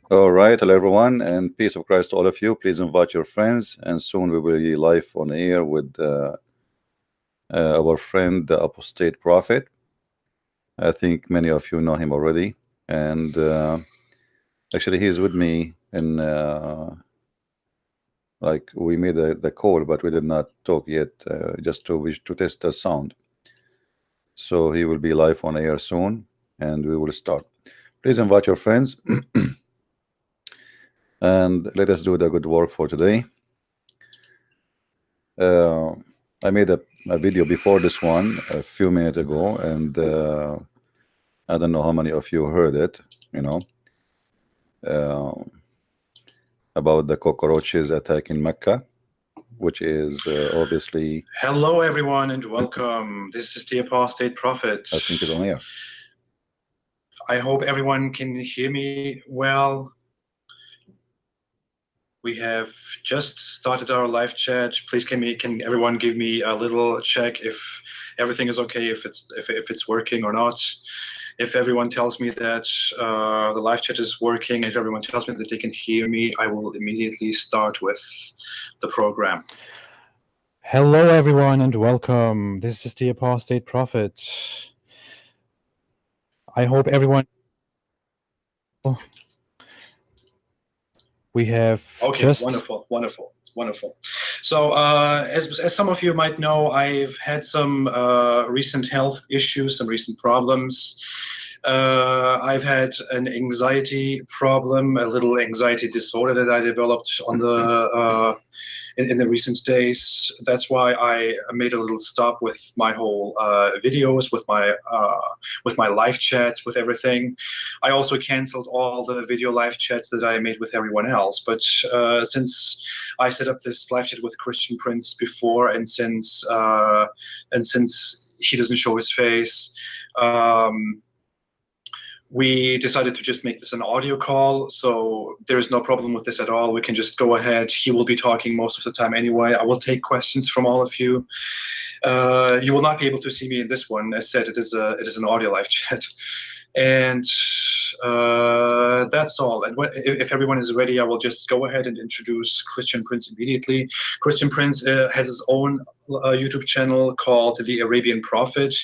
All right, hello everyone, and peace of Christ to all of you. Please invite your friends, and soon we will be live on air with our friend, the Apostate Prophet. I think many of you know him already, and actually, he's with me. In like we made the call, but we did not talk yet, just to test the sound. So he will be live on air soon, and we will start. Please invite your friends, and let us do the good work for today. Uh, I made a video before this one a few minutes ago, and I don't know how many of you heard it, you know, uh, about the cockroaches attack in Mecca, which is obviously, Hello, everyone, and welcome. This is the Apostate Prophet. I think, is on air. I hope everyone can hear me well. We have just started our live chat. Please, can everyone give me a little check if everything is okay, if it's working or not? If everyone tells me that the live chat is working, if everyone tells me that they can hear me, I will immediately start with the program. Hello, everyone, and welcome. This is the Apostate Prophet. I hope everyone. We have wonderful. So, as some of you might know, I've had some recent health issues, some recent problems. I've had an anxiety problem, a little anxiety disorder that I developed on the in the recent days. That's why I made a little stop with my whole videos, with my live chats, with everything. I also canceled all the video live chats that I made with everyone else. But since I set up this live chat with Christian Prince before, and since he doesn't show his face, we decided to just make this an audio call, so there is no problem with this at all. We can just go ahead. He will be talking most of the time anyway. I will take questions from all of you. You will not be able to see me in this one. As said, it is an audio live chat. And that's all. And if everyone is ready, I will just go ahead and introduce Christian Prince immediately. Christian Prince has his own YouTube channel called The Arabian Prophet.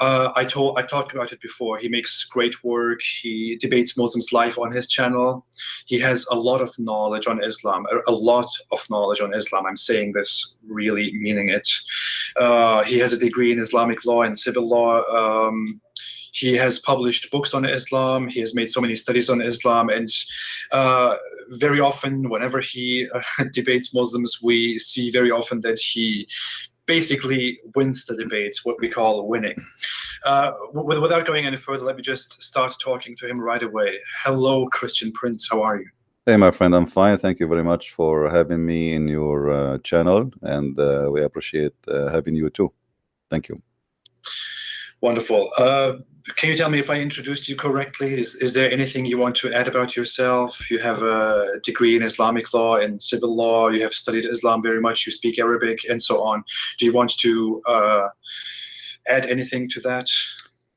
I talked about it before. He makes great work. He debates Muslims live on his channel. He has a lot of knowledge on Islam, a lot of knowledge on Islam. I'm saying this really meaning it. He has a degree in Islamic law and civil law. He has published books on Islam. He has made so many studies on Islam. And very often, whenever he debates Muslims, we see very often that he basically wins the debates, what we call winning. Without going any further, let me just start talking to him right away. Hello, Christian Prince. How are you? Hey, my friend, I'm fine. Thank you very much for having me in your channel, and we appreciate having you too. Thank you. Wonderful. Can you tell me if I introduced you correctly? Is there anything you want to add about yourself? You have a degree in Islamic law and civil law. You have studied Islam very much. You speak Arabic and so on. Do you want to add anything to that?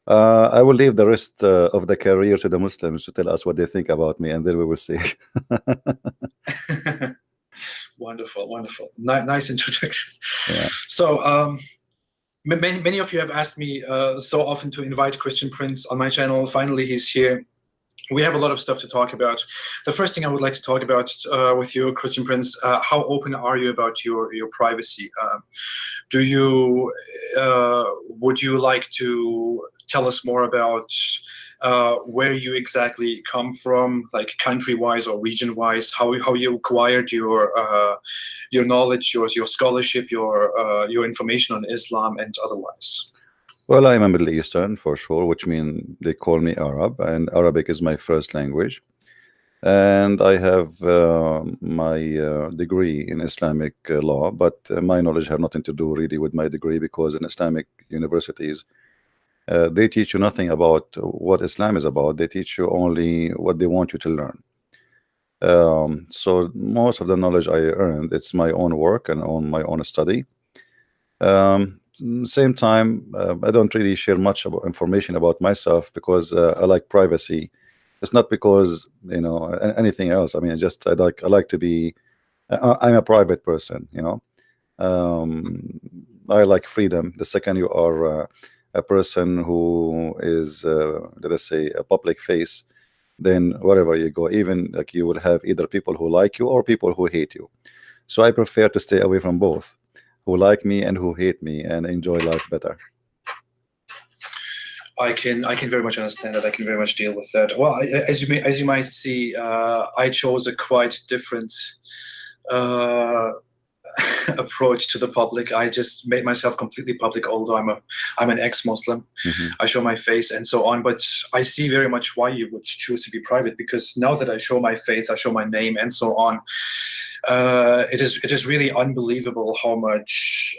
I will leave the rest of the career to the Muslims to tell us what they think about me, and then we will see. Wonderful. Nice introduction. Yeah. So, many of you have asked me so often to invite Christian Prince on my channel. Finally, he's here. We have a lot of stuff to talk about. The first thing I would like to talk about with you, Christian Prince, how open are you about your privacy? Would you like to tell us more about where you exactly come from, like country-wise or region-wise, how you acquired your knowledge, your scholarship, your information on Islam and otherwise? Well, I'm a Middle Eastern for sure, which means they call me Arab, and Arabic is my first language. And I have my degree in Islamic law, but my knowledge have nothing to do really with my degree, because in Islamic universities, they teach you nothing about what Islam is about. They teach you only what they want you to learn. So most of the knowledge I earned, it's my own work and on my own study. Same time, I don't really share much about information about myself, because I like privacy. It's not because anything else. I mean, I like to be. I'm a private person. I like freedom. The second you are a person who is, let us say, a public face, then wherever you go, even like you will have either people who like you or people who hate you. So I prefer to stay away from both, who like me and who hate me, and enjoy life better. I can very much understand that. I can very much deal with that. Well, as you might see, I chose a quite different approach to the public. I just made myself completely public, although I'm an ex-Muslim. I show my face and so on, but I see very much why you would choose to be private, because now that I show my face, I show my name and so on, it is really unbelievable how much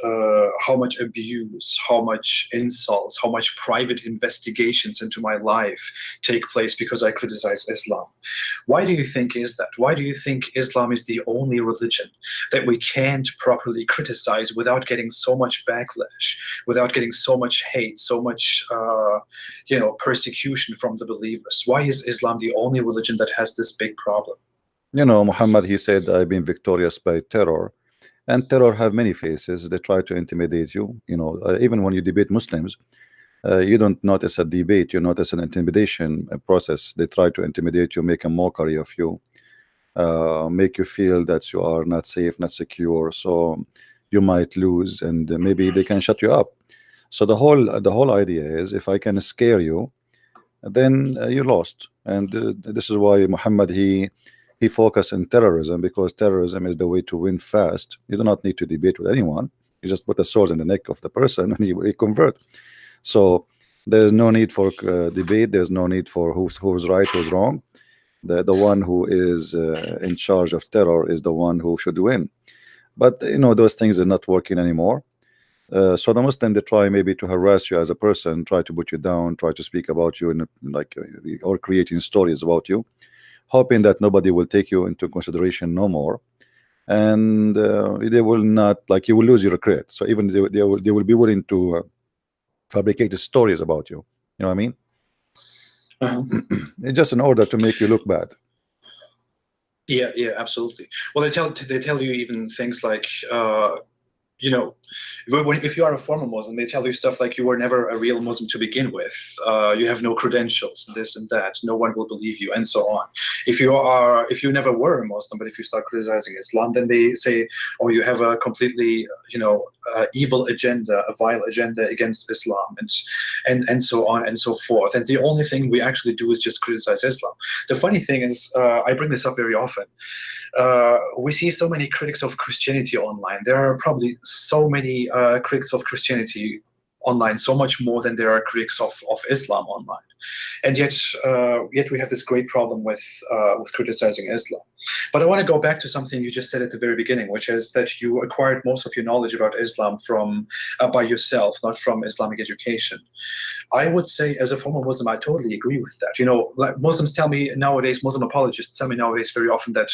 abuse, how much insults, how much private investigations into my life take place because I criticize Islam. Why do you think is that? Why do you think Islam is the only religion that we can't properly criticize without getting so much backlash, without getting so much hate, so much persecution from the believers? Why is Islam the only religion that has this big problem? Muhammad, he said, I've been victorious by terror. And terror have many faces. They try to intimidate you. Even when you debate Muslims, you don't notice a debate, you notice an intimidation process. They try to intimidate you, make a mockery of you, make you feel that you are not safe, not secure, so you might lose, and maybe they can shut you up. So the whole idea is, if I can scare you, then you lost. And this is why Muhammad, he focused on terrorism, because terrorism is the way to win fast. You do not need to debate with anyone. You just put a sword in the neck of the person and he convert. So there's no need for debate. There's no need for who's right, who's wrong. The one who is in charge of terror is the one who should win. But those things are not working anymore. So the Muslim, they try maybe to harass you as a person, try to put you down, try to speak about you, or creating stories about you, hoping that nobody will take you into consideration no more, and they will not, you will lose your credit. So even they will be willing to fabricate stories about you. You know what I mean? It's just in order to make you look bad. Yeah, absolutely. Well, they tell you even things like if you are a former Muslim, they tell you stuff like you were never a real Muslim to begin with. You have no credentials, this and that. No one will believe you, and so on. If you never were a Muslim, but if you start criticizing Islam, then they say, "Oh, you have a completely, evil agenda, a vile agenda against Islam," and so on and so forth. And the only thing we actually do is just criticize Islam. The funny thing is, I bring this up very often. We see so many critics of Christianity online. There are probably so many critics of Christianity online, so much more than there are critics of Islam online, and yet we have this great problem with criticizing Islam. But I want to go back to something you just said at the very beginning, which is that you acquired most of your knowledge about Islam from by yourself, not from Islamic education. I would say, as a former Muslim, I totally agree with that. Like Muslims tell me nowadays, Muslim apologists tell me nowadays very often that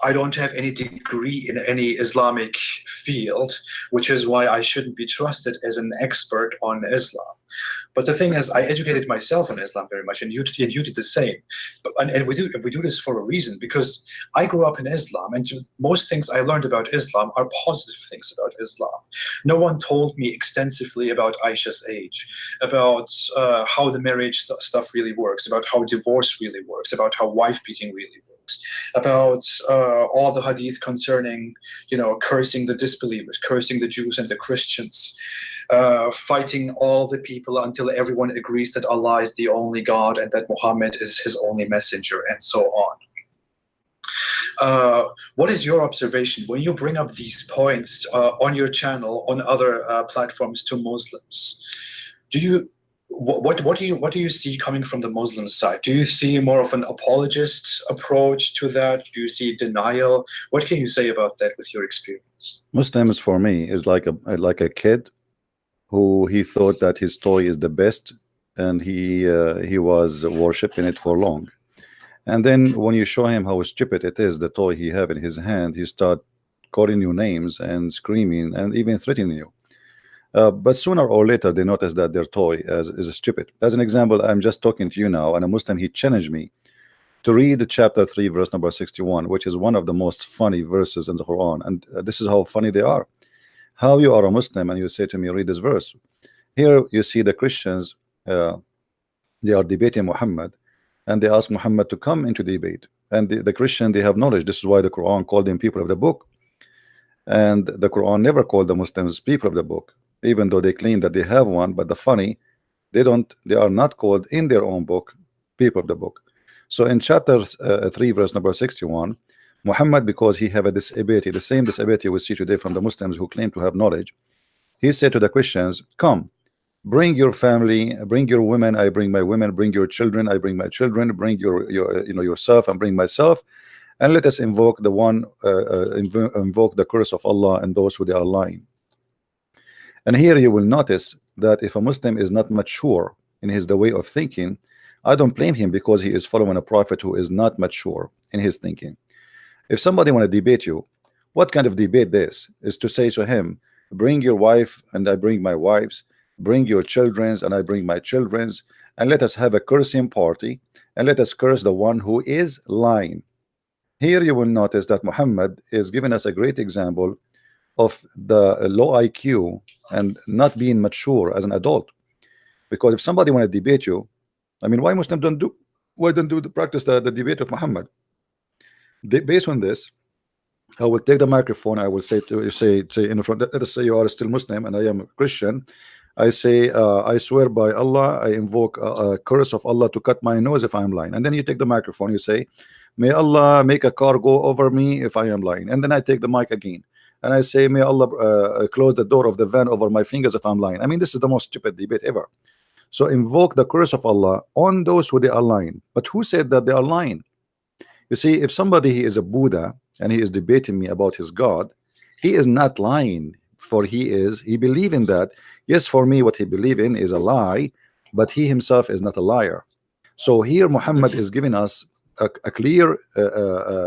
I don't have any degree in any Islamic field, which is why I shouldn't be trusted as an expert on Islam. But the thing is, I educated myself on Islam very much, and you did the same. And we do this for a reason, because I grew up in Islam, and most things I learned about Islam are positive things about Islam. No one told me extensively about Aisha's age, about how the marriage stuff really works, about how divorce really works, about how wife beating really works, about all the hadith concerning, cursing the disbelievers, cursing the Jews and the Christians, fighting all the people until everyone agrees that Allah is the only God and that Muhammad is his only messenger, and so on. What is your observation when you bring up these points on your channel, on other platforms to Muslims? What do you see coming from the Muslim side? Do you see more of an apologist approach to that? Do you see denial? What can you say about that with your experience? Muslims, for me, is like a kid who he thought that his toy is the best, and he was worshiping it for long. And then when you show him how stupid it is, the toy he have in his hand, he start calling you names and screaming and even threatening you. But sooner or later they notice that their toy is stupid. As an example, I'm just talking to you now, and a Muslim, he challenged me to read chapter 3 verse number 61, which is one of the most funny verses in the Quran. And this is how funny they are. How you are a Muslim and you say to me, read this verse. Here you see the Christians, they are debating Muhammad, and they ask Muhammad to come into debate. And the Christian, they have knowledge. This is why the Quran called them people of the book. And the Quran never called the Muslims people of the book, even though they claim that they have one. But the funny, they are not called in their own book people of the book. So in chapter 3 verse number 61, Muhammad, because he have a disability, the same disability we see today from the Muslims who claim to have knowledge, he said to the Christians, come, bring your family, bring your women, I bring my women, bring your children, I bring my children, bring your yourself, and bring myself, and let us invoke the one, invoke the curse of Allah and those who they are lying. And here you will notice that if a Muslim is not mature in the way of thinking, I don't blame him, because he is following a prophet who is not mature in his thinking. If somebody want to debate you, what kind of debate this is? To say to him, bring your wife and I bring my wives, bring your children's and I bring my children's, and let us have a cursing party, and let us curse the one who is lying. Here you will notice that Muhammad is giving us a great example of the low IQ and not being mature as an adult. Because if somebody want to debate you, I mean, why Muslims don't practice the debate of Muhammad? Based on this, I will take the microphone. I will say in front. Let us say you are still Muslim and I am a Christian. I say, I swear by Allah, I invoke a curse of Allah to cut my nose if I am lying. And then you take the microphone. You say, may Allah make a car go over me if I am lying. And then I take the mic again and I say, may Allah close the door of the van over my fingers if I'm lying. I mean, this is the most stupid debate ever. So invoke the curse of Allah on those who they are lying. But who said that they are lying? You see, if somebody he is a Buddha and he is debating me about his God, he is not lying, for he believe in that. Yes, for me what he believe in is a lie, but he himself is not a liar. So here Muhammad is giving us a clear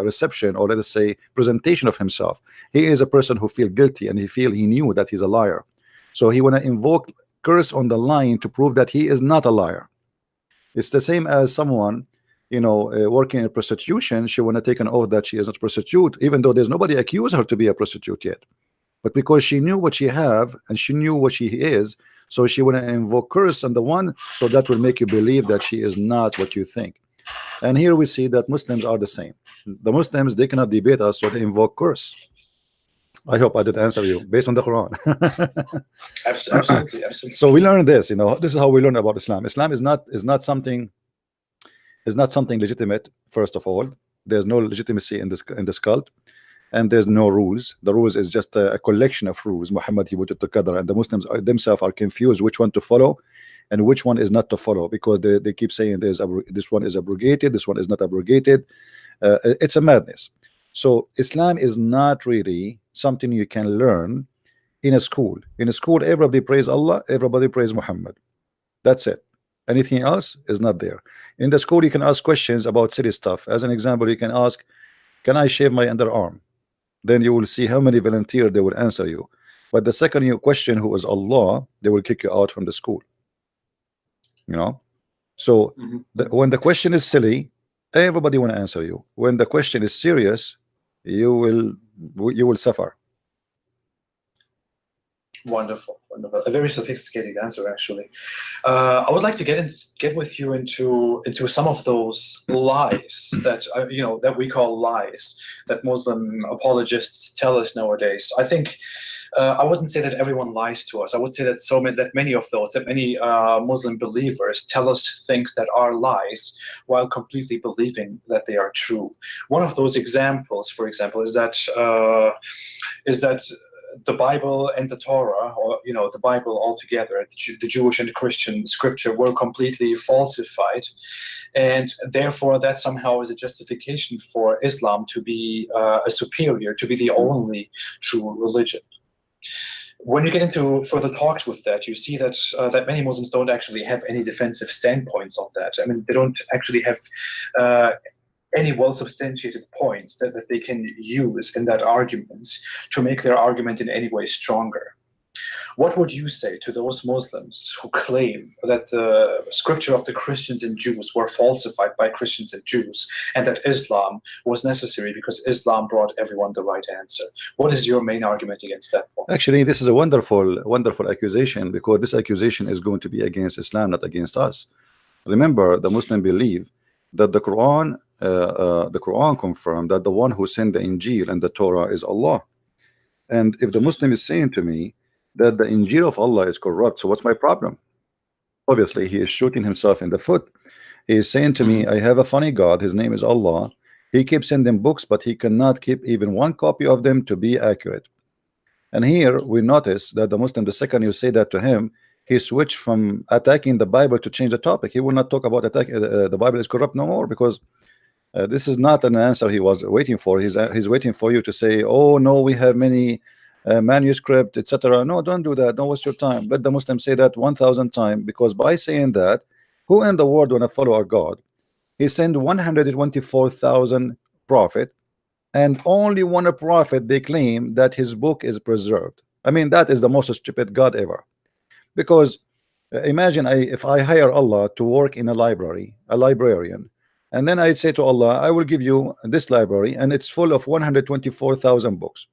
reception, or let us say presentation of himself. He is a person who feel guilty and he knew that he's a liar. So he want to invoke curse on the lying to prove that he is not a liar. It's the same as someone, working in prostitution. She want to take an oath that she is not a prostitute, even though there's nobody accuse her to be a prostitute yet. But because she knew what she have and she knew what she is, so she want to invoke curse on the one, so that will make you believe that she is not what you think. And here we see that Muslims are the same. The Muslims, they cannot debate us, so they invoke curse. I hope I did answer you based on the Quran. Absolutely. So we learn this. This is how we learn about Islam. Islam is not something legitimate. First of all, there's no legitimacy in this cult, and there's no rules. The rules is just a collection of rules Muhammad he put it together, and the Muslims themselves are confused which one to follow and which one is not to follow, because they keep saying this one is abrogated, this one is not abrogated. It's a madness. So Islam is not really something you can learn in a school. In a school, everybody praise Allah, everybody praise Muhammad. That's it. Anything else is not there. In the school, you can ask questions about silly stuff. As an example, you can ask, can I shave my underarm? Then you will see how many volunteers they will answer you. But the second you question who is Allah, they will kick you out from the school. So when the question is silly, everybody want to answer you. When the question is serious, you will suffer. Wonderful. A very sophisticated answer, actually. I would like to get with you into some of those lies that that we call lies that Muslim apologists tell us nowadays. I think I wouldn't say that everyone lies to us. I would say that many Muslim believers tell us things that are lies while completely believing that they are true. One of those examples, for example, is that the Bible and the Torah, or the Bible altogether, the Jewish and Christian scripture, were completely falsified, and therefore that somehow is a justification for Islam to be a superior, to be the only true religion. When you get into further talks with that, you see that that many Muslims don't actually have any defensive standpoints on that. I mean, they don't actually have any well-substantiated points that they can use in that argument to make their argument in any way stronger. What would you say to those Muslims who claim that the scripture of the Christians and Jews were falsified by Christians and Jews, and that Islam was necessary because Islam brought everyone the right answer? What is your main argument against that point? Actually, this is a wonderful accusation, because this accusation is going to be against Islam, not against us. Remember, the Muslim believe that the Quran confirmed that the one who sent the Injil and the Torah is Allah. And if the Muslim is saying to me that the Injil of Allah is corrupt, so what's my problem? Obviously, he is shooting himself in the foot. He is saying to me, I have a funny God, his name is Allah. He keeps sending books, but he cannot keep even one copy of them to be accurate. And here we notice that the Muslim, the second you say that to him, he switched from attacking the Bible to change the topic. He will not talk about attacking the Bible is corrupt no more, because this is not an answer he was waiting for. He's waiting for you to say, oh no, we have many manuscript, etc. No, don't do that. Don't waste your time. Let the Muslim say that 1,000 times, because by saying that, who in the world want to follow our God? He sent 124,000 prophet, and only one prophet they claim that his book is preserved. I mean, that is the most stupid God ever. Because imagine if I hire Allah to work in a library, a librarian, and then I'd say to Allah, I will give you this library and it's full of 124,000 books.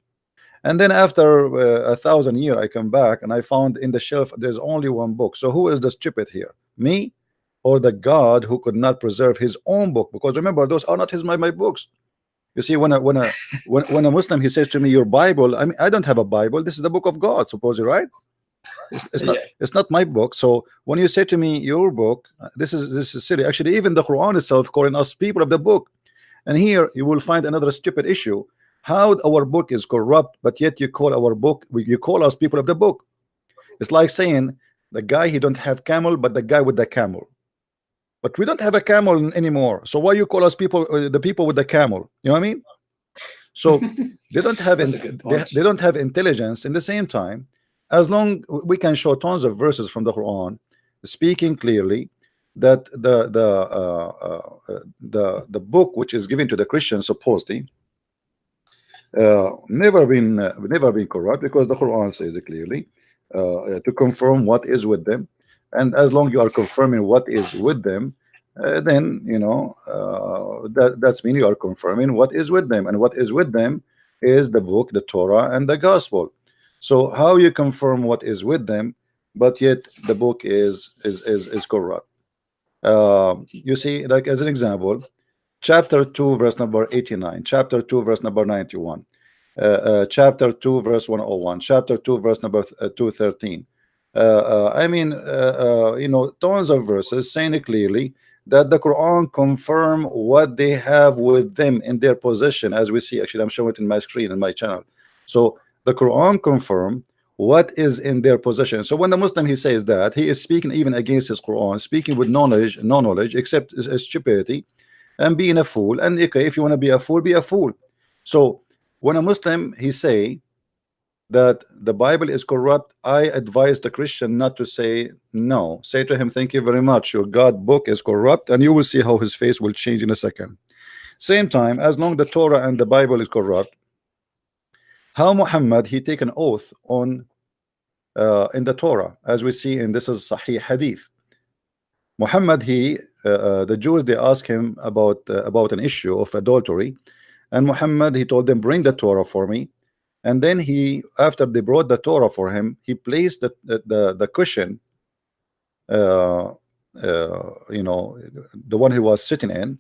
And then after 1,000 years I come back and I found in the shelf there's only one book. So who is the stupid here? Me or the God who could not preserve his own book? Because remember, those are not my books. You see, when a Muslim, he says to me, your Bible, I mean, I don't have a Bible. This is the book of God, supposedly, right? It's not my book. So when you say to me your book, this is silly. Actually, even the Quran itself calling us people of the book. And here you will find another stupid issue. How our book is corrupt, but yet you call our book, you call us people of the book. It's like saying the guy, he don't have camel, but the guy with the camel. But we don't have a camel anymore. So why you call us people, the people with the camel? You know what I mean? So they don't have they don't have intelligence. In the same time, as long we can show tons of verses from the Quran speaking clearly that the book which is given to the Christians supposedly never been corrupt, because the Quran says it clearly to confirm what is with them. And as long you are confirming what is with them, then you know that's mean you are confirming what is with them, and what is with them is the book, the Torah, and the gospel. So how you confirm what is with them, but yet the book is corrupt? You see, like as an example, chapter 2 verse number 89, chapter 2 verse number 91, chapter 2 verse 101, chapter 2 verse number 213. I mean, you know, tons of verses saying it clearly that the Quran confirm what they have with them in their possession, as we see. Actually, I'm showing it in my screen in my channel. So the Quran confirm what is in their possession. So when the Muslim, he says that, he is speaking even against his Quran, speaking with no knowledge except stupidity and being a fool. And okay, if you want to be a fool, be a fool. So when a Muslim, he say that the Bible is corrupt, I advise the Christian not to say no. Say to him, thank you very much, your God book is corrupt, and you will see how his face will change in a second. Same time, as long the Torah and the Bible is corrupt, how Muhammad, he take an oath on in the Torah, as we see in this is Sahih Hadith. Muhammad, the Jews, they ask him about an issue of adultery, and Muhammad, he told them, bring the Torah for me. And then he, after they brought the Torah for him, he placed the cushion, you know, the one he was sitting in.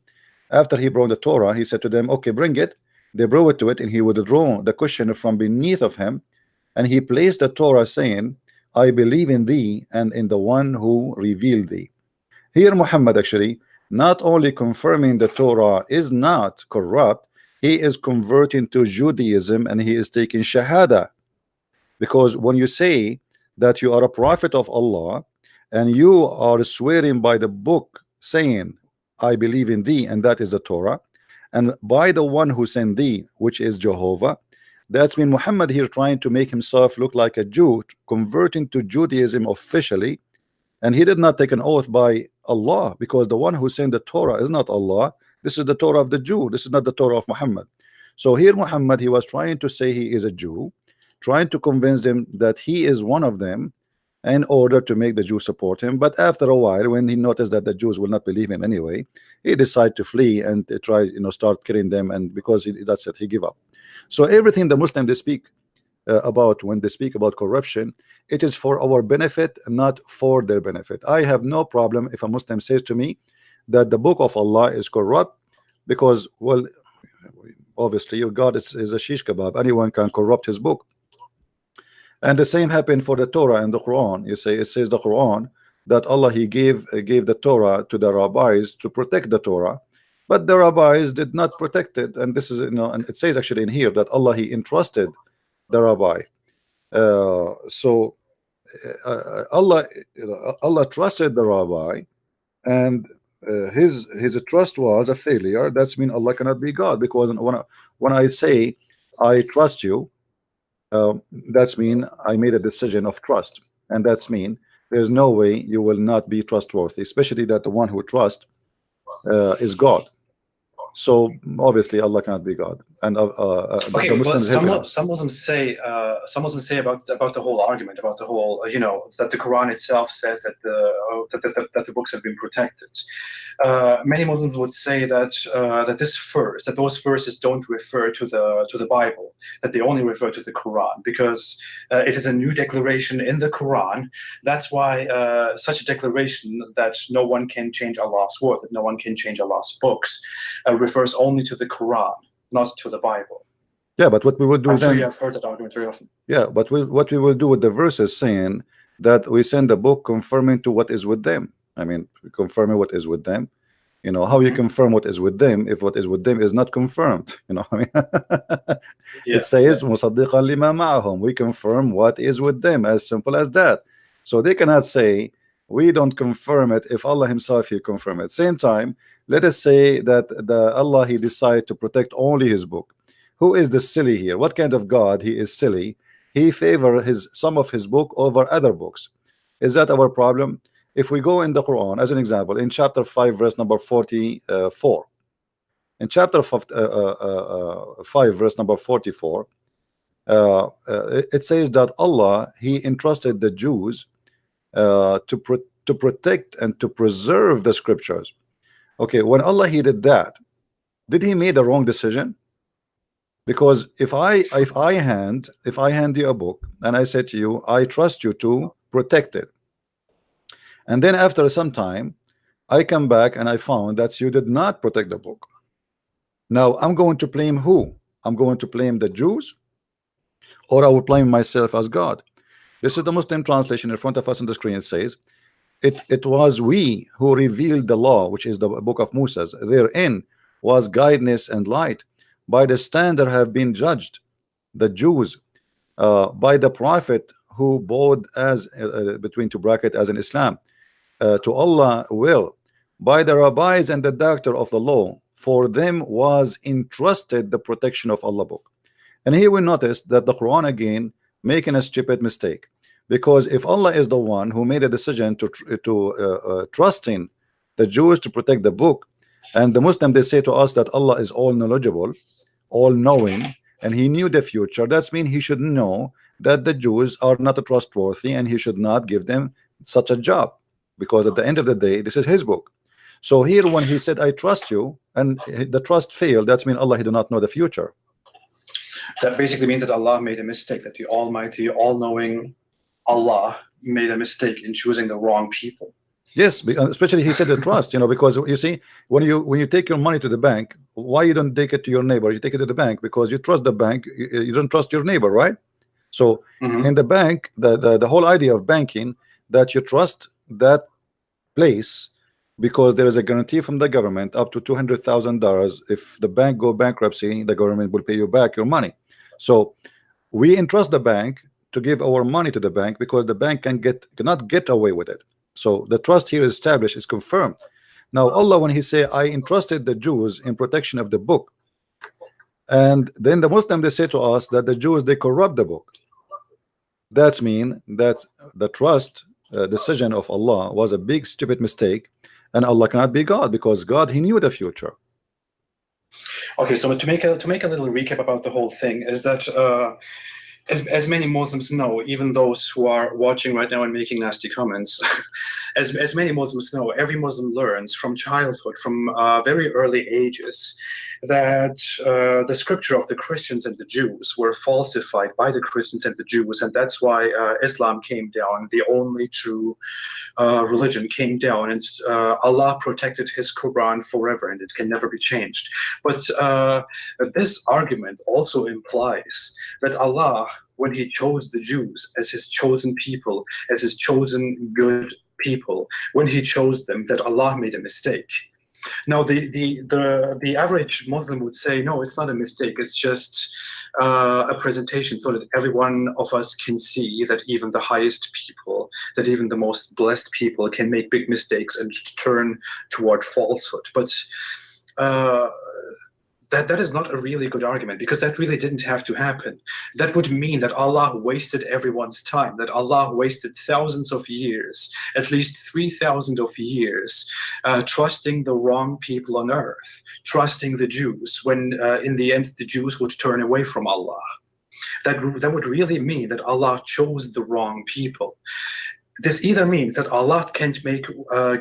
After he brought the Torah, he said to them, okay, bring it. They brought it to it, and he withdrew the cushion from beneath of him, and he placed the Torah, saying, I believe in thee and in the one who revealed thee. Here Muhammad actually not only confirming the Torah is not corrupt, he is converting to Judaism, and he is taking Shahada. Because when you say that you are a prophet of Allah and you are swearing by the book saying, I believe in thee, and that is the Torah, and by the one who sent thee, which is Jehovah, that's when Muhammad here trying to make himself look like a Jew, converting to Judaism officially. And he did not take an oath by Allah, because the one who sent the Torah is not Allah. This is the Torah of the Jew. This is not the Torah of Muhammad. So here Muhammad, he was trying to say he is a Jew. trying to convince them that he is one of them in order to make the Jews support him. But after a while, when he noticed that the Jews will not believe him anyway, he decided to flee and try, start killing them. And because that's it, he gave up. So everything the Muslims they speak about, when they speak about corruption, it is for our benefit, not for their benefit. I have no problem if a Muslim says to me that the book of Allah is corrupt, because, well, obviously your God is a shish kebab. Anyone can corrupt his book. And the same happened for the Torah and the Quran. You say, it says the Quran that Allah he gave the Torah to the rabbis to protect the Torah, but the rabbis did not protect it. And this is, and it says actually in here that Allah he entrusted the rabbi. So Allah trusted the rabbi, and his trust was a failure. That's mean Allah cannot be God, because when I say I trust you, that's mean I made a decision of trust, and that's mean there's no way you will not be trustworthy, especially that the one who trusts is God. So obviously Allah cannot be God, and okay, the Muslims some Muslims say about the whole argument, about the whole that the Quran itself says that the books have been protected. Many Muslims would say that those verses don't refer to the Bible, that they only refer to the Quran, because it is a new declaration in the Quran. That's why such a declaration that no one can change Allah's word, that no one can change Allah's books, refers only to the Quran, not to the Bible. Yeah, but what we would do I'm then, sure you have heard that argument very often. Yeah, but what we will do with the verses saying that we send a book confirming to what is with them. I mean, confirming what is with them. How you confirm what is with them if what is with them is not confirmed? I mean, it says مُصَدِّقًا لِمَا مَعَهُمْ. We confirm what is with them, as simple as that. So they cannot say we don't confirm it if Allah himself he confirm it. Same time, let us say that Allah he decided to protect only his book. Who is the silly here? What kind of God he is silly? He favor some of his book over other books. Is that our problem? If we go in the Quran, as an example, in chapter 5 verse number 44, in chapter 5 verse number 44, it says that Allah he entrusted the Jews to protect and to preserve the scriptures. Okay, when Allah he did that, did he make the wrong decision? Because if I hand you a book and I say to you, I trust you to protect it, and then after some time I come back and I found that you did not protect the book, now I'm going to blame who? I'm going to blame the Jews, or I will blame myself as God. This is the Muslim translation in front of us on the screen. It says it was we who revealed the law, which is the book of Moses. Therein was guidance and light. By the standard have been judged the Jews, by the prophet who bowed as between two brackets as in Islam, to Allah will, by the rabbis and the doctor of the law, for them was entrusted the protection of Allah book. And here we notice that the Quran again making a stupid mistake, because if Allah is the one who made a decision to trust in the Jews to protect the book, and the Muslim they say to us that Allah is all knowledgeable, all knowing, and he knew the future, that's mean he should know that the Jews are not trustworthy, and he should not give them such a job, because at the end of the day this is his book. So here when he said I trust you and the trust failed, that's mean Allah he do not know the future. That basically means that Allah made a mistake, that the almighty, all-knowing Allah made a mistake in choosing the wrong people. Yes, especially he said the trust, because you see, when you take your money to the bank, why you don't take it to your neighbor? You take it to the bank because you trust the bank. You don't trust your neighbor, right? So in the bank, the whole idea of banking, that you trust that place because there is a guarantee from the government up to $200,000. If the bank go bankruptcy, the government will pay you back your money. So we entrust the bank to give our money to the bank because the bank cannot get away with it. So the trust here is established, is confirmed. Now Allah, when he say I entrusted the Jews in protection of the book, and then the Muslim they say to us that the Jews they corrupt the book, that's mean that the trust decision of Allah was a big stupid mistake, and Allah cannot be God, because God he knew the future. Okay, so to make a little recap about the whole thing is that as many Muslims know, even those who are watching right now and making nasty comments, as many Muslims know, every Muslim learns from childhood, from very early ages, that the scripture of the Christians and the Jews were falsified by the Christians and the Jews, and that's why Islam came down, the only true religion came down, and Allah protected his Quran forever, and it can never be changed. But this argument also implies that Allah, when he chose the Jews as his chosen people, as his chosen good people, when he chose them, that Allah made a mistake. Now, the average Muslim would say, no, it's not a mistake. It's just a presentation so that every one of us can see that even the highest people, that even the most blessed people can make big mistakes and turn toward falsehood. But that is not a really good argument, because that really didn't have to happen. That would mean that Allah wasted everyone's time, that Allah wasted thousands of years, at least 3,000 of years, trusting the wrong people on earth, trusting the Jews, when in the end the Jews would turn away from Allah. That would really mean that Allah chose the wrong people. This either means that Allah can't make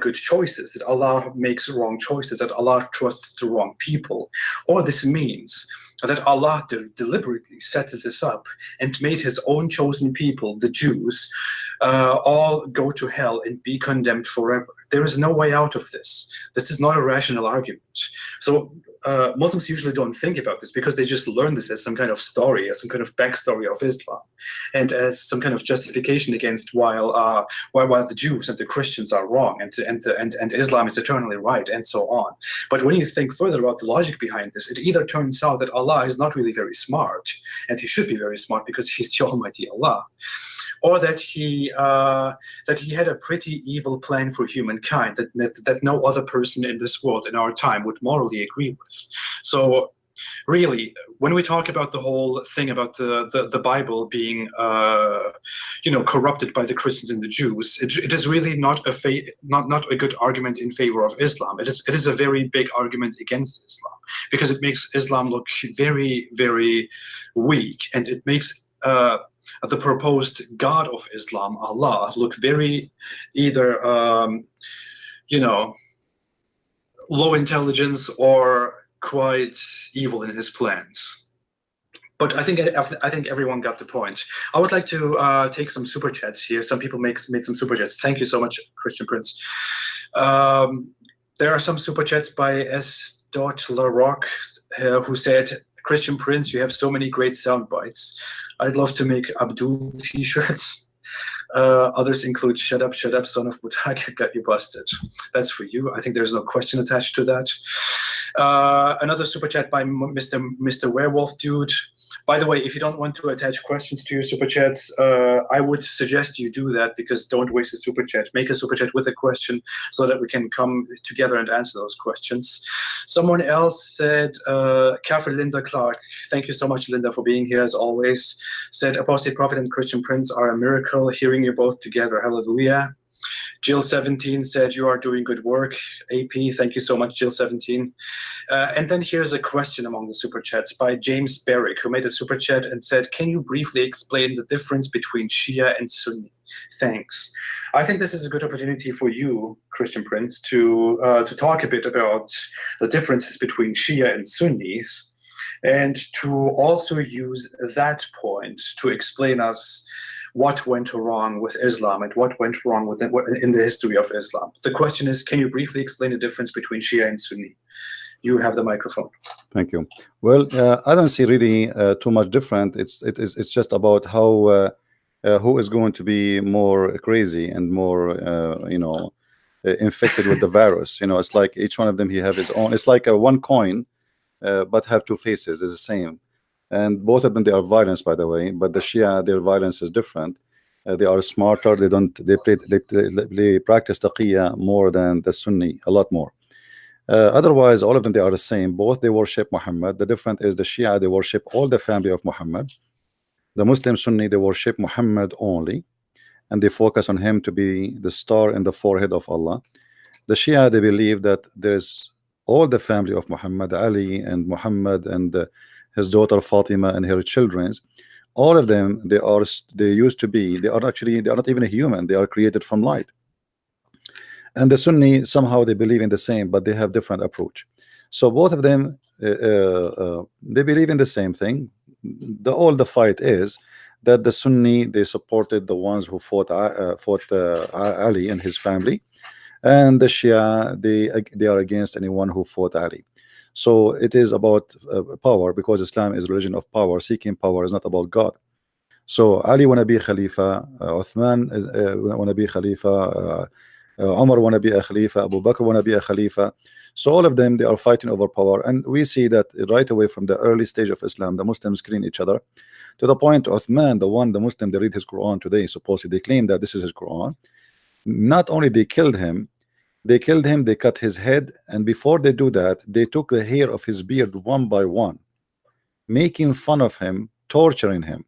good choices, that Allah makes wrong choices, that Allah trusts the wrong people, or this means that Allah deliberately set this up and made his own chosen people, the Jews, all go to hell and be condemned forever. There is no way out of this. This is not a rational argument. So Muslims usually don't think about this, because they just learn this as some kind of story, as some kind of backstory of Islam, and as some kind of justification against while the Jews and the Christians are wrong, and Islam is eternally right, and so on. But when you think further about the logic behind this, it either turns out that Allah is not really very smart, and he should be very smart because he's the Almighty Allah, or that he had a pretty evil plan for humankind that no other person in this world in our time would morally agree with. So really, when we talk about the whole thing about the Bible being corrupted by the Christians and the Jews, it is really not a good argument in favor of Islam. It is a very big argument against Islam, because it makes Islam look very, very weak, and it makes the proposed God of Islam, Allah, look very either low intelligence or quite evil in his plans. But I think everyone got the point. I would like to take some super chats here. Some people made some super chats. Thank you so much, Christian Prince. There are some super chats by S. LaRock, who said, Christian Prince, you have so many great sound bites. I'd love to make Abdul t-shirts. Others include shut up, son of Butak, got you busted. That's for you. I think there's no question attached to that. Another super chat by Mr. Werewolf Dude. By the way, if you don't want to attach questions to your super chats, I would suggest you do that, because don't waste a super chat. Make a super chat with a question so that we can come together and answer those questions. Someone else said, Kafir Linda Clark, thank you so much, Linda, for being here as always, said, Apostate Prophet and Christian Prince are a miracle, hearing you both together. Hallelujah. Jill17 said, you are doing good work. AP, thank you so much, Jill17. And then here's a question among the super chats by James Barrick, who made a super chat and said, can you briefly explain the difference between Shia and Sunni? Thanks. I think this is a good opportunity for you, Christian Prince, to talk a bit about the differences between Shia and Sunnis, and to also use that point to explain us what went wrong with Islam and what went wrong in the history of Islam. The question is, can you briefly explain the difference between Shia and Sunni? You have the microphone. Thank you. Well, I don't see really too much different. It's just about how who is going to be more crazy and more infected with the virus. It's like each one of them, he have his own. It's like a one coin, but have two faces. It's the same. And both of them, they are violence, by the way. But the Shia, their violence is different. They are smarter. They practice taqiyya more than the Sunni, a lot more. Otherwise, all of them, they are the same. Both, they worship Muhammad. The difference is the Shia, they worship all the family of Muhammad. The Muslim Sunni, they worship Muhammad only, and they focus on him to be the star in the forehead of Allah. The Shia, they believe that there's all the family of Muhammad, Ali and Muhammad and his daughter Fatima and her children, All of them, they used to be, they are not even a human. They are created from light. And the Sunni, somehow they believe in the same, but they have different approach. So both of them, they believe in the same thing. All the fight is that the Sunni, they supported the ones who fought Ali and his family, and the Shia, they are against anyone who fought Ali. So it is about power, because Islam is a religion of power. Seeking power is not about God. So Ali wanna be Khalifa, Uthman wanna be Khalifa, Umar wanna be a Khalifa, Abu Bakr wanna be a Khalifa. So all of them, they are fighting over power, and we see that right away from the early stage of Islam, the Muslims killing each other, to the point Uthman, the Muslim, they read his Quran today, supposedly they claim that this is his Quran. Not only they killed him, they cut his head, and before they do that, they took the hair of his beard one by one, making fun of him, torturing him.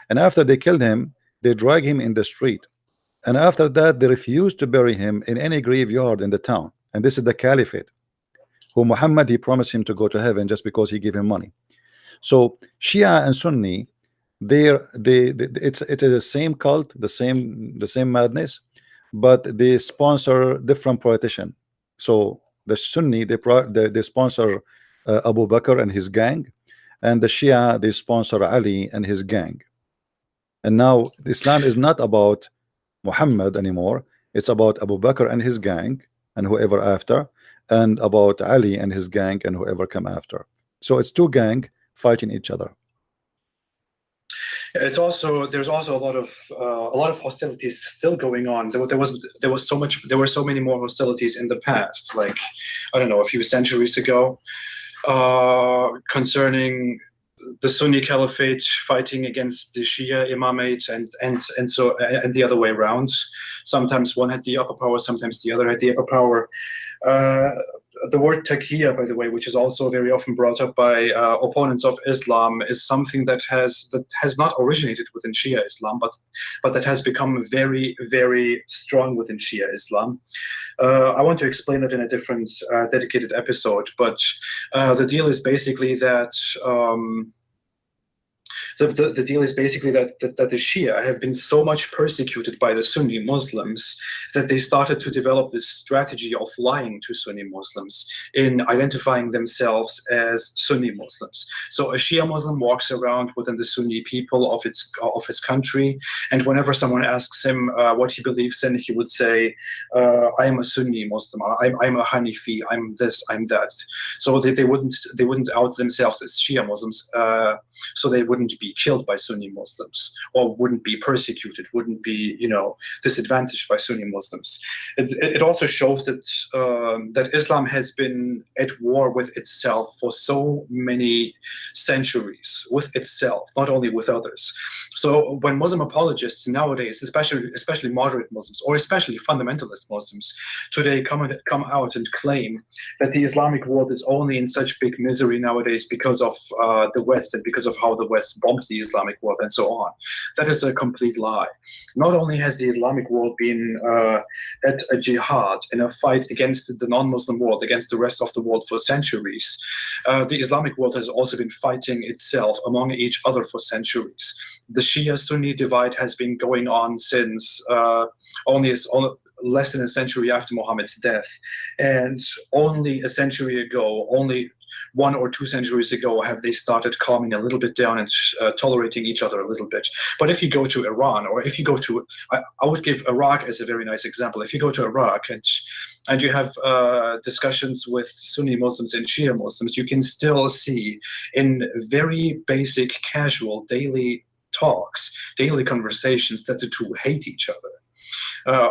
And after they killed him, they drag him in the street. And after that, they refused to bury him in any graveyard in the town. And this is the caliphate, who Muhammad, he promised him to go to heaven just because he gave him money. So Shia and Sunni, it is the same cult, the same madness, but they sponsor different politicians. So the Sunni, they sponsor Abu Bakr and his gang, and the Shia, they sponsor Ali and his gang. And now Islam is not about Muhammad anymore. It's about Abu Bakr and his gang and whoever after, and about Ali and his gang and whoever come after. So it's two gang fighting each other. There's also a lot of hostilities still going on. There were so many more hostilities in the past, like, I don't know, a few centuries ago, concerning the Sunni Caliphate fighting against the Shia Imamate, and the other way around. Sometimes one had the upper power, sometimes the other had the upper power. The word taqiyya, by the way, which is also very often brought up by opponents of Islam, is something that has not originated within Shia Islam, but that has become very, very strong within Shia Islam. I want to explain that in a different dedicated episode, but the deal is basically that. The deal is basically that the Shia have been so much persecuted by the Sunni Muslims that they started to develop this strategy of lying to Sunni Muslims in identifying themselves as Sunni Muslims. So a Shia Muslim walks around within the Sunni people of his country, and whenever someone asks him what he believes in, he would say, "I am a Sunni Muslim. I'm a Hanifi. I'm this. I'm that." So they wouldn't out themselves as Shia Muslims, so they wouldn't be killed by Sunni Muslims, or wouldn't be persecuted, wouldn't be, disadvantaged by Sunni Muslims. It also shows that Islam has been at war with itself for so many centuries, with itself, not only with others. So when Muslim apologists nowadays, especially moderate Muslims, or especially fundamentalist Muslims today, come out and claim that the Islamic world is only in such big misery nowadays because of the West, and because of how the West bombs the Islamic world and so on, that is a complete lie. Not only has the Islamic world been at a jihad, in a fight against the non-Muslim world, against the rest of the world for centuries, the Islamic world has also been fighting itself among each other for centuries. The Shia-Sunni divide has been going on since only less than a century after Muhammad's death, and only a century ago, only 1 or 2 centuries ago, have they started calming a little bit down and tolerating each other a little bit. But if you go to Iran, or if you go to, I would give Iraq as a very nice example. If you go to Iraq and you have discussions with Sunni Muslims and Shia Muslims, you can still see in very basic, casual, daily talks, daily conversations, that the two hate each other.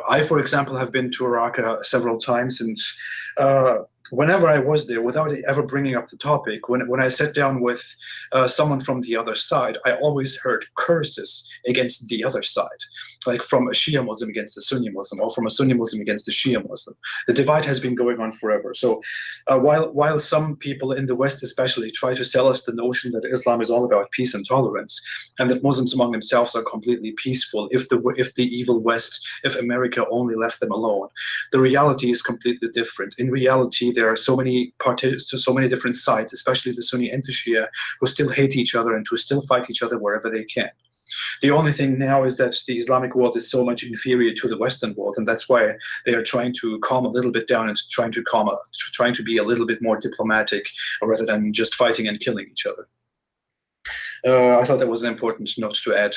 I, for example, have been to Iraq several times, and whenever I was there, without ever bringing up the topic, when I sat down with someone from the other side, I always heard curses against the other side, like from a Shia Muslim against a Sunni Muslim, or from a Sunni Muslim against a Shia Muslim. The divide has been going on forever. So while some people in the West especially try to sell us the notion that Islam is all about peace and tolerance, and that Muslims among themselves are completely peaceful if the evil West, if America only left them alone, the reality is completely different. In reality, there are so many different sides, especially the Sunni and the Shia, who still hate each other and who still fight each other wherever they can. The only thing now is that the Islamic world is so much inferior to the Western world, and that's why they are trying to calm a little bit down and trying to be a little bit more diplomatic rather than just fighting and killing each other. I thought that was an important note to add.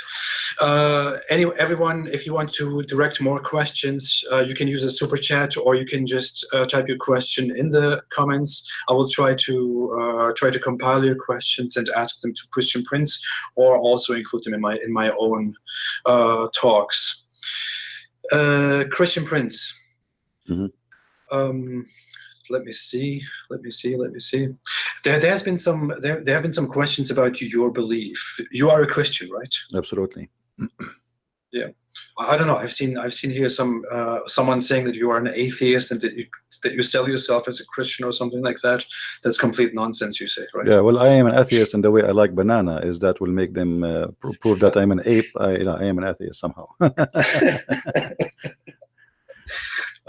Anyway, everyone, if you want to direct more questions, you can use a super chat, or you can just type your question in the comments. I will try to compile your questions and ask them to Christian Prince, or also include them in my own talks. Christian Prince. Mm-hmm. Let me see. There have been some questions about your belief. You are a Christian, right? Absolutely. Yeah. I don't know. I've seen here someone saying that you are an atheist and that you sell yourself as a Christian or something like that. That's complete nonsense, you say, right? Yeah. Well, I am an atheist, and the way I like banana is that will make them prove that I'm an ape. I am an atheist somehow.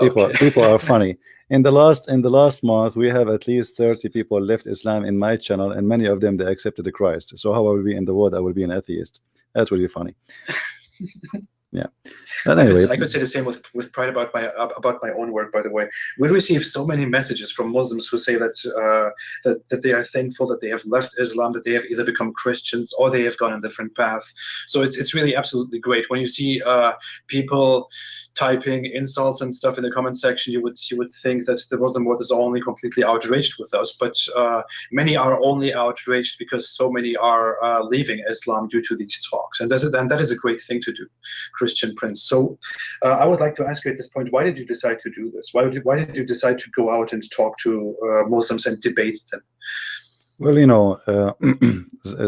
People are funny. In the last month, we have at least 30 people left Islam in my channel, and many of them they accepted the Christ. So how I will be in the world? I will be an atheist. That will be funny. Yeah. And anyway, I could say the same with pride about my own work. By the way, we receive so many messages from Muslims who say that that they are thankful that they have left Islam, that they have either become Christians or they have gone a different path. So it's really absolutely great when you see people typing insults and stuff in the comment section. You would think that the Muslim world is only completely outraged with us, but many are only outraged because so many are leaving Islam due to these talks, and that is a great thing to do, Christian Prince. So I would like to ask you at this point, why did you decide to do this? Why did you decide to go out and talk to Muslims and debate them? well,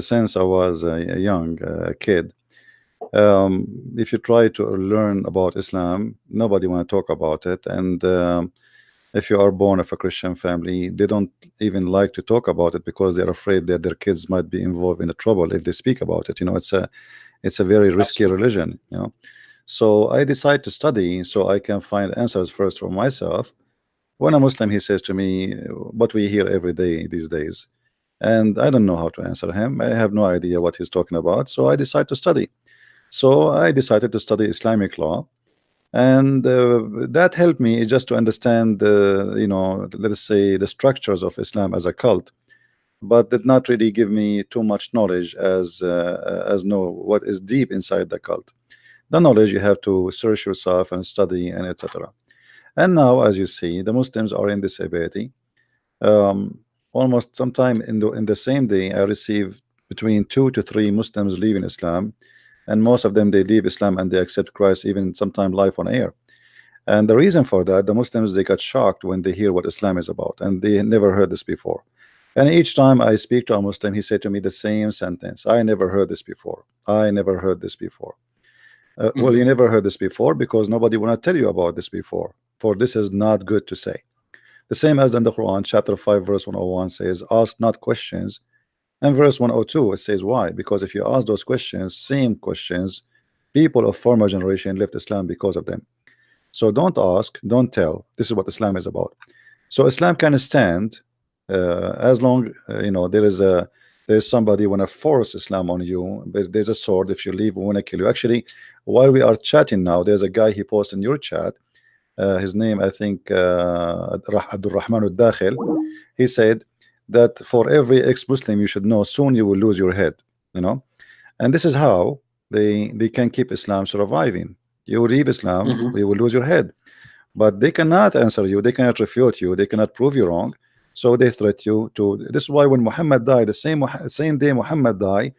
since I was a young kid, if you try to learn about Islam, nobody want to talk about it, and if you are born of a Christian family, they don't even like to talk about it because they're afraid that their kids might be involved in the trouble if they speak about it. It's a very risky religion. So I decide to study so I can find answers first for myself. When a Muslim, he says to me what we hear every day these days, and I don't know how to answer him. I have no idea what he's talking about, so I decide to study. So I decided to study Islamic law, and that helped me just to understand let us say the structures of Islam as a cult, but did not really give me too much knowledge as know what is deep inside the cult. The knowledge you have to search yourself and study and etc. And now, as you see, the Muslims are in this ability. Almost sometime in the same day, I receive between 2 to 3 Muslims leaving Islam, and most of them they leave Islam and they accept Christ, even sometime live on air. And the reason for that, the Muslims they got shocked when they hear what Islam is about, and they never heard this before. And each time I speak to a Muslim, he said to me the same sentence: I never heard this before. I never heard this before. Well, you never heard this before because nobody want to tell you about this before, for this is not good to say. The same as in the Quran, chapter 5 verse 101 says, ask not questions, and verse 102 it says why, because if you ask those questions, same questions, people of former generation left Islam because of them. So don't ask, don't tell. This is what Islam is about. So Islam can stand as long there's somebody want to force Islam on you. There's a sword. If you leave, we want to kill you. Actually, while we are chatting now, there's a guy he posted in your chat. His name, I think, Abdul Rahman al-Dakhil. He said that for every ex-Muslim you should know, soon you will lose your head. And this is how they can keep Islam surviving. You leave Islam, you will lose your head. But they cannot answer you. They cannot refute you. They cannot prove you wrong. So they threat you to. This is why when Muhammad died, the same day Muhammad died,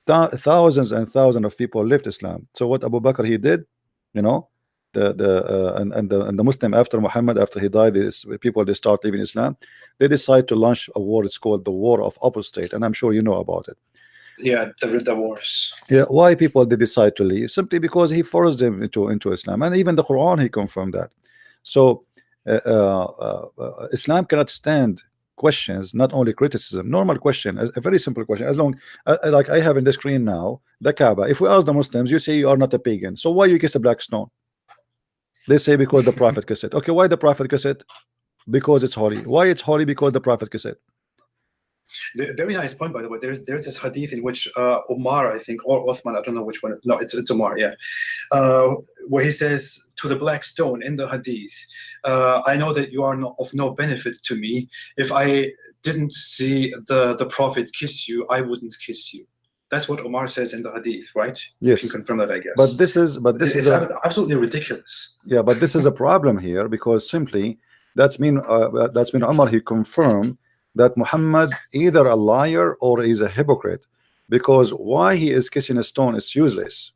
thousands and thousands of people left Islam. So what Abu Bakr he did, the Muslim after Muhammad, after he died, people they start leaving Islam. They decide to launch a war. It's called the War of Apostate, and I'm sure you know about it. Yeah, the wars. Yeah, why people they decide to leave? Simply because he forced them into Islam, and even the Quran he confirmed that. So Islam cannot stand questions, not only criticism. Normal question, a very simple question. As long like I have in the screen now, the Kaaba. If we ask the Muslims, you say you are not a pagan, so why you kiss a black stone? They say because the Prophet kissed it. Okay, why the Prophet kissed it? Because it's holy. Why it's holy? Because the Prophet kissed it. Very nice point, by the way. There's this hadith in which Umar, I think, or Uthman, I don't know which one. No, it's Umar, yeah, where he says to the black stone in the hadith, I know that you are of no benefit to me. If I didn't see the Prophet kiss you, I wouldn't kiss you. That's what Umar says in the hadith, right? Yes. You can confirm that, I guess. But this is absolutely ridiculous. Yeah, but this is a problem here, because simply that's mean Umar, he confirmed that Muhammad either a liar or is a hypocrite, because why he is kissing a stone is useless.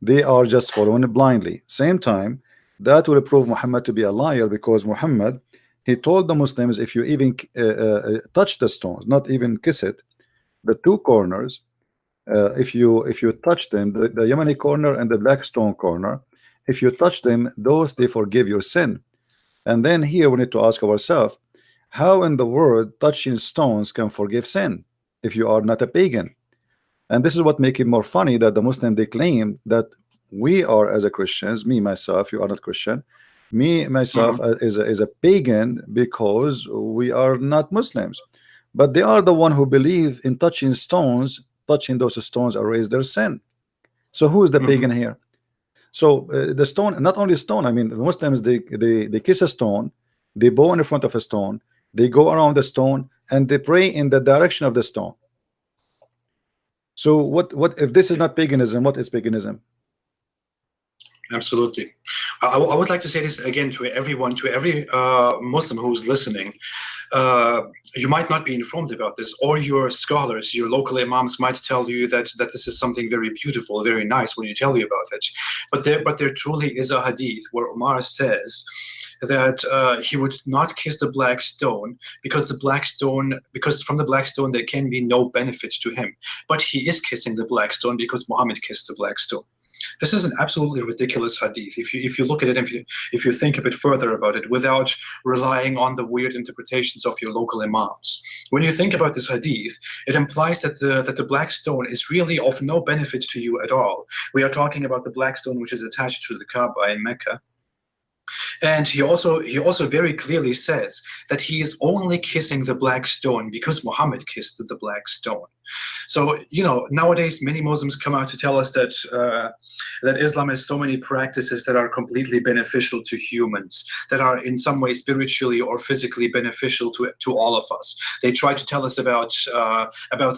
They are just following it blindly. Same time, that will prove Muhammad to be a liar, because Muhammad, he told the Muslims, if you even touch the stones, not even kiss it, the two corners, if you touch them, the Yemeni corner and the black stone corner, if you touch them, those they forgive your sin. And then here we need to ask ourselves, how in the world touching stones can forgive sin if you are not a pagan? And this is what makes it more funny, that the Muslim, they claim that we are, as a Christians, me myself, you are not Christian, me myself is a pagan because we are not Muslims. But they are the one who believe in touching stones, touching those stones erase their sin. So who is the pagan here? So the stone, not only stone, I mean, the Muslims, they kiss a stone, they bow in front of a stone, they go around the stone, and they pray in the direction of the stone. So what if this is not paganism, what is paganism? Absolutely. I would like to say this again to everyone, to every Muslim who's listening. You might not be informed about this, or your scholars, your local imams might tell you that this is something very beautiful, very nice when you tell you about it. But there truly is a hadith where Umar says that he would not kiss the black stone because from the black stone there can be no benefit to him. But he is kissing the black stone because Muhammad kissed the black stone. This is an absolutely ridiculous hadith. If you look at it, if you think a bit further about it, without relying on the weird interpretations of your local imams, when you think about this hadith, it implies that the black stone is really of no benefit to you at all. We are talking about the black stone which is attached to the Kaaba in Mecca. And he also very clearly says that he is only kissing the black stone because Muhammad kissed the black stone. So, nowadays many Muslims come out to tell us that that Islam has so many practices that are completely beneficial to humans, that are in some way spiritually or physically beneficial to all of us. They try to tell us about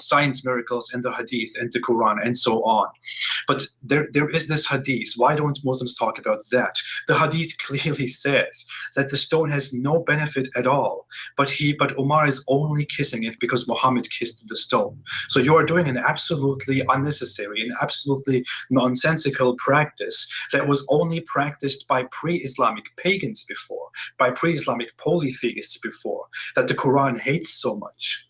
science miracles in the Hadith and the Quran and so on. But there is this Hadith. Why don't Muslims talk about that? The Hadith clearly says that the stone has no benefit at all, but Umar is only kissing it because Muhammad kissed the stone. So you are doing an absolutely unnecessary and absolutely nonsensical practice that was only practiced by pre-Islamic pagans before, by pre-Islamic polytheists before, that the Quran hates so much.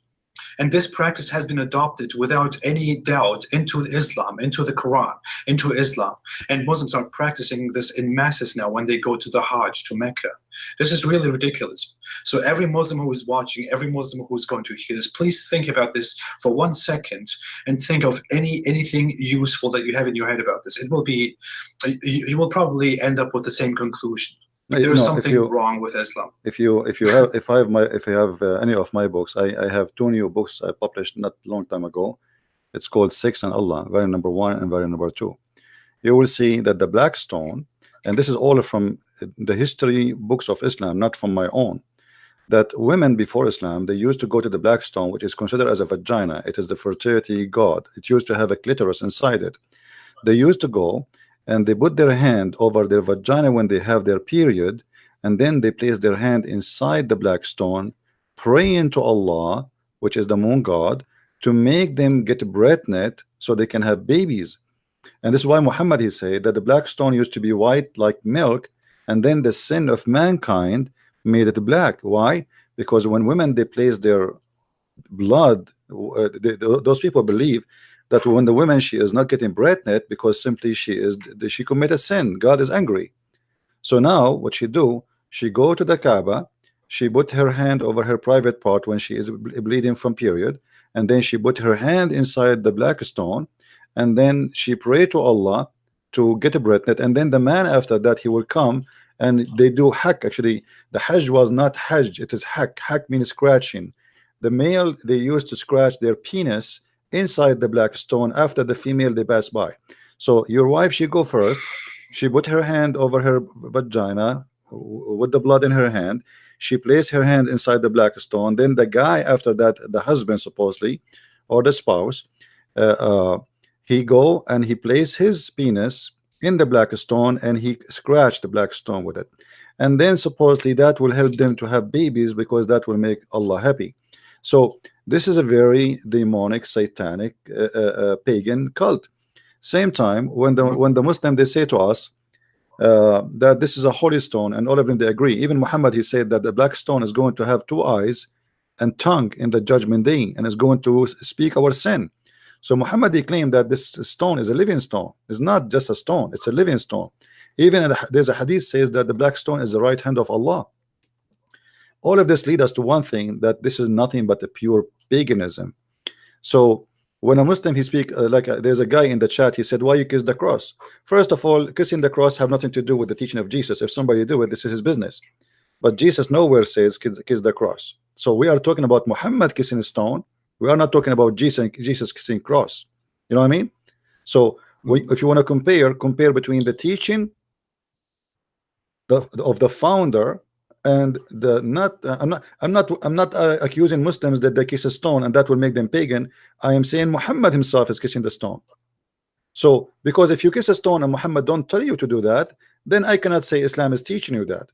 And this practice has been adopted without any doubt into Islam, into the Quran, into Islam. And Muslims are practicing this in masses now when they go to the Hajj, to Mecca. This is really ridiculous. So every Muslim who is watching, every Muslim who is going to hear this, please think about this for 1 second and think of anything useful that you have in your head about this. It will be, you will probably end up with the same conclusion. There is something wrong with Islam. If I have any of my books, I have 2 new books I published not a long time ago. It's called Sex and Allah, variant number 1 and variant number 2. You will see that the black stone, and this is all from the history books of Islam, not from my own, that women before Islam, they used to go to the black stone, which is considered as a vagina. It is the fertility god. It used to have a clitoris inside it. They used to go and they put their hand over their vagina when they have their period, and then they place their hand inside the black stone, praying to Allah, which is the moon god, to make them get pregnant so they can have babies. And this is why Muhammad, he said that the black stone used to be white like milk, and then the sin of mankind made it black. Why? Because when women, they place their blood, those people believe that when the woman, she is not getting pregnant because simply she commit a sin, God is angry. So now what she do, she go to the Kaaba, she put her hand over her private part when she is bleeding from period, and then she put her hand inside the black stone, and then she pray to Allah to get pregnant, and then the man after that, he will come and they do hajj. Actually the hajj was not hajj, it is hak. Hak means scratching. The male, they used to scratch their penis inside the black stone after the female they pass by. So your wife, she go first, she put her hand over her vagina with the blood in her hand, she placed her hand inside the black stone. Then the guy, after that, the husband supposedly, or the spouse, he go and he placed his penis in the black stone and he scratched the black stone with it, and then supposedly that will help them to have babies because that will make Allah happy. So this is a very demonic, satanic, pagan cult. Same time, when the Muslim, they say to us that this is a holy stone, and all of them they agree. Even Muhammad, he said that the black stone is going to have 2 eyes and tongue in the judgment day, and is going to speak our sin. So Muhammad, he claimed that this stone is a living stone. It's not just a stone, it's a living stone. Even there's a hadith says that the black stone is the right hand of Allah. All of this lead us to one thing, that this is nothing but a pure paganism. So when a Muslim, he speak there's a guy in the chat, he said, why you kiss the cross? First of all, kissing the cross have nothing to do with the teaching of Jesus. If somebody do it, this is his business. But Jesus nowhere says kiss the cross. So we are talking about Muhammad kissing a stone. We are not talking about Jesus kissing cross. You know what I mean? So if you want to compare between the teaching of the founder and the I'm not accusing Muslims that they kiss a stone and that will make them pagan. I am saying Muhammad himself is kissing the stone. So because if you kiss a stone and Muhammad don't tell you to do that, then I cannot say Islam is teaching you that.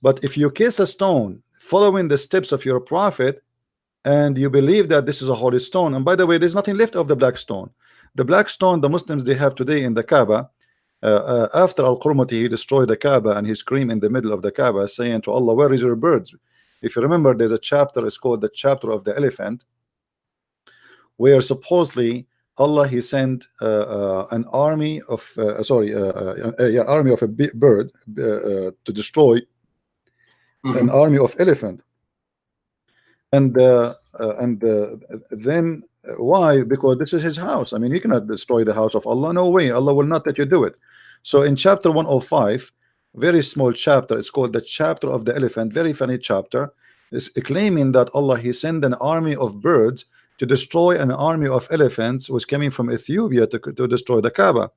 But if you kiss a stone following the steps of your prophet, and you believe that this is a holy stone, and by the way, there's nothing left of the black stone. The black stone the Muslims they have today in the Kaaba, after Al-Qurmuti, he destroyed the Kaaba and he screamed in the middle of the Kaaba saying to Allah, where is your birds? If you remember, there's a chapter, it's called the chapter of the elephant, where supposedly Allah, he sent an army of army of a bird to destroy an army of elephant. And then why? Because this is his house. I mean, you cannot destroy the house of Allah. No way. Allah will not let you do it. So in chapter 105, very small chapter, it's called the chapter of the elephant, very funny chapter, is claiming that Allah, he sent an army of birds to destroy an army of elephants was coming from Ethiopia to destroy the Kaaba.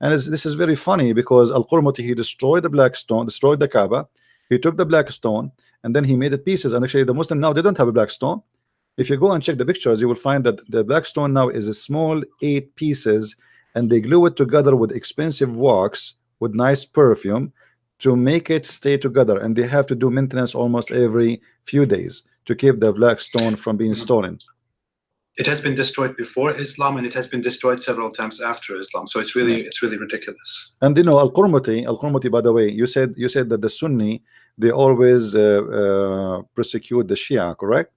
And this is very funny because Al-Qurmuti, he destroyed the black stone, destroyed the Kaaba. He took the black stone and then he made it pieces. And actually the Muslim now, they don't have a black stone. If you go and check the pictures, you will find that the black stone now is a small 8 pieces, and they glue it together with expensive wax with nice perfume to make it stay together. And they have to do maintenance almost every few days to keep the black stone from being stolen. It has been destroyed before Islam, and it has been destroyed several times after Islam. So it's really ridiculous. And you know, Al-Qurmuti, by the way, you said that the Sunni, they always persecute the Shia, correct?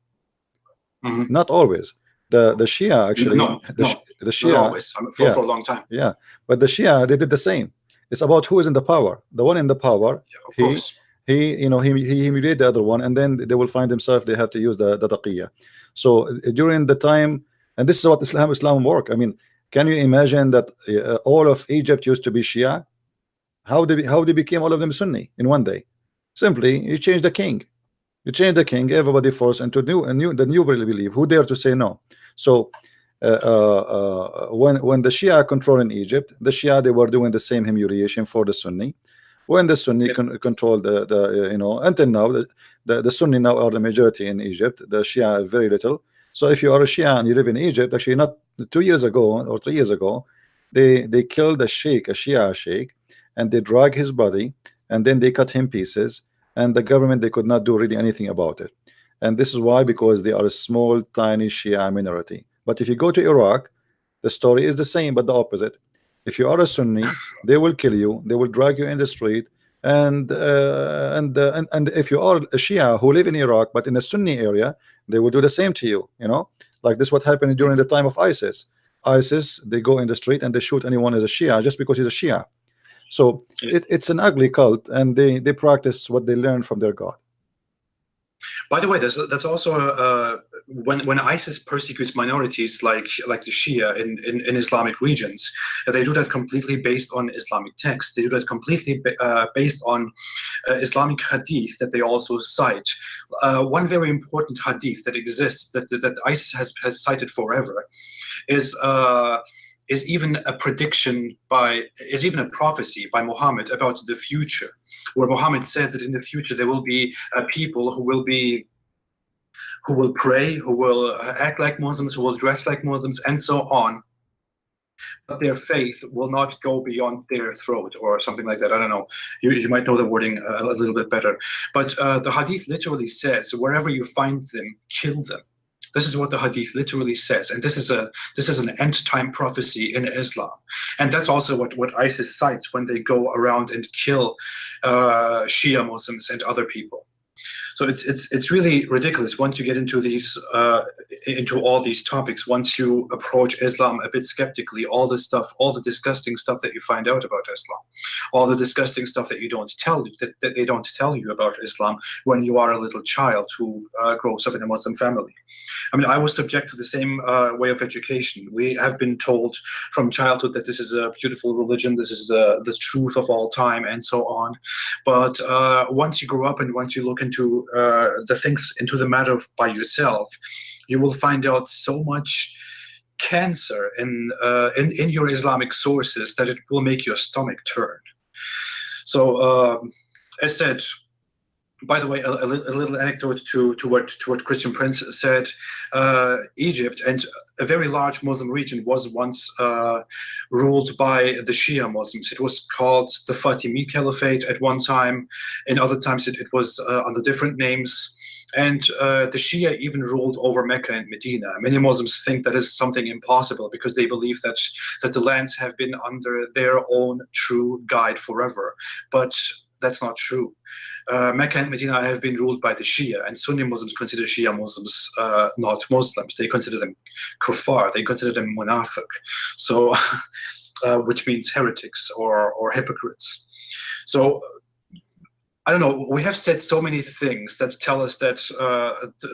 Not always. The Shia actually, the Shia, not always, for a long time. Yeah, but the Shia, they did the same. It's about who is in the power. The one in the power, of course. He humiliated the other one, and then they will find themselves they have to use the taqiyya. So during the time, and this is what Islam work. I mean, can you imagine that all of Egypt used to be Shia? How they became all of them Sunni in one day? Simply, you change the king. You change the king, everybody falls into the new belief. Who dare to say no? So when the Shia controlling Egypt, the Shia, they were doing the same humiliation for the Sunni. When the Sunni control until now, the Sunni now are the majority in Egypt. The Shia is very little. So if you are a Shia and you live in Egypt, actually not 2 years ago or 3 years ago, they killed a sheikh, a Shia sheikh, and they drag his body, and then they cut him pieces. And the government, they could not do really anything about it. And this is why, because they are a small, tiny Shia minority. But if you go to Iraq, the story is the same, but the opposite. If you are a Sunni, they will kill you, they will drag you in the street, and if you are a Shia who live in Iraq but in a Sunni area, they will do the same to you. You know, like this what happened during the time of ISIS. ISIS, they go in the street and they shoot anyone as a Shia just because he's a Shia. So it's an ugly cult, and they practice what they learned from their God. By the way, that's also when ISIS persecutes minorities like the Shia in Islamic regions, they do that completely based on Islamic texts. They do that completely based on Islamic hadith that they also cite. One very important hadith that exists that ISIS has cited forever is even a prophecy by Muhammad about the future, where Muhammad says that in the future there will be people who will pray, who will act like Muslims, who will dress like Muslims, and so on. But their faith will not go beyond their throat, or something like that. I don't know. You might know the wording a little bit better. But the hadith literally says, wherever you find them, kill them. This is what the hadith literally says, and this is an end time prophecy in Islam, and that's also what ISIS cites when they go around and kill Shia Muslims and other people. So it's really ridiculous once you get into all these topics. Once you approach Islam a bit skeptically, all the disgusting stuff that you find out about Islam, all the disgusting stuff that they don't tell you about Islam when you are a little child who grows up in a Muslim family. I mean, I was subject to the same way of education. We have been told from childhood that this is a beautiful religion, this is the truth of all time, and so on. But once you grow up and once you look into the matter by yourself, you will find out so much cancer in your Islamic sources that it will make your stomach turn. So, as said, by the way, a little anecdote to what Christian Prince said. Egypt and a very large Muslim region was once ruled by the Shia Muslims. It was called the Fatimid Caliphate at one time. In other times, it was under different names. And the Shia even ruled over Mecca and Medina. Many Muslims think that is something impossible because they believe that the lands have been under their own true guide forever. But that's not true. Mecca and Medina have been ruled by the Shia, and Sunni Muslims consider Shia Muslims not Muslims. They consider them kuffar. They consider them munafiq, so which means heretics or hypocrites. So I don't know. We have said so many things that tell us that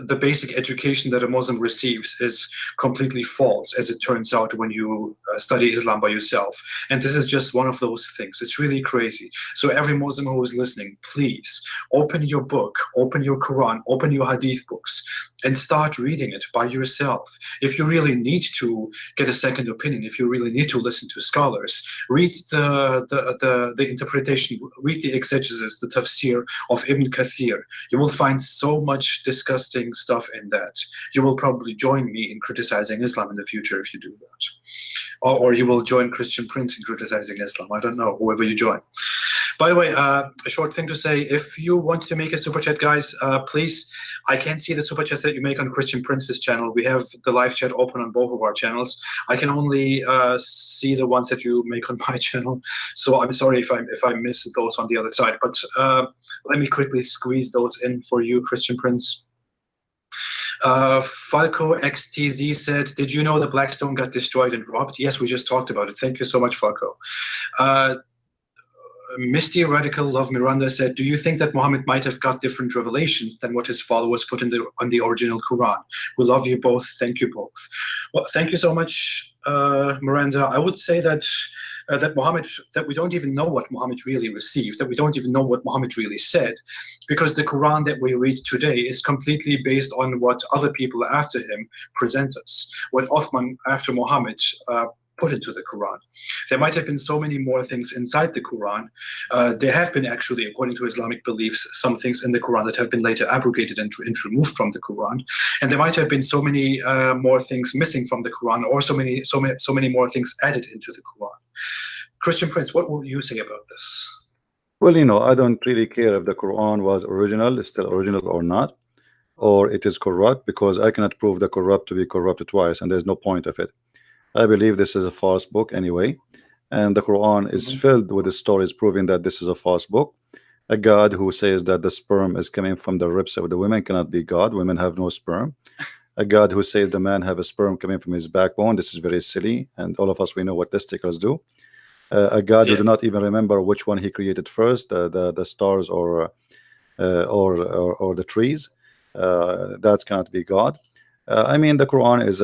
the basic education that a Muslim receives is completely false, as it turns out when you study Islam by yourself. And this is just one of those things. It's really crazy. So every Muslim who is listening, please open your book, open your Quran, open your Hadith books, and start reading it by yourself. If you really need to get a second opinion, if you really need to listen to scholars, read the interpretation, read the exegesis, the tafsir of Ibn Kathir. You will find so much disgusting stuff in that. You will probably join me in criticizing Islam in the future if you do that. Or you will join Christian Prince in criticizing Islam. I don't know, whoever you join. By the way, a short thing to say, if you want to make a super chat, guys, please, I can't see the super chats that you make on Christian Prince's channel. We have the live chat open on both of our channels. I can only see the ones that you make on my channel. So I'm sorry if I miss those on the other side, but let me quickly squeeze those in for you, Christian Prince. Falco XTZ said, did you know that Blackstone got destroyed and robbed? Yes, we just talked about it. Thank you so much, Falco. Misty Radical Love Miranda said, do you think that Muhammad might have got different revelations than what his followers put on the original Quran? We love you both. Thank you both. Well, thank you so much, Miranda. I would say that that we don't even know what Muhammad really received, that we don't even know what Muhammad really said, because the Quran that we read today is completely based on what other people after him present us, what Uthman after Muhammad put into the Quran. There might have been so many more things inside the Quran. There have been actually, according to Islamic beliefs, some things in the Quran that have been later abrogated and removed from the Quran. And there might have been so many more things missing from the Quran, or so many more things added into the Quran. Christian Prince, what will you say about this? Well, I don't really care if the Quran was original, is still original or not, or it is corrupt, because I cannot prove the corrupt to be corrupted twice, and there's no point of it. I believe this is a false book anyway, and the Quran is filled with the stories proving that this is a false book. A God who says that the sperm is coming from the ribs of the women cannot be God. Women have no sperm. A God who says the man have a sperm coming from his backbone. This is very silly, and all of us, we know what testicles do. A God who do not even remember which one he created first, the stars or the trees. That cannot be God. I mean, the Quran is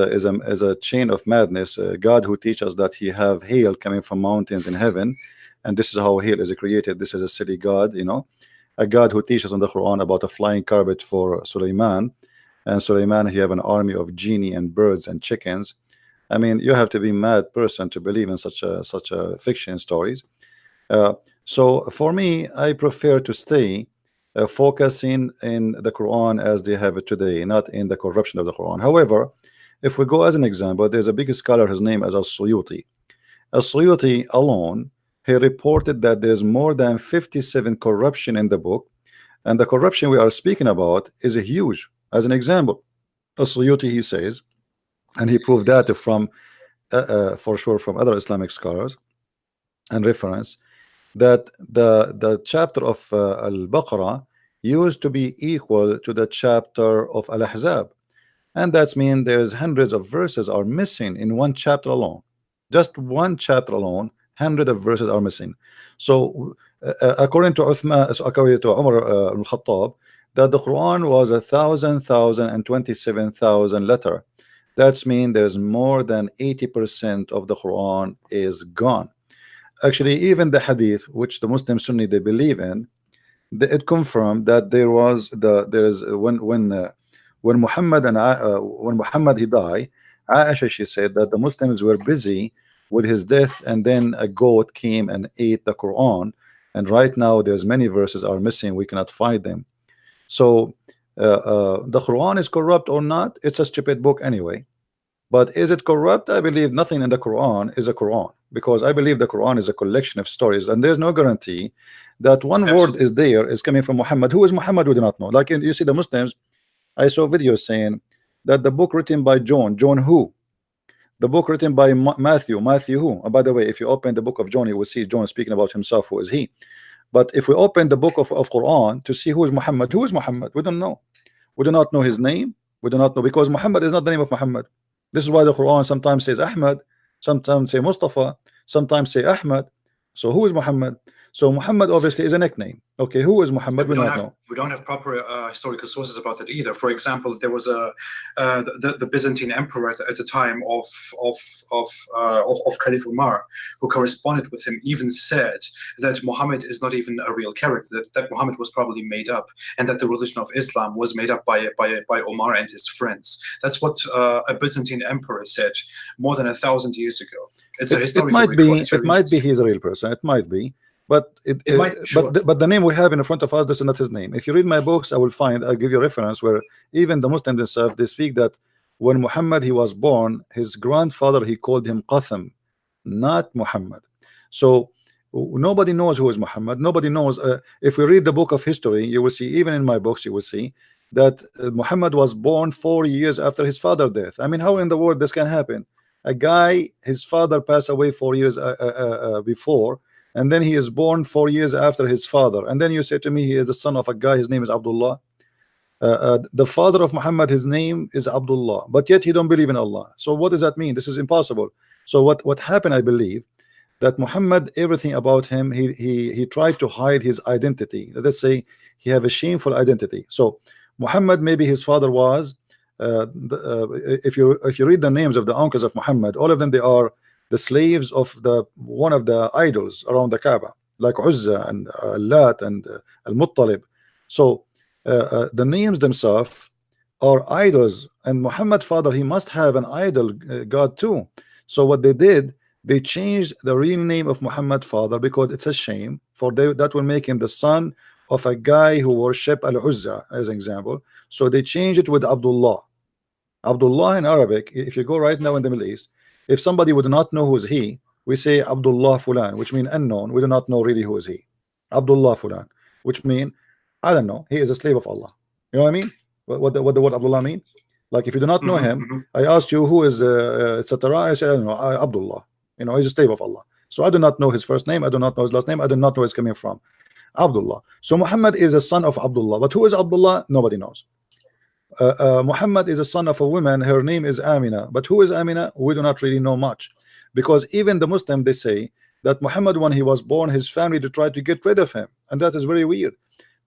a chain of madness. God who teaches that he have hail coming from mountains in heaven, and this is how hail is created. This is a silly God, a God who teaches in the Quran about a flying carpet for Sulaiman, and Sulaiman he have an army of genie and birds and chickens. I mean, you have to be a mad person to believe in such a fiction stories. So for me, I prefer to stay focusing in the Quran as they have it today, not in the corruption of the Quran. However, if we go as an example, there's a big scholar, his name is As-Suyuti. As-Suyuti alone, he reported that there's more than 57 corruption in the book, and the corruption we are speaking about is huge. As an example, As-Suyuti, he says, and he proved that from for sure from other Islamic scholars and reference, that the chapter of Al-Baqarah used to be equal to the chapter of Al-Ahzab, and that's mean there's hundreds of verses are missing in one chapter alone. Just one chapter alone, hundreds of verses are missing. So according to according to Umar al-Khattab, that the Quran was 1,000 and 27,000 letter. That's mean there's more than 80% of the Quran is gone. Actually, even the Hadith, which the Muslim Sunni they believe in, it confirmed that there's when Muhammad when Muhammad he died, Aisha, she said that the Muslims were busy with his death, and then a goat came and ate the Quran, and right now there's many verses are missing, we cannot find them. So the Quran is corrupt or not, it's a stupid book anyway. But is it corrupt? I believe nothing in the Quran is a Quran, because I believe the Quran is a collection of stories, and there's no guarantee that one word is there is coming from Muhammad. Who is Muhammad? We do not know. Like you see the Muslims, I saw videos saying that the book written by John who? The book written by Matthew who? And by the way, if you open the book of John, you will see John speaking about himself, who is he. But if we open the book of Quran to see who is Muhammad, we don't know. We do not know his name. We do not know, because Muhammad is not the name of Muhammad. This is why the Quran sometimes says Ahmad, sometimes say Mustafa, sometimes say Ahmad. So who is Muhammad? So Muhammad obviously is a nickname. Okay, who is Muhammad? We don't know. We don't have proper historical sources about that either. For example, there was the Byzantine emperor at the time of Caliph Umar, who corresponded with him, even said that Muhammad is not even a real character, that Muhammad was probably made up, and that the religion of Islam was made up by Umar and his friends. That's what a Byzantine emperor said more than 1,000 years ago. It's a historical record. It might be he's a real person. It might be. But but the name we have in front of us, this is not his name. If you read my books, I'll give you a reference where even the Muslims themselves, they speak that when Muhammad he was born, his grandfather he called him Qatham, not Muhammad. So nobody knows who is Muhammad. Nobody knows. If we read the book of history, you will see, even in my books, you will see that Muhammad was born 4 years after his father's death. I mean, how in the world this can happen? A guy, his father passed away 4 years before, and then he is born 4 years after his father, and then you say to me he is the son of a guy, his name is Abdullah. The father of Muhammad, his name is Abdullah, but yet he don't believe in Allah. So what does that mean? This is impossible. So what happened, I believe, that Muhammad, everything about him, he tried to hide his identity. Let's say he have a shameful identity. So Muhammad, maybe his father was if you read the names of the uncles of Muhammad, all of them, they are the slaves of one of the idols around the Kaaba, like Uzza and Lat and Al-Muttalib. So the names themselves are idols, and Muhammad's father, he must have an idol god too. So what they did, they changed the real name of Muhammad's father, because it's a shame for that will make him the son of a guy who worship Al-Uzza, as an example. So they changed it with Abdullah. Abdullah in Arabic, if you go right now in the Middle East, if somebody would not know who is he, we say Abdullah Fulan, which means unknown. We do not know really who is he. Abdullah Fulan, which means I don't know. He is a slave of Allah. You know what I mean? What the word Abdullah mean? Like if you do not know him, I asked you who is etc. I said I don't know. Abdullah. You know, he's a slave of Allah. So I do not know his first name. I do not know his last name. I do not know where he's coming from. Abdullah. So Muhammad is a son of Abdullah, but who is Abdullah? Nobody knows. Muhammad is a son of a woman, her name is Amina, but who is Amina? We do not really know much, because even the Muslim, they say that Muhammad, when he was born, his family to try to get rid of him, and that is very weird.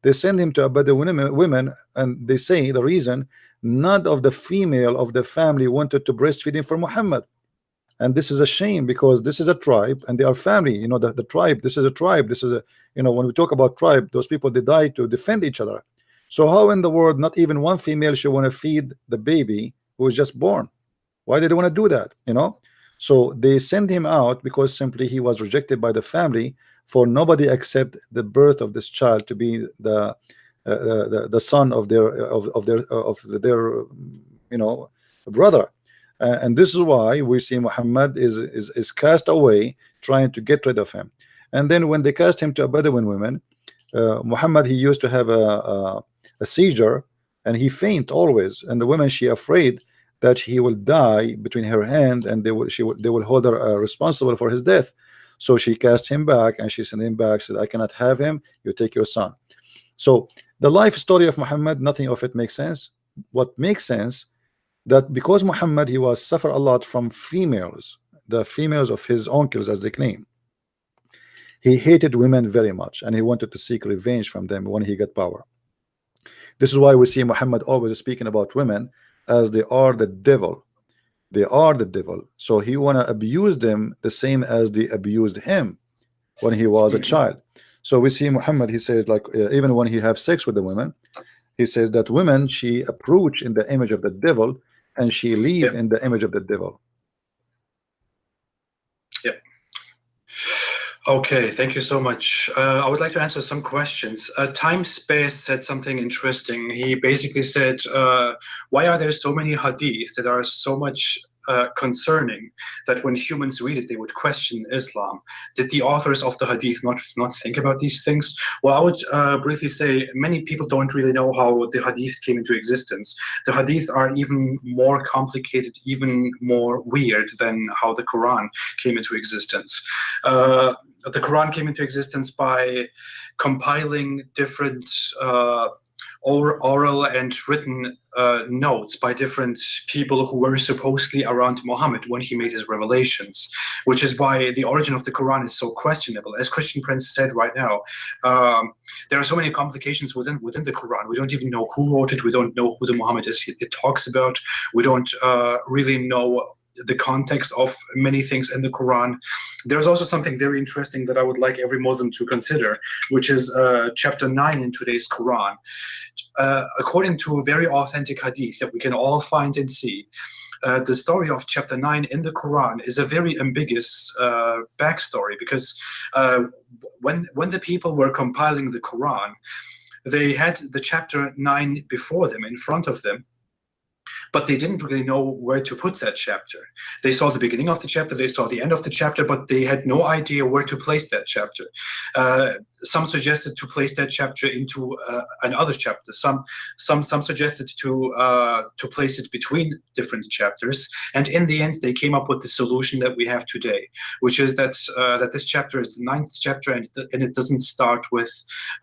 They send him to Bedouin women, and they say the reason, none of the female of the family wanted to breastfeed him for Muhammad. And this is a shame, because this is a tribe and they are family. You know, the tribe, this is a tribe, this is a, you know, when we talk about tribe, those people, they die to defend each other. So how in the world not even one female should want to feed the baby who was just born? Why did they want to do that? You know, so they send him out because simply he was rejected by the family, for nobody accept the birth of this child to be the son of their you know, brother. And this is why we see Muhammad is cast away, trying to get rid of him. And then when they cast him to a Bedouin woman, Muhammad, he used to have a seizure, and he faint always. And the woman, she afraid that he will die between her hand, and they will hold her responsible for his death. So she cast him back, and she sent him back, said, I cannot have him, you take your son. So the life story of Muhammad, nothing of it makes sense. What makes sense, that because Muhammad, he was suffer a lot from females, the females of his uncles, as they claim. He hated women very much, and he wanted to seek revenge from them when he got power. This is why we see Muhammad always speaking about women as they are the devil. They are the devil. So he want to abuse them the same as they abused him when he was a child. So we see Muhammad, he says, like, even when he have sex with the women, he says that women, she approach in the image of the devil, and she leave in the image of the devil. Yep. Okay, thank you so much. I would like to answer some questions. Time Space said something interesting. He basically said, why are there so many hadiths that are so much concerning that when humans read it, they would question Islam? Did the authors of the hadith not think about these things? Well, I would briefly say many people don't really know how the hadith came into existence. The hadiths are even more complicated, even more weird than how the Quran came into existence. The Quran came into existence by compiling different oral and written notes by different people who were supposedly around Muhammad when he made his revelations, which is why the origin of the Quran is so questionable. As Christian Prince said right now, there are so many complications within the Quran. We don't even know who wrote it. We don't know who the Muhammad is it talks about. We don't really know the context of many things in the Quran. There's also something very interesting that I would like every Muslim to consider, which is chapter 9 in today's Quran. According to a very authentic hadith that we can all find and see, the story of chapter 9 in the Quran is a very ambiguous backstory, because when the people were compiling the Quran, they had the chapter 9 before them, in front of them, but they didn't really know where to put that chapter. They saw the beginning of the chapter, they saw the end of the chapter, but they had no idea where to place that chapter. Some suggested to place that chapter into another chapter. Some suggested to place it between different chapters. And in the end, they came up with the solution that we have today, which is that this chapter is the 9th chapter, and it doesn't start with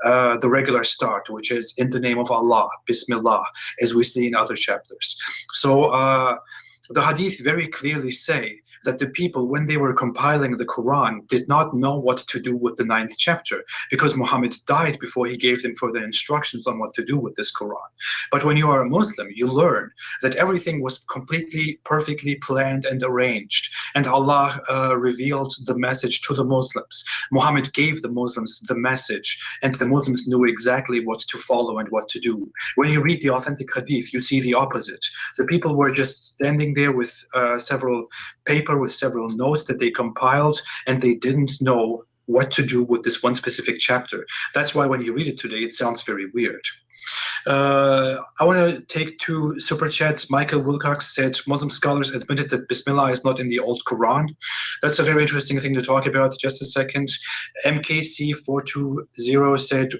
the regular start, which is in the name of Allah, Bismillah, as we see in other chapters. So the hadith very clearly say that the people, when they were compiling the Quran, did not know what to do with the 9th chapter, because Muhammad died before he gave them further instructions on what to do with this Quran. But when you are a Muslim, you learn that everything was completely, perfectly planned and arranged, and Allah revealed the message to the Muslims. Muhammad gave the Muslims the message, and the Muslims knew exactly what to follow and what to do. When you read the authentic hadith, you see the opposite. The people were just standing there with several papers, with several notes that they compiled, and they didn't know what to do with this one specific chapter. That's why when you read it today, it sounds very weird. I want to take 2 super chats. Michael Wilcox said Muslim scholars admitted that Bismillah is not in the old Quran. That's a very interesting thing to talk about. Just a second. MKC420 said,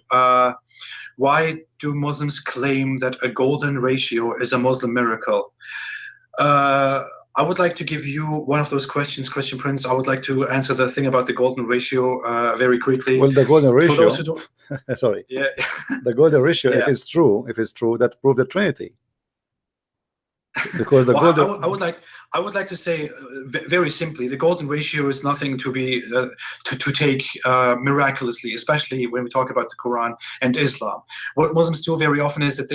why do Muslims claim that a golden ratio is a Muslim miracle? I would like to give you one of those questions, Christian Prince. I would like to answer the thing about the golden ratio very quickly. Well, the golden ratio, for those who don't, sorry, yeah, the golden ratio, yeah. if it's true, that proves the Trinity. because the Well, golden. I would like to say very simply, the golden ratio is nothing to be to take miraculously, especially when we talk about the Quran and Islam. What Muslims do very often is that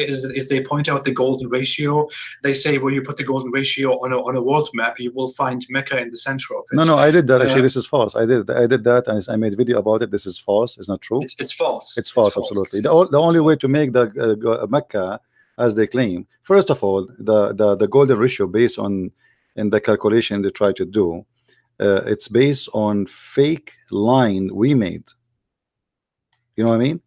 they point out the golden ratio. They say, well, you put the golden ratio on a world map, you will find Mecca in the center of it. No, I did that actually. This is false. I did that, and I made a video about it. This is false. It's not true. It's false. It's false. Absolutely. The only way to make the Mecca, as they claim, first of all, the golden ratio based on in the calculation they try to do, it's based on fake line we made. You know what I mean?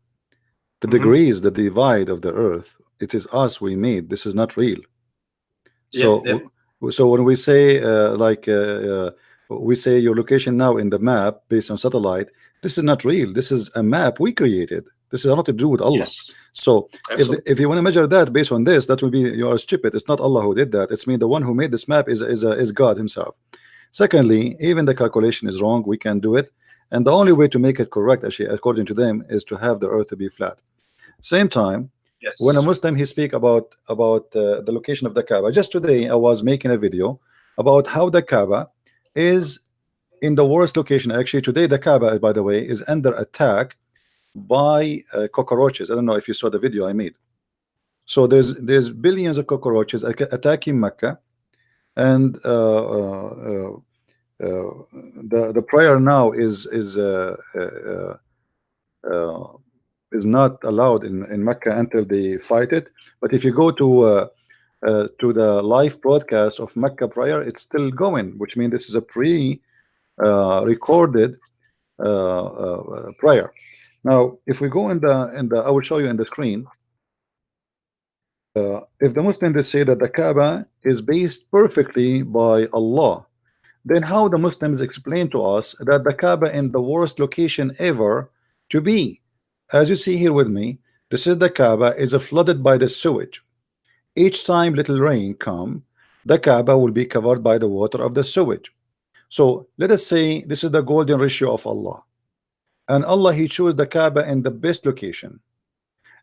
The degrees, the divide of the earth, it is us we made. This is not real. So so when we say we say your location now in the map based on satellite, this is not real. This is a map we created. This is nothing to do with Allah. Yes. So if you want to measure that based on this, that will be, you are stupid. It's not Allah who did that. It's me. The one who made this map is God himself. Secondly, even the calculation is wrong. We can do it, and the only way to make it correct, actually, according to them, is to have the earth to be flat. Same time, yes, when a Muslim he speak about the location of the Kaaba. Just today I was making a video about how the Kaaba is in the worst location. Actually, today the Kaaba, by the way, is under attack by cockroaches. I don't know if you saw the video I made. So there's billions of cockroaches attacking Mecca, and the prayer now is not allowed in Mecca until they fight it. But if you go to the live broadcast of Mecca prayer, it's still going, which means this is a recorded prayer. Now, if we go in the, I will show you in the screen. If the Muslims they say that the Kaaba is based perfectly by Allah, then how the Muslims explain to us that the Kaaba in the worst location ever to be? As you see here with me, this is the Kaaba is flooded by the sewage. Each time little rain come, the Kaaba will be covered by the water of the sewage. So let us say this is the golden ratio of Allah, and Allah he chose the Kaaba in the best location,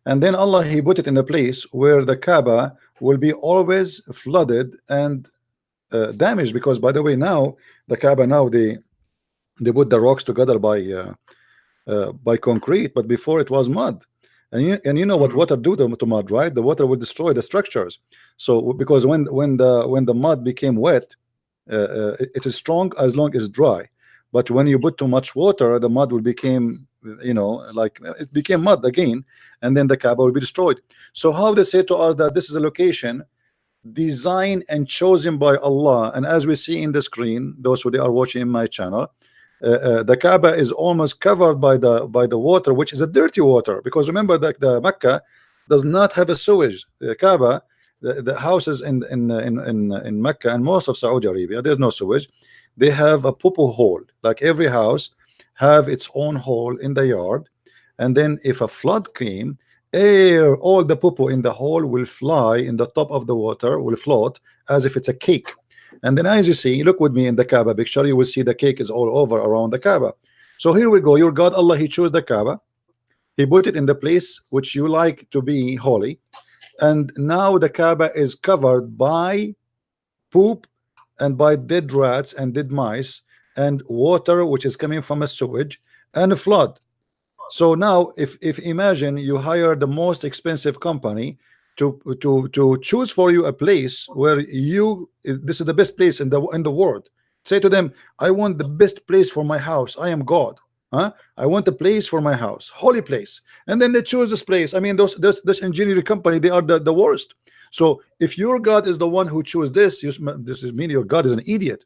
and then Allah he put it in a place where the Kaaba will be always flooded and damaged. Because by the way, now the Kaaba, now they put the rocks together by concrete, but before it was mud. And you know what water do to mud, right? The water would destroy the structures. So because when the mud became wet, it is strong as long as dry. But when you put too much water, the mud will become, like it became mud again, and then the Kaaba will be destroyed. So how they say to us that this is a location designed and chosen by Allah, and as we see in the screen, those who they are watching in my channel, the Kaaba is almost covered by the water, which is a dirty water. Because remember that the Mecca does not have a sewage. The Kaaba, the houses in Mecca and most of Saudi Arabia, there's no sewage. They have a poo hole. Like every house have its own hole in the yard, and then if a flood came, all the poo in the hole will fly in the top of the water, will float as if it's a cake. And then as you see, look with me in the Kaaba picture, you will see the cake is all over around the Kaaba. So here we go. Your God Allah, he chose the Kaaba, he put it in the place which you like to be holy, and now the Kaaba is covered by poop and by dead rats and dead mice and water which is coming from a sewage and a flood. So now if imagine you hire the most expensive company to choose for you a place where this is the best place in the world. Say to them, I want the best place for my house. I am God. I want a place for my house, holy place. And then they choose this place. I mean, this engineering company, they are the worst. So if your God is the one who chose this, this is mean your God is an idiot.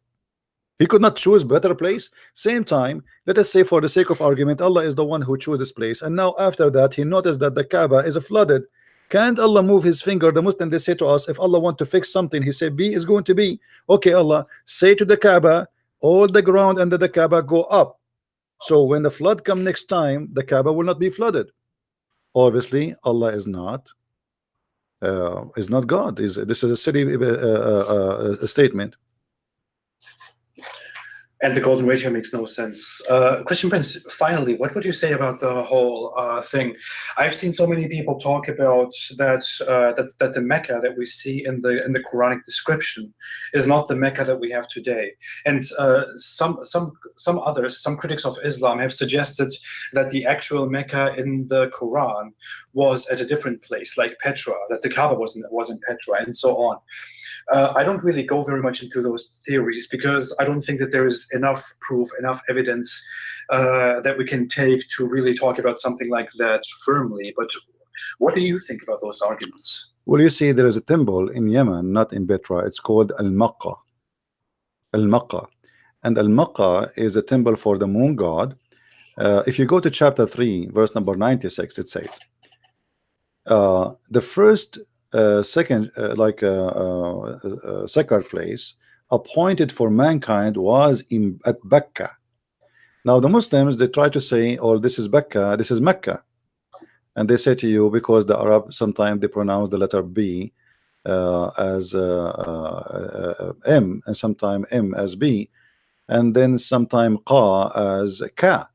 He could not choose better place. Same time, let us say for the sake of argument, Allah is the one who chose this place, and now after that he noticed that the Kaaba is flooded. Can't Allah move his finger? The Muslim, they say to us, if Allah want to fix something, he said B is going to be. Okay, Allah, say to the Kaaba, all the ground under the Kaaba go up. So when the flood come next time, the Kaaba will not be flooded. Obviously, Allah is not God. This is a silly statement. And the golden ratio makes no sense. Christian Prince, finally, what would you say about the whole thing? I've seen so many people talk about that the Mecca that we see in the Quranic description is not the Mecca that we have today. And some others, some critics of Islam, have suggested that the actual Mecca in the Quran was at a different place, like Petra, that the Kaaba was in Petra, and so on. I don't really go very much into those theories because I don't think that there is enough proof, enough evidence that we can take to really talk about something like that firmly. But what do you think about those arguments? Well, you see, there is a temple in Yemen, not in Petra. It's called Al-Maqqa. Al-Maqqa. And Al-Maqqa is a temple for the moon god. If you go to chapter 3, verse number 96, it says, the first sacred place appointed for mankind was at Becca. Now the Muslims, they try to say, oh, this is Becca, this is Mecca, and they say to you, because the Arab sometimes they pronounce the letter B as M, and sometimes M as B, and then sometimes Qa as Ka.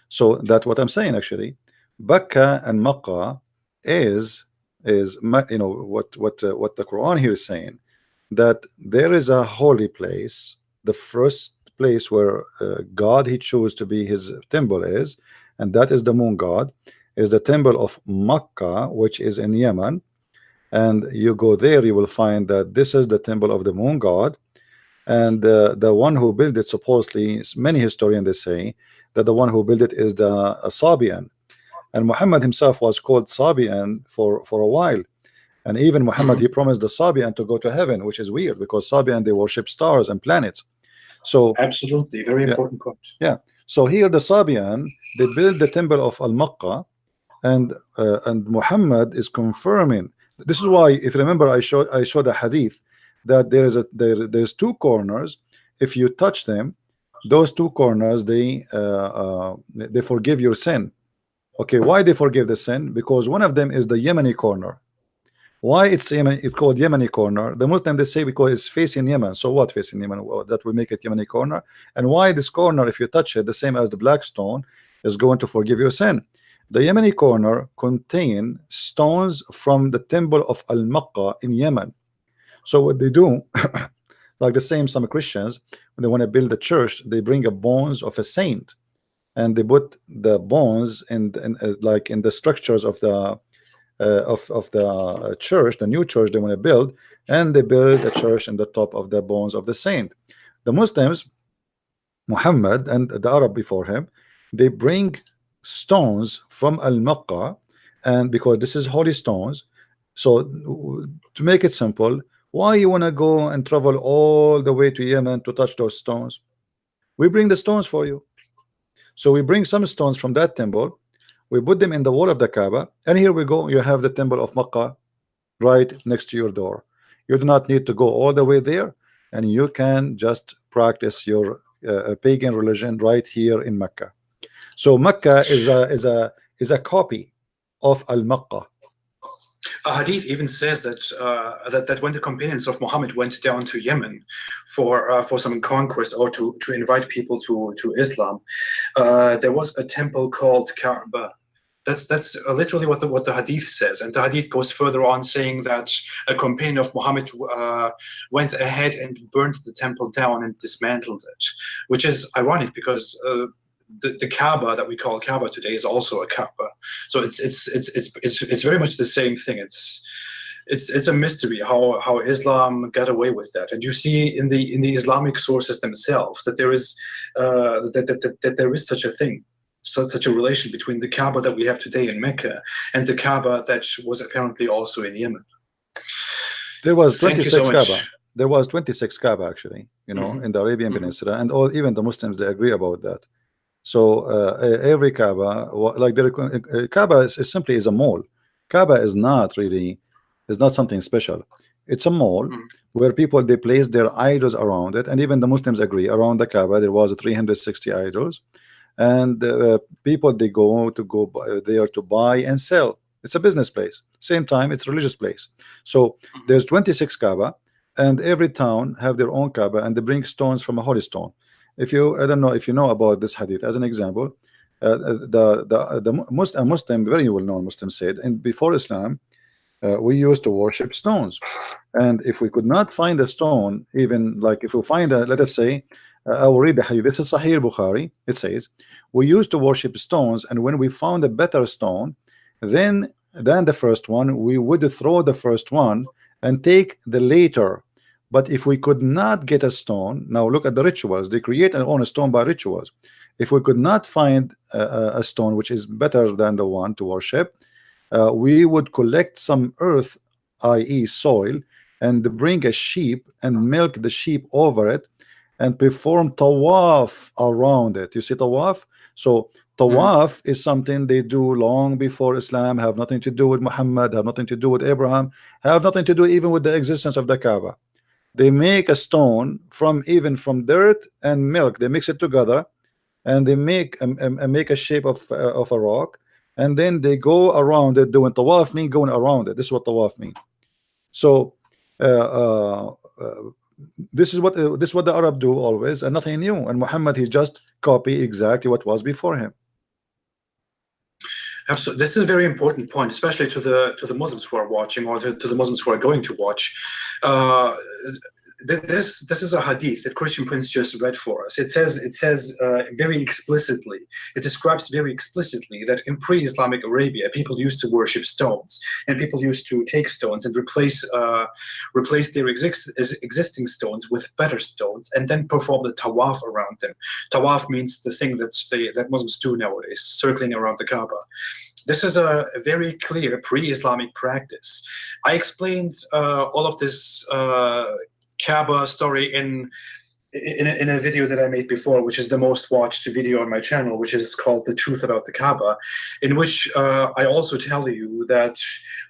So that's what I'm saying. Actually, Becca and Makkah is what the Quran here is saying, that there is a holy place, the first place where God he chose to be his temple is, and that is the moon god, is the temple of Makkah, which is in Yemen. And you go there, you will find that this is the temple of the moon god, and the one who built it, supposedly many historians they say that the one who built it is the Sabian. And Muhammad himself was called Sabian for a while. And even Muhammad, he promised the Sabian to go to heaven, which is weird because Sabian, they worship stars and planets. So absolutely, very important point. Yeah. So here the Sabian, they build the temple of Al-Maqqa, and Muhammad is confirming. This is why, if you remember, I showed a hadith that there's two corners. If you touch them, those two corners, they forgive your sin. Okay, why they forgive the sin? Because one of them is the Yemeni corner. Why it's called Yemeni corner? The Muslim, they say because it's facing Yemen. So what facing Yemen? Well, that will make it Yemeni corner. And why this corner, if you touch it, the same as the black stone, is going to forgive your sin? The Yemeni corner contain stones from the temple of Al-Maqqa in Yemen. So what they do, like the same some Christians, when they want to build a church, they bring a bones of a saint, and they put the bones in like in the structures of the church, the new church they want to build, and they build a church in the top of the bones of the saint. The Muslims, Muhammad and the Arab before him, they bring stones from Al-Maqqa, and because this is holy stones, so to make it simple, why you want to go and travel all the way to Yemen to touch those stones? We bring the stones for you. So we bring some stones from that temple, we put them in the wall of the Kaaba, and here we go, you have the temple of Makkah right next to your door. You do not need to go all the way there, and you can just practice your pagan religion right here in Mecca. So Mecca is a copy of Al-Maqqa. A hadith even says that that when the companions of Muhammad went down to Yemen for some conquest or to invite people to Islam, there was a temple called Kaaba. That's literally what the hadith says, and the hadith goes further on saying that a companion of Muhammad went ahead and burned the temple down and dismantled it, which is ironic because the Kaaba that we call Kaaba today is also a Kaaba. So it's very much the same thing. It's a mystery how Islam got away with that, and you see in the Islamic sources themselves that there is that there is such a thing. Such a relation between the Kaaba that we have today in Mecca and the Kaaba that was apparently also in Yemen. There was 26 Kaaba. There was 26 Kaaba actually, in the Arabian Peninsula, and even the Muslims, they agree about that. So every Kaaba, like Kaaba is simply a mall. Kaaba is not something special. It's a mall where people, they place their idols around it, and even the Muslims agree around the Kaaba there was 360 idols. And people, they go there to buy and sell. It's a business place, same time it's a religious place. So there's 26 Kaaba, and every town have their own Kaaba, and they bring stones from a holy stone. if you, I don't know if you know about this hadith. As an example, a Muslim, very well known Muslim, said, and before Islam, we used to worship stones, and if we could not find a stone, even like if we find a, let us say, I will read the hadith. This is Sahih Bukhari. It says, we used to worship stones, and when we found a better stone than the first one, we would throw the first one and take the later. But if we could not get a stone, now look at the rituals. They create and own a stone by rituals. If we could not find a stone which is better than the one to worship, we would collect some earth, i.e. soil, and bring a sheep and milk the sheep over it and perform tawaf around it. You see tawaf? So tawaf is something they do long before Islam, have nothing to do with Muhammad, have nothing to do with Abraham, have nothing to do even with the existence of the Kaaba. They make a stone from dirt and milk. They mix it together, and they make a shape of a rock, and then they go around it doing tawaf. Mean going around it. This is what tawaf means. So this is what the Arab do always, and nothing new. And Muhammad, he just copy exactly what was before him. Absolutely, this is a very important point, especially to the Muslims who are watching, or to the Muslims who are going to watch. This is a hadith that Christian Prince just read for us. It says very explicitly. It describes very explicitly that in pre-Islamic Arabia, people used to worship stones, and people used to take stones and replace their existing stones with better stones, and then perform the tawaf around them. Tawaf means the thing that Muslims do nowadays, circling around the Kaaba. This is a very clear pre-Islamic practice. I explained all of this Kaaba story in a video that I made before, which is the most watched video on my channel, which is called The Truth About the Kaaba, in which I also tell you that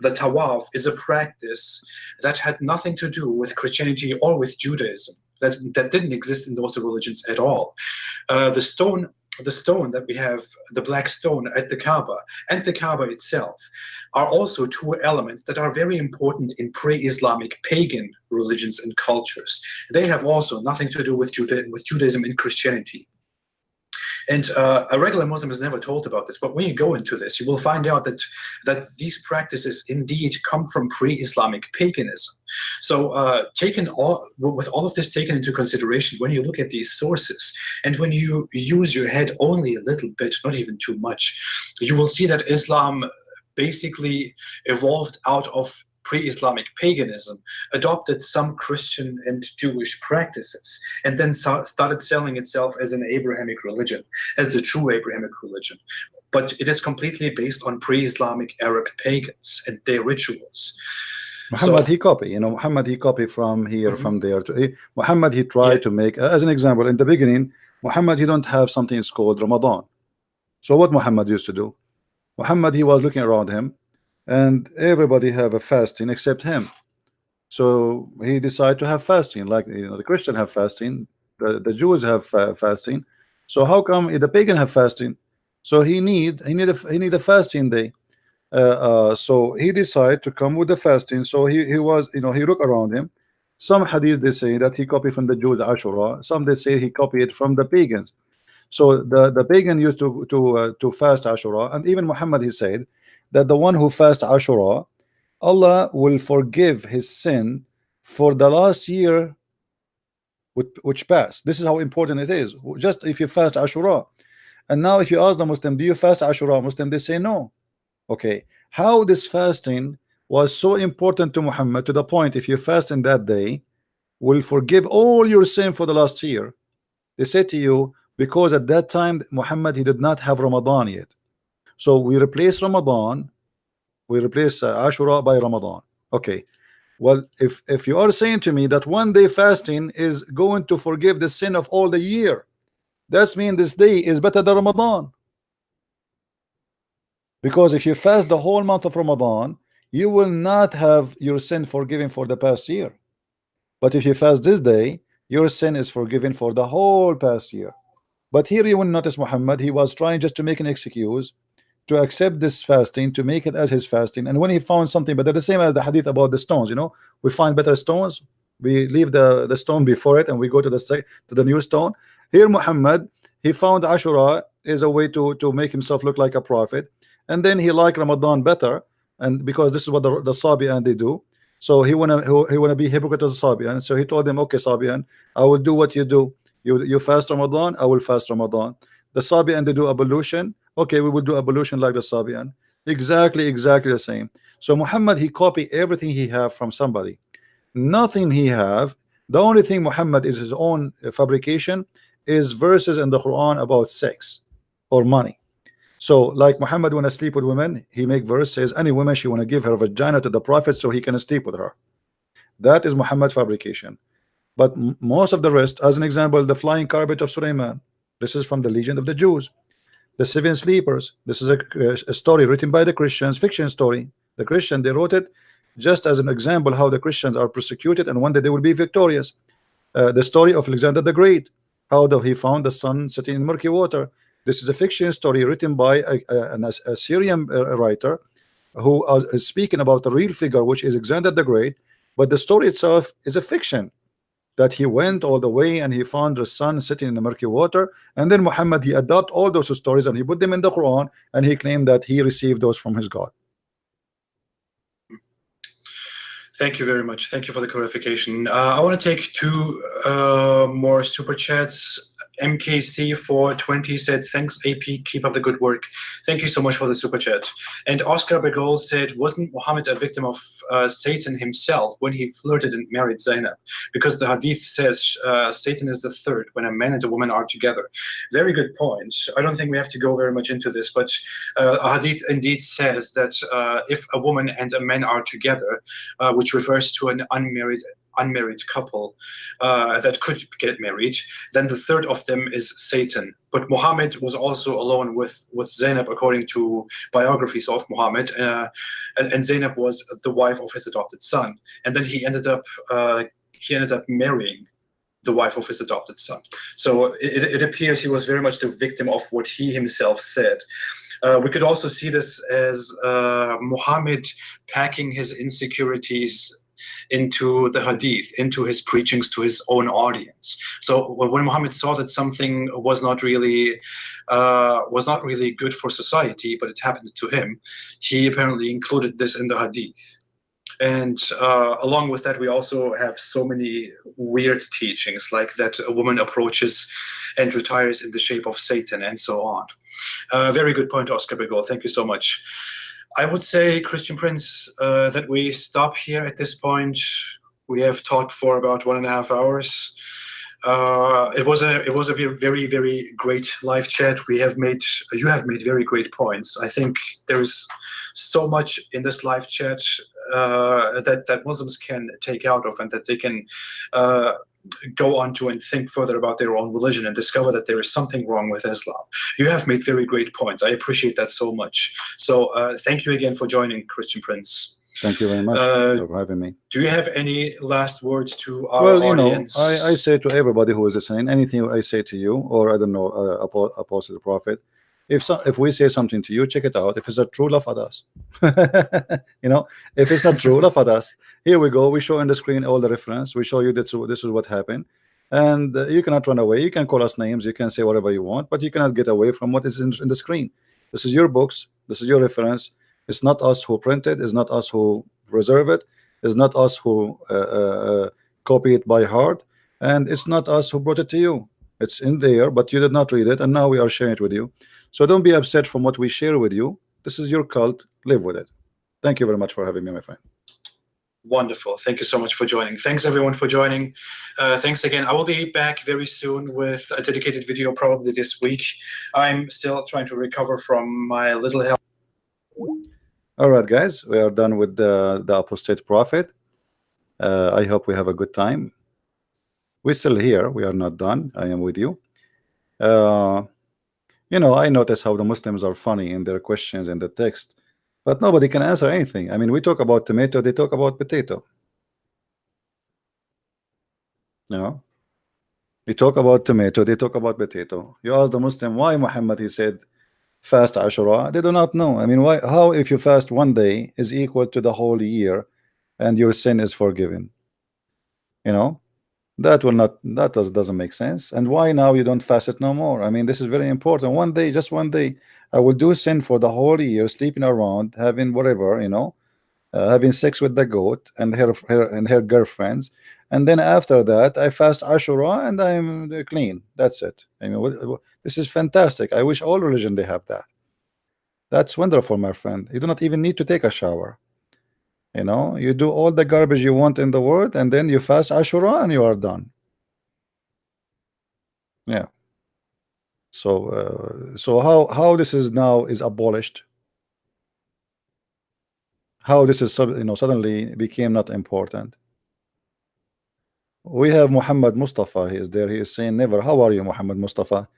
the tawaf is a practice that had nothing to do with Christianity or with Judaism. That didn't exist in those religions at all. The stone that we have, the black stone at the Kaaba, and the Kaaba itself, are also two elements that are very important in pre-Islamic pagan religions and cultures. They have also nothing to do with Judaism and Christianity. And a regular Muslim is never told about this, but when you go into this, you will find out that these practices indeed come from pre-Islamic paganism. So with all of this taken into consideration, when you look at these sources, and when you use your head only a little bit, not even too much, you will see that Islam basically evolved out of pre-Islamic paganism, adopted some Christian and Jewish practices, and then started selling itself as an Abrahamic religion, as the true Abrahamic religion. But it is completely based on pre-Islamic Arab pagans and their rituals. Muhammad, he copy, Muhammad, he copy from here, from there. Muhammad, he tried to make, as an example, in the beginning, Muhammad, he don't have something it's called Ramadan. So what Muhammad used to do? Muhammad, he was looking around him, and everybody have a fasting except him. So he decided to have fasting, like the Christian have fasting, the Jews have fasting. So how come the pagan have fasting? So he need a fasting day. So he decided to come with the fasting. So he was, he look around him. Some hadith they say that he copied from the Jews Ashura. Some they say he copied from the pagans. So the pagan used to fast Ashura, and even Muhammad, he said that the one who fasts Ashura, Allah will forgive his sin for the last year which passed. This is how important it is. Just if you fast Ashura. And now if you ask the Muslim, do you fast Ashura? Muslim, they say no. Okay, how this fasting was so important to Muhammad, to the point if you fast in that day, will forgive all your sin for the last year. They say to you, because at that time Muhammad, he did not have Ramadan yet. So we replace Ramadan, we replace Ashura by Ramadan. Okay, well, if you are saying to me that one day fasting is going to forgive the sin of all the year, that means this day is better than Ramadan. Because if you fast the whole month of Ramadan, you will not have your sin forgiven for the past year. But if you fast this day, your sin is forgiven for the whole past year. But here you will notice Muhammad, he was trying just to make an excuse to accept this fasting, to make it as his fasting. And when he found something better, the same as the hadith about the stones, we find better stones, we leave the stone before it and we go to the new stone. Here Muhammad, he found Ashura is a way to make himself look like a prophet, and then he liked Ramadan better, and because this is what the Sabian they do. So he wanna be hypocrite as a Sabian. So he told them, okay, Sabian, I will do what you do. You fast Ramadan, I will fast Ramadan. The Sabian they do ablution. Okay, we will do ablution like the Sabian. Exactly the same. So Muhammad, he copied everything he have from somebody. Nothing he have. The only thing Muhammad is his own fabrication is verses in the Quran about sex or money. So like Muhammad wanna sleep with women, he make verse says any woman she wanna give her vagina to the prophet so he can sleep with her. That is Muhammad fabrication. But most of the rest, as an example, the flying carpet of Sulaiman, this is from the legend of the Jews. The seven sleepers, this is a story written by the Christians, fiction story. The Christian, they wrote it just as an example how the Christians are persecuted and one day they will be victorious. The story of Alexander the Great, how he found the sun sitting in murky water. This is a fiction story written by a Syrian writer who is speaking about the real figure, which is Alexander the Great, but the story itself is a fiction, that he went all the way and he found the sun sitting in the murky water, and then Muhammad, he adopted all those stories and he put them in the Quran, and he claimed that he received those from his God. Thank you very much. Thank you for the clarification. I want to take two more super chats. MKC420 said, thanks AP, keep up the good work. Thank you so much for the super chat. And Oscar Begol said, wasn't Muhammad a victim of Satan himself when he flirted and married Zainab? Because the hadith says Satan is the third when a man and a woman are together. Very good point. I don't think we have to go very much into this, but a hadith indeed says that if a woman and a man are together, which refers to an unmarried couple that could get married, then the third of them is Satan. But Muhammad was also alone with Zainab, according to biographies of Muhammad, and Zainab was the wife of his adopted son, and then he ended up marrying the wife of his adopted son. So it appears he was very much the victim of what he himself said. We could also see this as Muhammad packing his insecurities into the hadith, into his preachings to his own audience. So when Muhammad saw that something was not really good for society, but it happened to him, he apparently included this in the hadith. And along with that, we also have so many weird teachings, like that a woman approaches and retires in the shape of Satan, and so on. Very good point, Oscar Begol. Thank you so much. I would say, Christian Prince, that we stop here at this point. We have talked for about 1.5 hours. It was a very, very great live chat. You have made very great points. I think there's so much in this live chat that Muslims can take out of, and that they can go on to and think further about their own religion and discover that there is something wrong with Islam. You have made very great points. I appreciate that so much. So thank you again for joining, Christian Prince. Thank you very much for having me. Do you have any last words to our audience? I say to everybody who is listening, anything I say to you, or I don't know, Apostle, the Prophet, if we say something to you, check it out. If it's not true, laugh at us. If it's not true, laugh at us. Here we go. We show in the screen all the reference. We show you that this is what happened, and you cannot run away. You can call us names. You can say whatever you want, but you cannot get away from what is in the screen. This is your books. This is your reference. It's not us who print it. It's not us who reserve it. It's not us who copy it by heart, and it's not us who brought it to you. It's in there, but you did not read it, and now we are sharing it with you. So don't be upset from what we share with you. This is your cult. Live with it. Thank you very much for having me, my friend. Wonderful. Thank you so much for joining. Thanks everyone for joining. Thanks again. I will be back very soon with a dedicated video, probably this week. I'm still trying to recover from my little health. All right, guys, we are done with the Apostate Prophet. I hope we have a good time. We're still here. We are not done. I am with you. I notice how the Muslims are funny in their questions in the text, but nobody can answer anything. I mean, we talk about tomato, they talk about potato. We talk about tomato, they talk about potato. You ask the Muslim why Muhammad, he said, fast Ashura. They do not know. I mean, why? How if you fast one day is equal to the whole year, and your sin is forgiven? That will not, that doesn't make sense. And why now you don't fast it no more? I mean, this is very important. One day, just one day, I will do sin for the whole year, sleeping around, having whatever, you know, having sex with the goat and her girlfriends, and then after that I fast Ashura and I'm clean. That's it. I mean, this is fantastic. I wish all religion they have that. That's wonderful, my friend. You do not even need to take a shower. You know, you do all the garbage you want in the world, and then you fast Ashura and you are done. Yeah. So how this is now is abolished? How this is, you know, suddenly became not important? We have Muhammad Mustafa. He is there. He is saying, never. How are you, Muhammad Mustafa?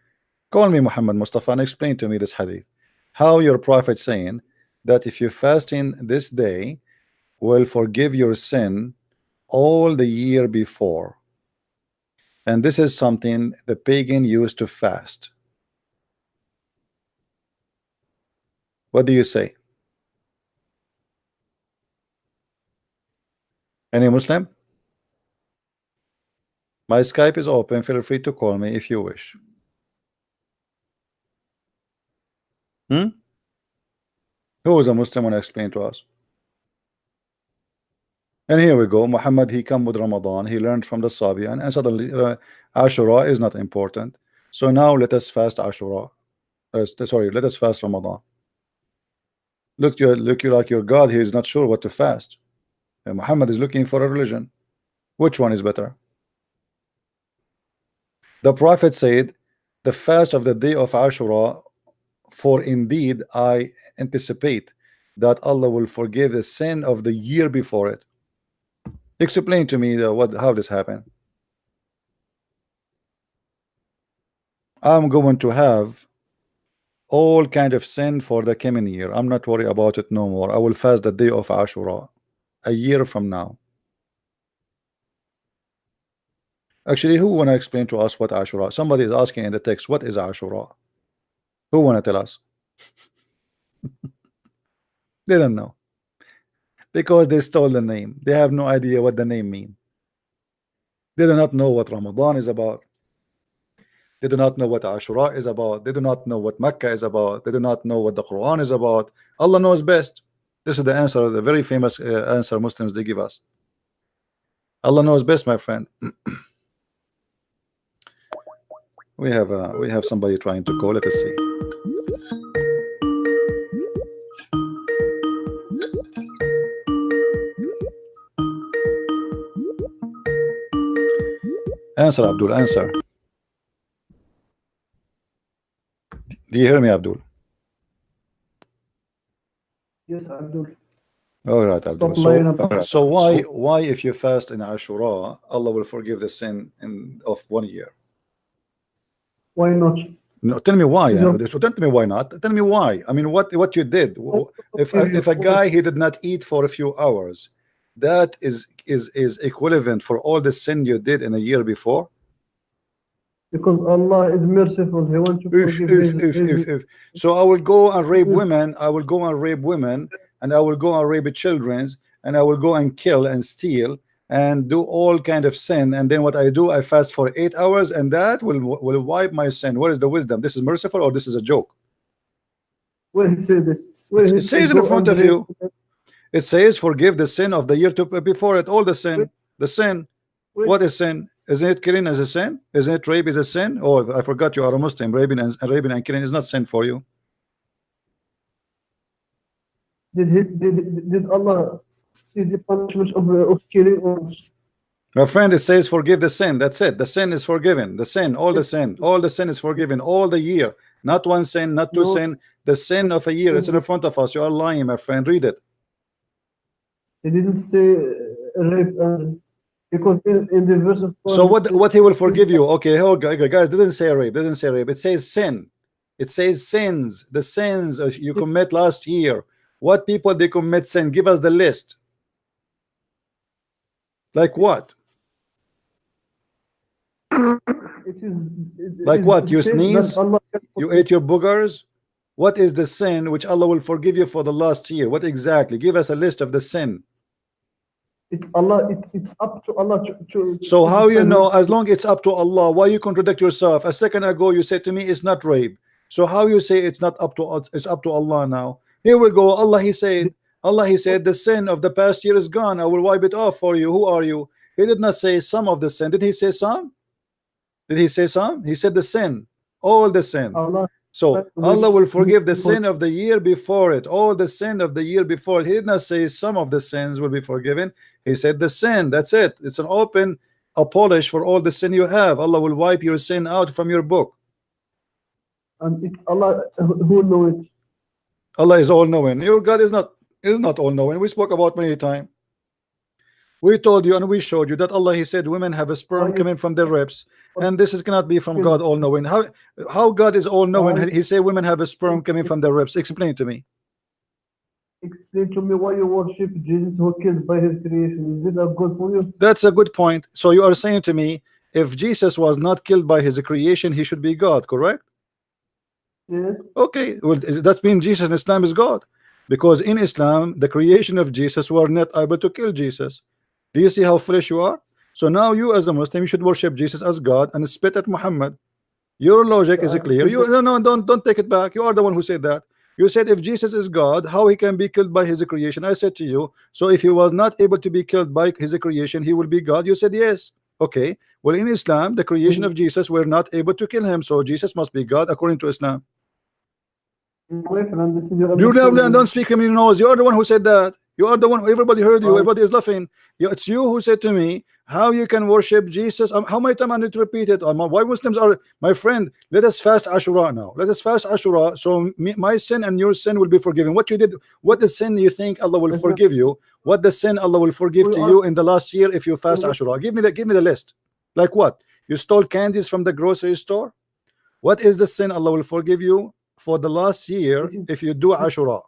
Call me Muhammad Mustafa and explain to me this hadith. How your prophet saying that if you fast in this day will forgive your sin all the year before. And this is something the pagan used to fast. What do you say? Any Muslim? My Skype is open. Feel free to call me if you wish. Who is a Muslim? Want to explain to us? And here we go. Muhammad, he come with Ramadan. He learned from the Sabian, and suddenly Ashura is not important. So now let us fast Ashura. Sorry, let us fast Ramadan. Look you like your God. He is not sure what to fast. And Muhammad is looking for a religion. Which one is better? The Prophet said, the fast of the day of Ashura, for indeed I anticipate that Allah will forgive the sin of the year before it. Explain to me how this happened. I'm going to have all kind of sin for the coming year. I'm not worried about it no more. I will fast the day of Ashura a year from now. Actually, who want to explain to us what Ashura? Somebody is asking in the text, what is Ashura? Who want to tell us? They don't know, because they stole the name. They have no idea what the name means. They do not know what Ramadan is about. They do not know what Ashura is about. They do not know what Mecca is about. They do not know what the Quran is about. Allah knows best. This is the answer, the very famous answer Muslims they give us. Allah knows best, my friend. We have somebody trying to call. Let us see. Answer, Abdul, answer. Do you hear me, Abdul? Yes, Abdul. All right, Abdul. So why if you fast in Ashura, Allah will forgive the sin of 1 year? Why not? No, tell me why. No. Don't tell me why not. Tell me why. I mean, what you did. If a guy he did not eat for a few hours, that is equivalent for all the sin you did in a year before. Because Allah is merciful. He wants to forgive. So I will go and rape women. I will go and rape women, and I will go and rape children, and I will go and kill and steal and do all kind of sin. And then what I do, I fast for 8 hours, and that will wipe my sin. Where is the wisdom? This is merciful, or this is a joke? Where he said it? It says in front of you. It says, forgive the sin of the year before it. All the sin. The sin. What is sin? Isn't it killing as a sin? Isn't it rape is a sin? Oh, I forgot you are a Muslim. Raping and killing is not sin for you. Did Allah see the punishment of killing? Or? My friend, it says forgive the sin. That's it. The sin is forgiven. The sin, all the sin is forgiven all the year. Not one sin, not two sin. The sin of a year. It's in front of us. You are lying, my friend. Read it. He didn't say rape, because in the verse of so what he will forgive you? Okay, guys, didn't say rape. Didn't say rape. It says sin. It says sins. The sins you commit last year. What people they commit sin? Give us the list. Like what? Like what? You sneeze? You ate your boogers? What is the sin which Allah will forgive you for the last year? What exactly? Give us a list of the sin. It's Allah. It's up to Allah to So to how you decide know? what- As long it's up to Allah, why you contradict yourself? A second ago you said to me it's not rape. So how you say it's not up to us? It's up to Allah now. Here we go. Allah he said the sin of the past year is gone. I will wipe it off for you. Who are you? He did not say some of the sin. Did he say some? Did he say some? He said the sin, all the sin. Allah. So Allah will forgive the sin of the year before it, all the sin of the year before it. He did not say some of the sins will be forgiven. He said the sin. That's it. It's an open apology for all the sin you have. Allah will wipe your sin out from your book. And it's Allah who knows it. Allah is all knowing. Your God is not all knowing. We spoke about many times. We told you and we showed you that Allah he said women have a sperm coming from their ribs, and this is cannot be from God all knowing. How God is all knowing? He said women have a sperm coming from their ribs. Explain to me. Explain to me why you worship Jesus who killed by his creation. Is this a good for you? That's a good point. So you are saying to me if Jesus was not killed by his creation, he should be God, correct? Yes. Okay, well that means Jesus in Islam is God, because in Islam the creation of Jesus were not able to kill Jesus. Do you see how foolish you are? So now you as a Muslim you should worship Jesus as God and spit at Muhammad. Your logic is clear. You no, don't take it back. You are the one who said that. You said if Jesus is God, how he can be killed by his creation? I said to you, so if he was not able to be killed by his creation, he will be God. You said yes. Okay. Well, in Islam, the creation of Jesus were not able to kill him, so Jesus must be God according to Islam. You don't speak him in your nose. You are the one who said that. You are the one who everybody heard you. Everybody is laughing. It's you who said to me how you can worship Jesus. How many times I need to repeat it? Why Muslims are my friend? Let us fast Ashura now. Let us fast Ashura. So my sin and your sin will be forgiven. What you did, what the sin you think Allah will forgive you? What the sin Allah will forgive to you in the last year if you fast Ashura? Give me the list. Like what? You stole candies from the grocery store? What is the sin Allah will forgive you for the last year if you do Ashura?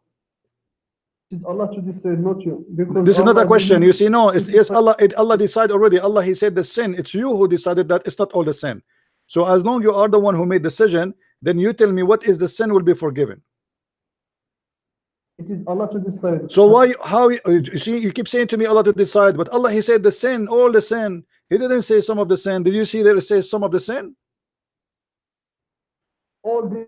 It's Allah to decide, not you. This is not a question. You see, no, it's Allah. Allah decide already. Allah he said the sin. It's you who decided that. It's not all the sin. So as long you are the one who made the decision, then you tell me what is the sin will be forgiven. It is Allah to decide. So why? How? You see, you keep saying to me Allah to decide, but Allah he said the sin, all the sin. He didn't say some of the sin. Did you see there it says some of the sin? All the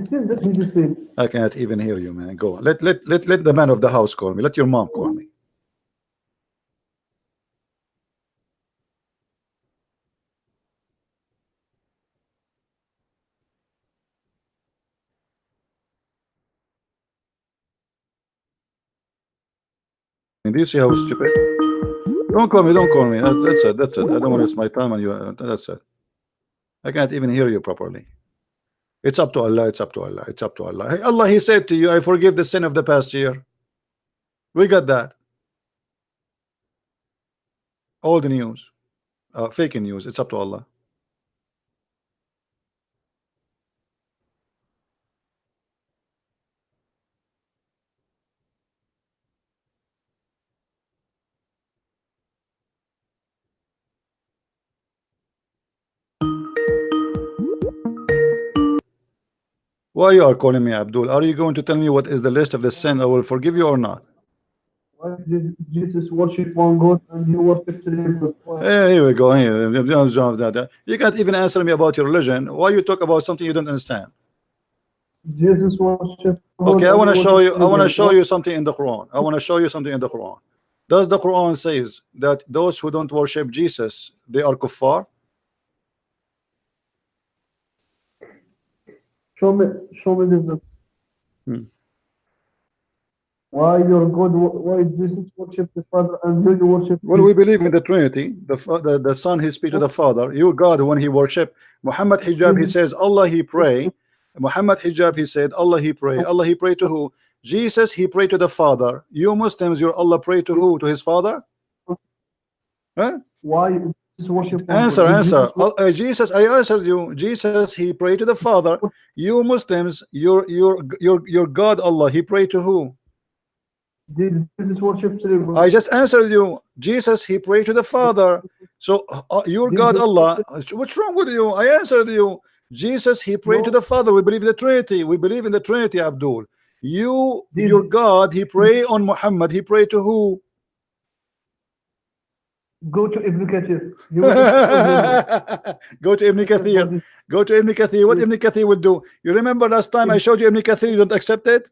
sin that he decided. I can't even hear you, man. Go on. Let the man of the house call me. Let your mom call me. Do you see how stupid? Don't call me. Don't call me. That's it. That's it. I don't want to waste my time on you. That's it. I can't even hear you properly. It's up to Allah. It's up to Allah. It's up to Allah. Hey, Allah, he said to you, I forgive the sin of the past year. We got that. All the news. Fake news. It's up to Allah. Why you are calling me Abdul? Are you going to tell me what is the list of the sin I will forgive you or not? Why did Jesus worship one God and you worship three gods? Here we go. Here. You can't even answer me about your religion. Why you talk about something you don't understand? Jesus worship. Okay, I want to show you. I want to show you something in the Quran. I want to show you something in the Quran. Does the Quran says that those who don't worship Jesus they are kuffar? Show me this. Why your God? Why Jesus worship the Father and you worship? Well, we believe in the Trinity. The Son he speak to the Father. Your God when he worship. Muhammad Hijab he says Allah he pray. Muhammad Hijab he said Allah he pray. Allah he pray to who? Jesus he pray to the Father. You Muslims your Allah pray to who? To his Father? Huh? Why worship? Answer. Jesus, I answered you. Jesus he pray to the Father. You Muslims your God Allah he pray to who? Did Jesus worship three gods? I just answered you. Jesus he prayed to the Father. So your God Allah, what's wrong with you? I answered you. Jesus he prayed to the Father. We believe in the Trinity. We believe in the Trinity, Abdul. Your God he pray on Muhammad. He prayed to who? Go to Ibn Kathir. He will explain Go to Ibn Kathir. you. Go to Ibn Kathir. What Yes. Ibn Kathir will do? You remember last time I showed you Ibn Kathir, you don't accept it?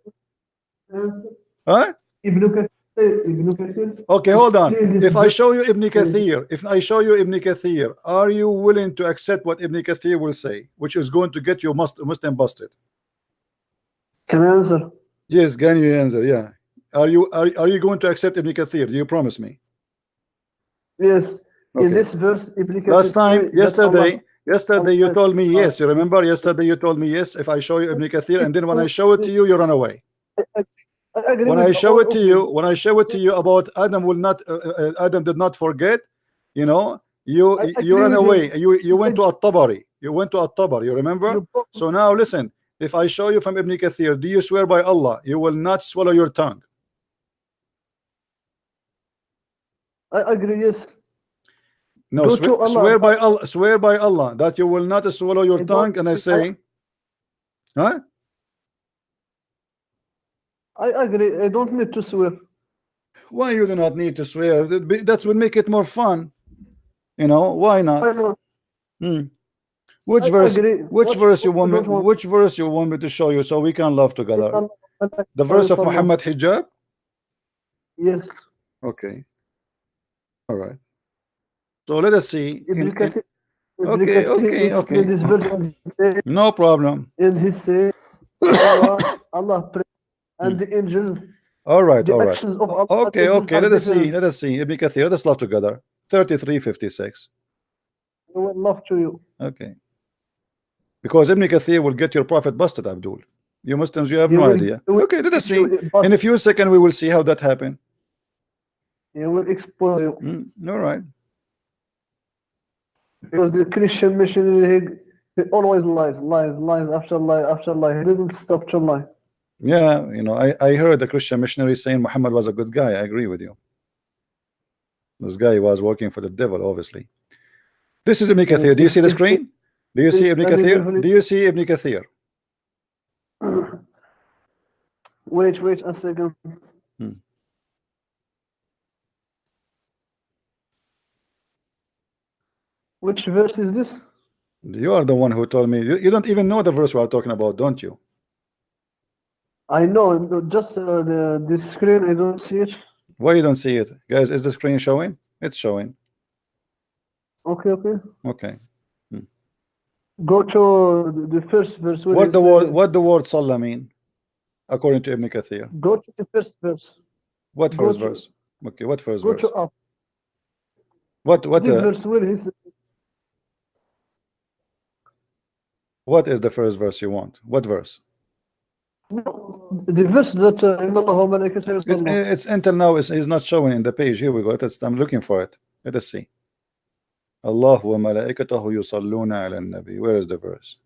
Huh? Ibn Kathir. Okay, hold on. explain this If I verse. show you Ibn Kathir, if I show you Ibn Kathir, are you willing to accept what Ibn Kathir will say, which is going to get you Muslim busted? Can I answer? Yes, can you answer? Yeah. Are you going to accept Ibn Kathir? Do you promise me? Yes. In Okay. this verse, Ibn Kathir Last time, say that Allah- yesterday you told me yes. You remember? Yesterday you told me yes. If I show you Ibn Kathir, and then when I show it to you, you run away. I agree When with I show all it to of you, when I show it to you about Adam will not, Adam did not forget. You know, you I you agree ran with away. you. You went to At-Tabari. You went to At-Tabari. You remember? You both- So now listen. If I show you from Ibn Kathir, do you swear by Allah you will not swallow your tongue? I agree, yes. No, Go to Allah. swear by Allah. Swear by Allah that you will not swallow your I don't- tongue. And I say, huh? I agree. I don't need to swear. Why you do not need to swear? That will make it more fun. You know, why not? I know. Hmm. Which I verse? agree. Which verse you what want me? don't want- Which verse you want me to show you so we can laugh together? The verse of Muhammad hijab. Yes. Okay. All right. So let us see. Ibn Kathir. Ibn Okay, Kathir okay, explain okay. This verse and he say, No problem. and he say, Allah pray, and the angels, All right. the All right. actions of Allah. Okay. angels Okay. are Let us see. different. Let us see. Ibn Kathir. Let us laugh together. 33:56. I will love to you. Okay. Because Ibn Kathir will get your prophet busted, Abdul. You Muslims, you have He no will- idea. he will- Okay, let us he see. will- In a few seconds, we will see how that happened. He will expose you. All right. Because the Christian missionary, he always lies after lie after lie. He didn't stop to lie. Yeah, you know, I heard the Christian missionary saying Muhammad was a good guy. I agree with you. This guy was working for the devil, obviously. This is Ibn Kathir. Do you see the screen? Do you see Ibn Kathir? Do you see Ibn Kathir? Wait a second. Which verse is this? You are the one who told me. You don't even know the verse we are talking about, don't you? I know, just the screen, I don't see it. Why you don't see it? Guys, is the screen showing? It's showing. Okay. Okay. Go to the first verse. where What it the says- word Salah mean? According to Ibn Kathir. Go to the first verse. What Go first to- verse? Okay, what first Go verse? to up. What The verse where he says, what is the first verse you want? What verse? no, the verse that إِنَّ اللَّهَ وَمَلَائِكَتَهُ يُصَلُّونَ. It's until now is not showing in the page. Here we go. I'm looking for it. Let us see. Allah wa malaikatahu yusalluna ala nabi. Where is the verse?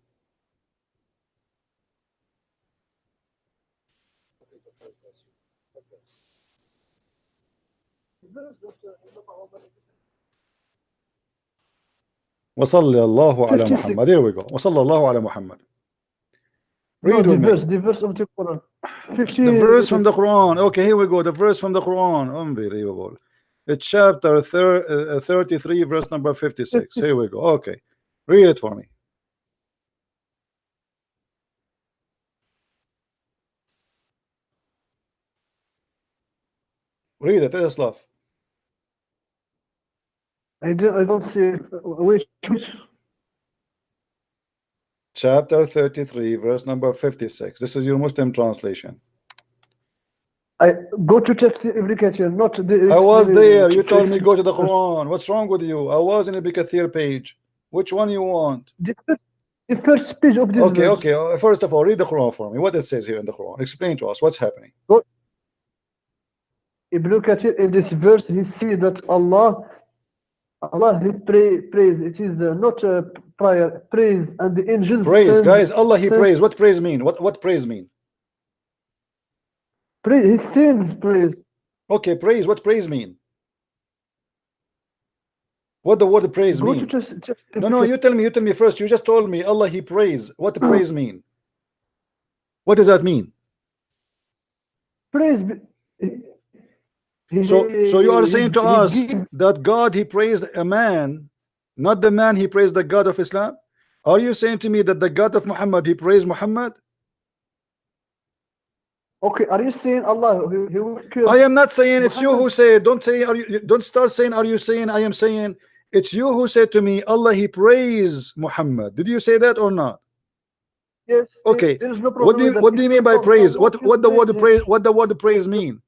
وصلى الله على 56. محمد. Here we go. وصلى الله على محمد. No, Read the with me. verse of the Quran. 50, The verse from the Quran. Okay, here we go. The verse from the Quran. Unbelievable. It's chapter 33, verse number 56. Here we go. Okay. Read it for me. Read it. Let us laugh. I don't see it. Which Chapter 33, verse number 56. This is your Muslim translation. I go to Tafsir Ibn Kathir, not the. I was there. You told me go to the Quran. What's wrong with you? I was in the Ibn Kathir page. Which one you want? The first page of this Okay, verse. okay. First of all, read the Quran for me. What it says here in the Quran. Explain to us what's happening. Ibn Kathir, in this verse, he see that Allah he praise. It is not prayer, praise, and the angels. Praise, guys. Allah he send- praise. What praise mean? What praise mean? Praise, he sends praise. Okay, praise. What praise mean? What the word praise Go to mean? just No, you tell me first. You just told me Allah he praise. What the praise mean? What does that mean? praise. So you are saying to us give, that God he praised a man, not the man he praised the God of Islam? Are you saying to me that the God of Muhammad he praised Muhammad? okay, are you saying Allah he will kill I am not saying it's you who Muhammad? say it. Don't say are you, don't start saying are you saying. I am saying it's you who said to me Allah he praised Muhammad. Did you say that or not? Yes, Okay. there is no problem with that. What do you If mean by Allah praise? wants to What the word praise him, praise what the word praise mean?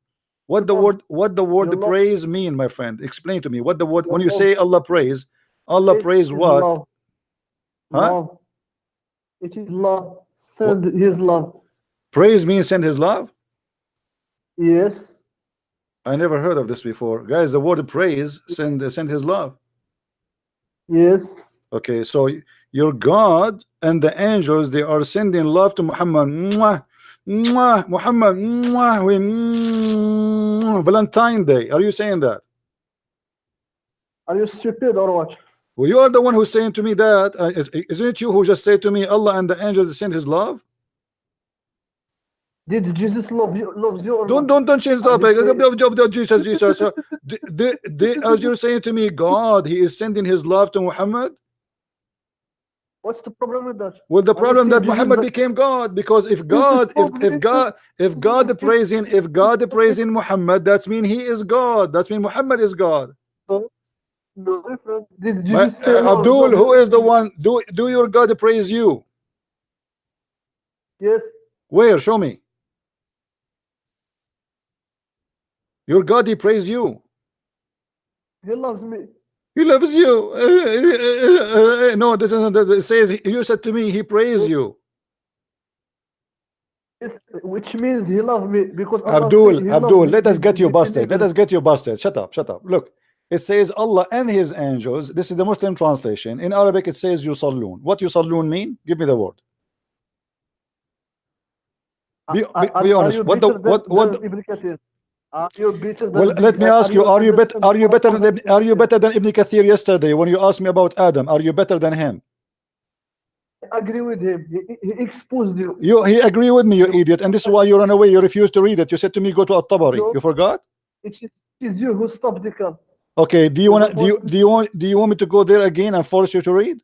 love, What the word you love, praise mean, my friend? Explain to me what the word you when you love, say Allah praise praise is what? love, Huh? love. It is love. Send his love. Praise means send his love? Yes, I never heard of this before. Guys, the word praise send his love. yes. Okay, so your God and the angels they are sending love to Muhammad. Mwah, mwah, Muhammad, mwah, Valentine Day. Are you saying that? Are you stupid or what? Well, you are the one who's saying to me that. Isn't it you who just said to me Allah and the angels send his love? Did Jesus loves you or Don't not? change the I did topic. say, Jesus. As you're saying to me, God, He is sending His love to Muhammad. what's the problem with that? Well, the Are you problem saying that Jesus? Muhammad became God because if Jesus God, spoke different. if God praising Muhammad, that's mean He is God. That's mean Muhammad is God. No, no different. Did My, Jesus say Abdul, who is the love? one? Do your God praise you? Yes, Where? Show me. Your God, He praise you. he loves me. He loves you. No, this isn't. It says you said to me, He praised you. Yes, which means he loves me because Allah said he Abdul, loves let us get you the busted. Let believers. us get you busted. Shut up, shut up. Look, it says Allah and His angels. This is the Muslim translation. In Arabic, it says yusallun. What yusallun mean? Give me the word. Be Are honest. you What the better what? than Ibn Kathir? Are you better Well, than let me ask are you: you Are you understand are you more better than than Ibn Kathir? Ibn Kathir yesterday when you asked me about Adam? Are you better than him? I agree with him. He exposed you. He agree with me, you You idiot, and this is why you run away. You refuse to read it. You said to me, "Go to At-Tabari." no, You forgot? it is you who stopped the car. Okay. Do you You want don't want to do you want me to go there again and force you to read?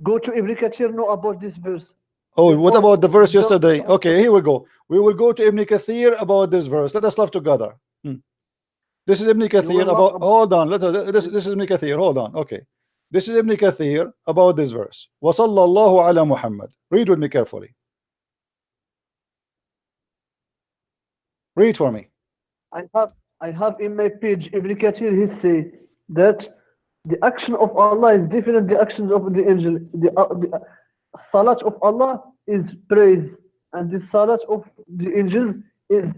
go to Ibn Kathir know about this verse. Oh, what Before about the verse jump yesterday? Okay, here we go. We will go to Ibn Kathir about this verse. Let us love together. This is Ibn you will Kathir laugh about. Hold on. This is Ibn Kathir. Hold on. Okay. This is Ibn Kathir about this verse. وصلى الله على Muhammad. Read with me carefully. Read for me. I have in my page Ibn Kathir he say that the action of Allah is different the actions of the angel. The salat of Allah is praise and the salat of the angels is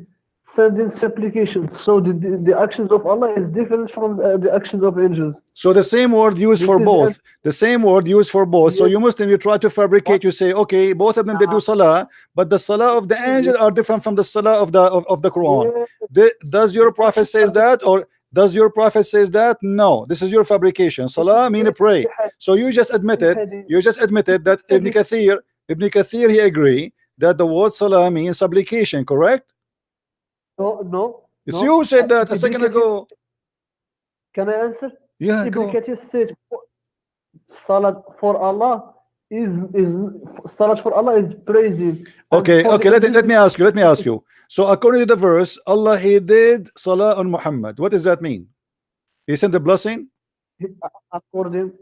sending supplications. So the actions of Allah is different from the actions of angels. So the same word used This for is both. The same word used for both. So yes, you Muslim, you try to fabricate. You say, okay, both of them they do uh, salah, but the salah of the angel are different from the salah of the Quran. yes, Does your the prophet actions says are that, different. or does your prophet says that? No, this is your fabrication. Salah mean Yes, pray. So you just admitted. hadith. You just admitted that Hadith. Ibn Kathir, he agree that the word salah means supplication. Correct? No. It's you who said that a Ibn second Kathir, ago. can I answer? Yeah, Ibn go. Kathir said salat for Allah is salat for Allah is praising. And Okay, for the okay. Let angels me ask you. Let me ask you. So according to the verse, Allah He did salah on Muhammad. What does that mean? He sent a blessing.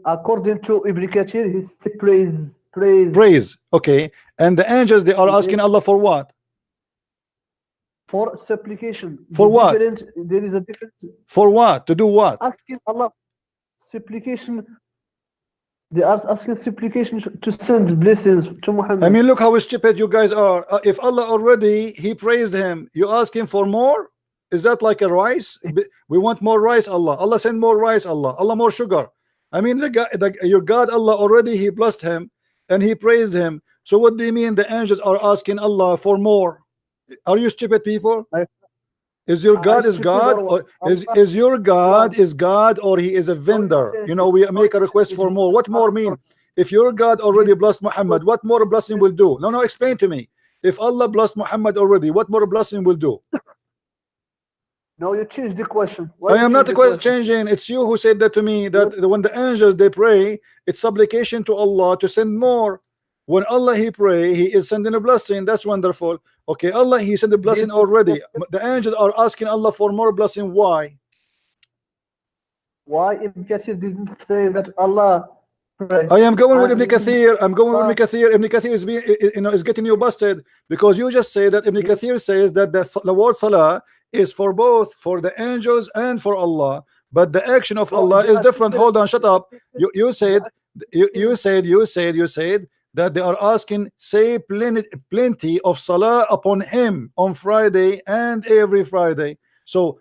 according to Ibn Kathir, he said praise. Praise. Okay. And the angels they are Yes, asking Allah for what? for supplication. For what? There is a difference. For what? To do what? Asking Allah supplication. They are asking supplication to send blessings to I Muhammad. mean, look how stupid you guys are. If Allah already He praised him, you ask Him for more? Is that like a rice? We want more rice, Allah. Allah send more rice, Allah. Allah more sugar. I mean, your God Allah already He blessed him and He praised him. So what do you mean the angels are asking Allah for more? Are you stupid people? I- Is your God is stupid God, or or what? is your God Allah, is God, or He is a vendor? You know, we make a request for more. What more mean? If your God already blessed Muhammad, what more blessing will do? No, explain to me. If Allah blessed Muhammad already, what more blessing will do? No, you changed the question. I am not question. changing. It's you who said that to me, that when the angels they pray, it's supplication to Allah to send more. When Allah he pray, he is sending a blessing. That's wonderful. Okay, Allah he sent a blessing already. The angels are asking Allah for more blessing. Why? Why Ibn Kathir didn't say that Allah pray? I am going with Ibn And Kathir. I'm going with Ibn Kathir. Ibn Kathir is being, is getting you busted because you just say that Ibn Kathir says that the word salah is for both, for the angels and for Allah, but the action of Allah is different. Hold on, shut up. You said that they are asking, say plenty of salah upon him on Friday and every Friday. So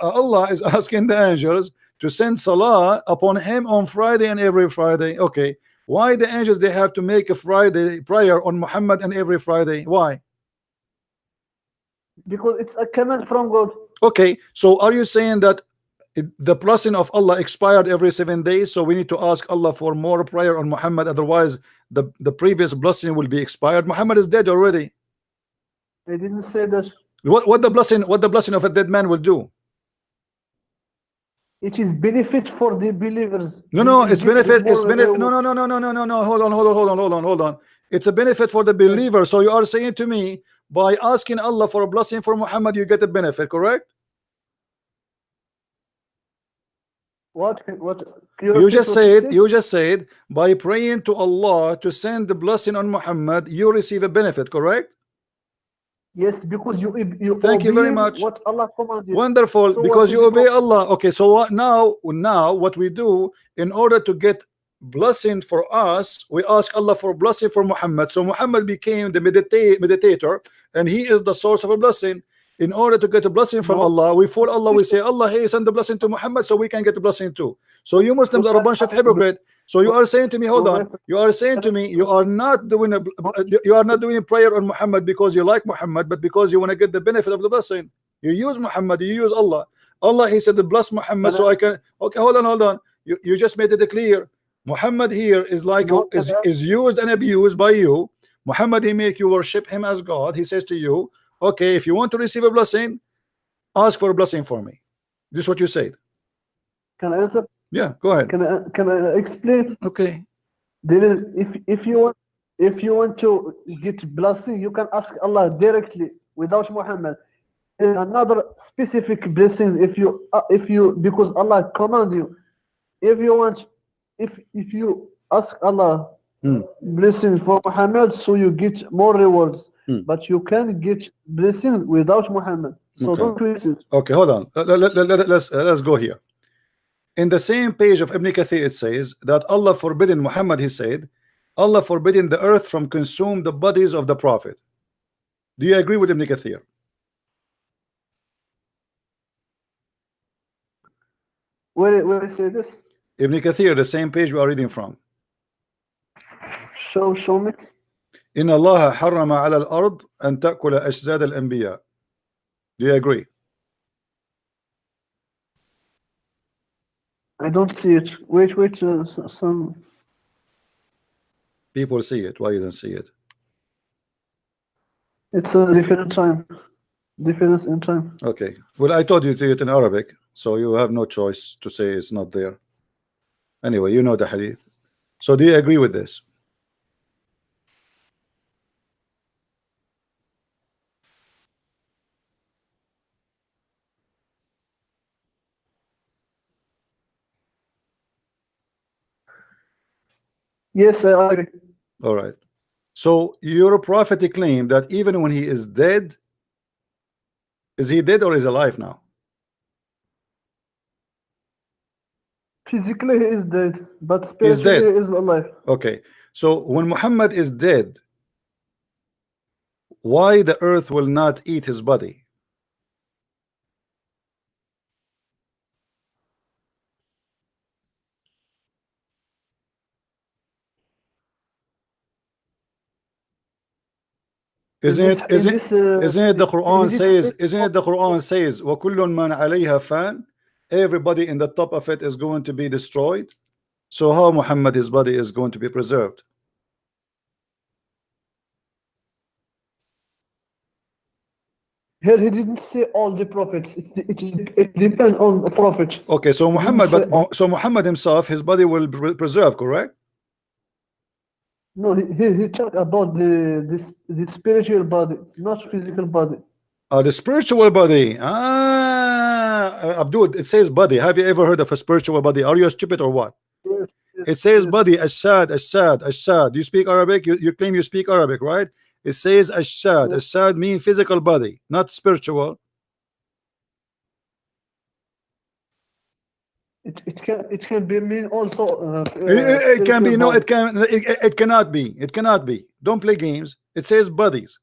Allah is asking the angels to send salah upon him on Friday and every Friday. Okay, why the angels they have to make a Friday prayer on Muhammad and every Friday? Why? Because it's a command from God. Okay, so are you saying that the blessing of Allah expired every 7 days, so we need to ask Allah for more prayer on Muhammad, otherwise the previous blessing will be expired? Muhammad is dead already. They didn't say that. What the blessing of a dead man will do? It is benefit for the believers. No, it's benefit. It's benefit. No. Hold on. It's a benefit for the believer. So you are saying to me, by asking Allah for a blessing for Muhammad, you get a benefit, correct? What? You just said by praying to Allah to send the blessing on Muhammad, you receive a benefit, correct? Yes, because you thank you very much. What Allah commanded. Wonderful, so because you obey Allah. Okay, so what now what we do in order to get blessing for us, we ask Allah for blessing for Muhammad. So Muhammad became the meditator, and he is the source of a blessing. In order to get a blessing from Allah, we fool Allah. We say, Allah, hey, send the blessing to Muhammad so we can get the blessing too. So you Muslims are a bunch of hypocrites. So you are saying to me, hold on, you are saying to me, you are not doing a prayer on Muhammad because you like Muhammad, but because you want to get the benefit of the blessing. You use Muhammad, you use Allah. Allah, he said, bless Muhammad so I can. Okay, hold on. You just made it clear. Muhammad here is like is used and abused by you. Muhammad, he make you worship him as God. He says to you, okay, if you want to receive a blessing, ask for a blessing for me. This is what you said. Can I answer? Yeah, go ahead. Can I explain? Okay. There is, if you want to get blessing, you can ask Allah directly without Muhammad. There is another specific blessings if you because Allah command you. If you ask Allah blessings for Muhammad, so you get more rewards. But you can get blessings without Muhammad. So don't twist it. Okay, hold on. Let's go here. In the same page of Ibn Kathir, it says that Allah forbidden Muhammad, he said, Allah forbidden the earth from consume the bodies of the Prophet. Do you agree with Ibn Kathir? Where is this? Ibn Kathir, the same page we are reading from. Show me. إن الله حرم على الأرض أن تأكل أجساد الأنبياء. Do you agree? I don't see it. Wait. Some people see it. Why you don't see it? It's a different time. Difference in time. Okay. Well, I told you to it in Arabic, so you have no choice to say it's not there. Anyway, you know the hadith. So do you agree with this? Yes, I agree. All right. So your prophet claimed that even when he is dead, is he dead or is alive now? Physically he is dead, but spiritually he is alive. Okay. So when Muhammad is dead, why the earth will not eat his body? Isn't it the Quran says? Isn't it the Quran says? وَكُلٌّ مَنْ عَلَيْهَا فَانٍ. Everybody in the top of it is going to be destroyed. So how Muhammad, his body is going to be preserved? Here he didn't say all the prophets. It depends on the prophet. Okay, so He didn't Muhammad, say all. but so Muhammad himself, his body will be preserved, correct? No, he talked about the spiritual body, not physical body. The spiritual body. Abdul, it says body. Have you ever heard of a spiritual body? Are you stupid or what? Yes, yes, It says yes. body. Ashad, ashad, ashad. You speak Arabic? You claim you speak Arabic, right? It says ashad. Yes. Ashad mean physical body, not spiritual. It can be mean also. It can be spiritual no. body. It cannot be. It cannot be. Don't play games. It says bodies.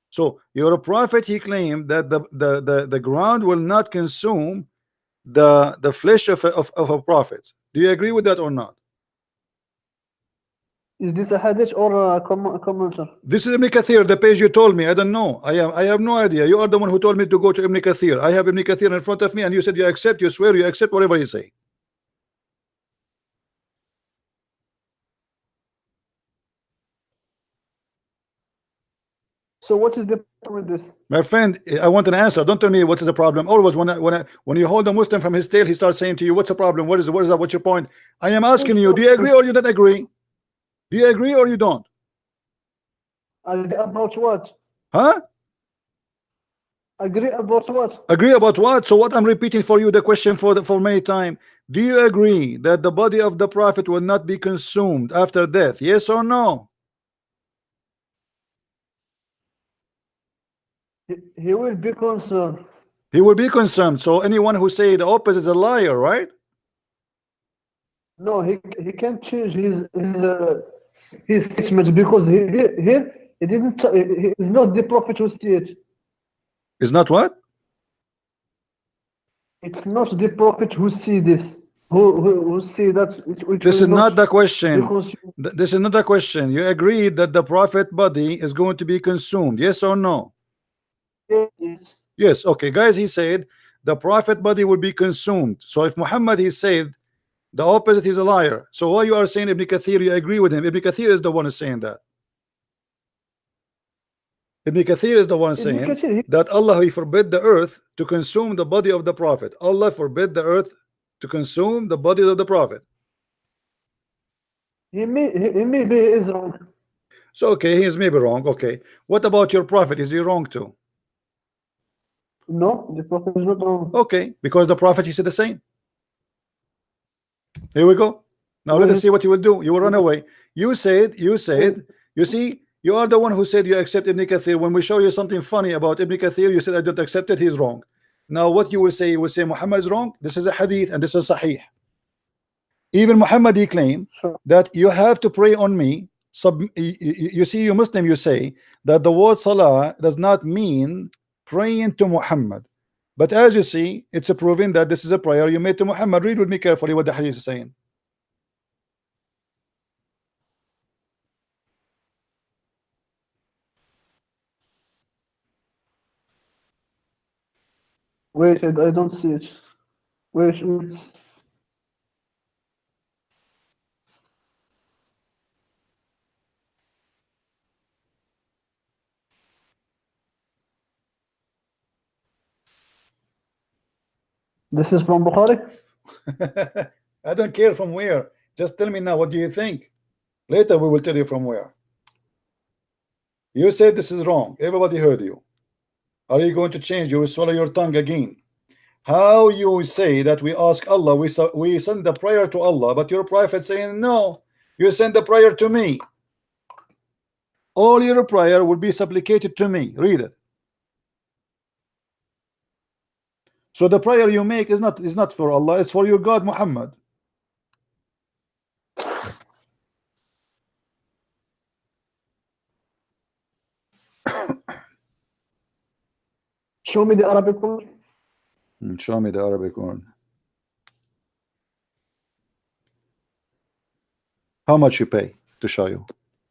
So your prophet, he claimed that the ground will not consume the flesh of a prophet. Do you agree with that or not? Is this a hadith or a commenter? This is Ibn Kathir, the page you told me. I don't know. I have no idea. You are the one who told me to go to Ibn Kathir. I have Ibn Kathir in front of me, and you said you accept, you swear, you accept whatever you say. So what is the problem with this? My friend, I want an answer. Don't tell me what is the problem. Always when you hold a Muslim from his tail, he starts saying to you, "What's the problem? What is that? What's your point?" I am asking you, do you agree or you don't agree? Do you agree or you don't? Agree about what? Huh? Agree about what? Agree about what? So what I'm repeating for you the question for many time. Do you agree that the body of the prophet will not be consumed after death? Yes or no? He will be concerned. He will be consumed. So anyone who say the opposite is a liar, right? No, he can't change his statement because here he didn't. He is not the prophet who see it. Is not what? It's not the prophet who see this. Who see that? This is not the question. Because This is not the question. You agree that the prophet body is going to be consumed? Yes or no? yes, Yes. Okay, guys. He said the prophet body will be consumed. So if Muhammad he said the opposite, is a liar. So why you are saying Ibn Kathir? You agree with him? Ibn Kathir is the one who's saying that. Ibn Kathir is the one Ibn saying Kathir, that Allah he forbid the earth to consume the body of the prophet. Allah forbid the earth to consume the body of the prophet. he maybe is wrong. So okay, he is maybe wrong. Okay, what about your prophet? Is he wrong too? No, the prophet is not wrong. Okay, because the prophet he said the same. Here we go. Now let us see what you will do. You will run away. You said, you see, you are the one who said you accept Ibn Kathir. When we show you something funny about Ibn Kathir, you said I don't accept it, he's wrong. Now what you will say Muhammad is wrong. This is a hadith and this is sahih. Even Muhammad he claimed that you have to pray on me. You see, you Muslim, you say that the word salah does not mean praying to Muhammad. But as you see, it's a proving that this is a prayer you made to Muhammad. Read with me carefully what the hadith is saying. Wait, I don't see it. Wait. This is from Bukhari? I don't care from where. Just tell me now, what do you think? Later we will tell you from where. You said this is wrong. Everybody heard you. Are you going to change? You will swallow your tongue again. How you say that we ask Allah, we send the prayer to Allah, but your prophet saying no, you send the prayer to me. All your prayer will be supplicated to me. Read it. So the prayer you make is not for Allah, it's for your God Muhammad. Show me the Arabic one. Show me the Arabic one. How much you pay to show you?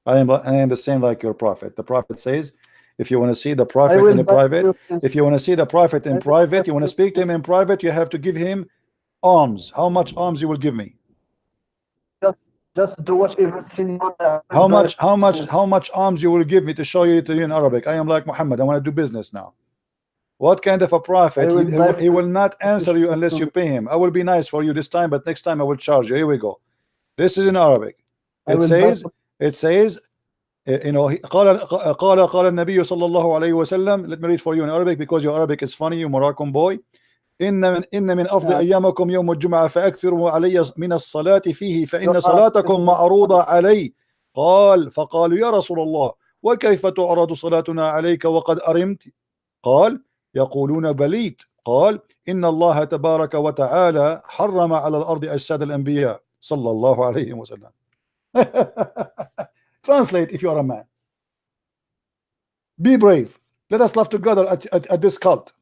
I am the same like your prophet. The prophet says, if you want to see the prophet in private, if you want to see the prophet in private, you want to speak to him in private, you have to give him alms. How much alms you will give me? Just do whatever sin. How much alms you will give me to show you to you in Arabic? I am like Muhammad. I want to do business now. What kind of a prophet? I will dive He will not answer you to- unless you pay him. I will be nice for you this time, but next time I will charge you. Here we go. This is in Arabic. I It will says, dive you know, قال النبي صلى الله عليه وسلم. Let me read for you in Arabic because your Arabic is funny, you Moroccan boy. إن من أفضل أيامكم يوم الجمعة فأكثروا علي من الصلاة فيه فإن صلاتكم معروضة علي. قال فقالوا يا رسول الله وكيف تعرض صلاتنا عليك وقد أرمت؟ قال يقولون بليت. قال إن الله تبارك وتعالى حرم على الأرض أجساد الأنبياء صلى الله عليه وسلم. Translate if you are a man. Be brave. Let us laugh together at this cult.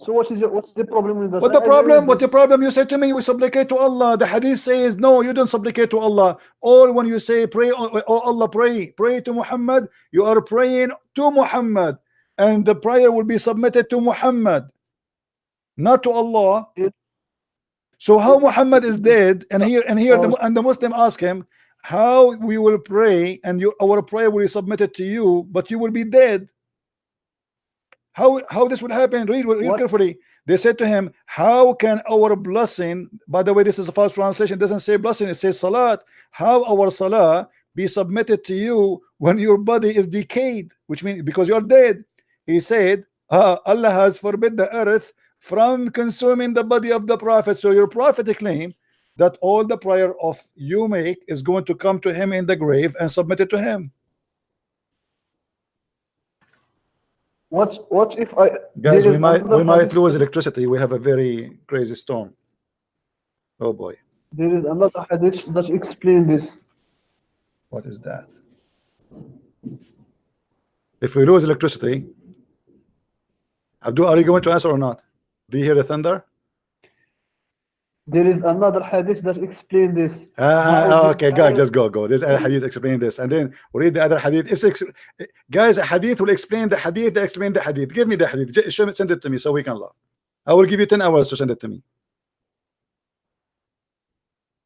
So what's the problem with that? What the problem? What the problem? You say to me, we supplicate to Allah. The hadith says, no, you don't supplicate to Allah. Or when you say, pray, oh Allah, pray to Muhammad, you are praying to Muhammad. And the prayer will be submitted to Muhammad, not to Allah. So how Muhammad is dead, and here the Muslim ask him, how we will pray, and our prayer will be submitted to you, but you will be dead. How this would happen? Read carefully. They said to him, how can our blessing, by the way, this is a false translation, it doesn't say blessing, it says salat. How our salah be submitted to you when your body is decayed, which means because you're dead. He said, Allah has forbid the earth from consuming the body of the prophet. So your prophet claim that all the prayer of you make is going to come to him in the grave and submitted to him. What if I Guys, we might lose electricity. We have a very crazy storm. Oh boy. There is another hadith that explains this. What is that? If we lose electricity, Abdul, are you going to answer or not? Do you hear the thunder? There is another hadith that explains this. Okay, guys, just go. There's a hadith explain this, and then we read the other hadith. Guys, a hadith will explain the hadith. They explain the hadith. Give me the hadith. Send it to me so we can laugh. I will give you 10 hours to send it to me.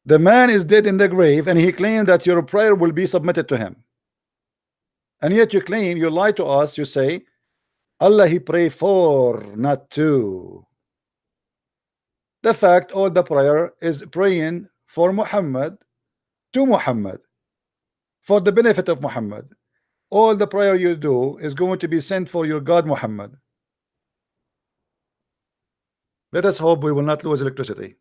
The man is dead in the grave, and he claimed that your prayer will be submitted to him. And yet you claim, you lie to us. You say, Allah he pray for, not to. The fact all the prayer is praying for Muhammad, to Muhammad, for the benefit of Muhammad. All the prayer you do is going to be sent for your God Muhammad. Let us hope we will not lose electricity.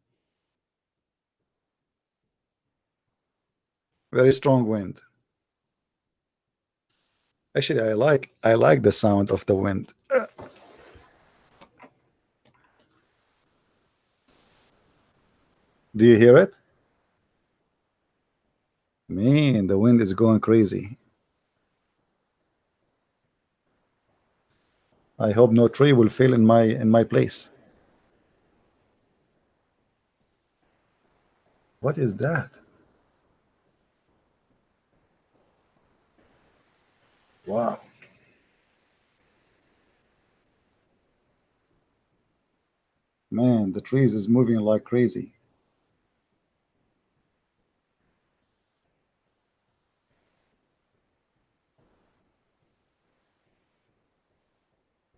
Very strong wind. Actually, I like the sound of the wind. Do you hear it? Man, the wind is going crazy. I hope no tree will fail in my place. What is that? Wow. Man, the trees is moving like crazy.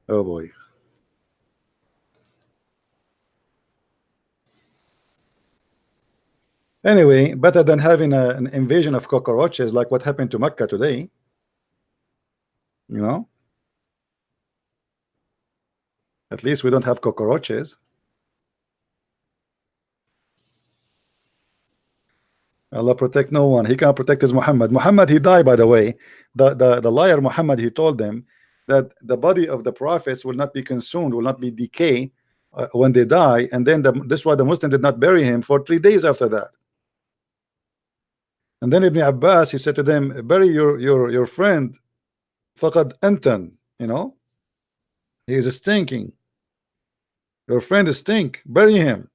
Oh boy. Anyway, better than having an invasion of cockroaches like what happened to Mecca today. You know? At least we don't have cockroaches. Allah protect no one. He can't protect his Muhammad. Muhammad, he died, by the way. The liar Muhammad, he told them that the body of the prophets will not be consumed, will not be decay when they die, and then this is why the Muslim did not bury him for 3 days after that. And then Ibn Abbas, he said to them, bury your friend, faqad antan, you know, he is stinking. Your friend is stink, bury him.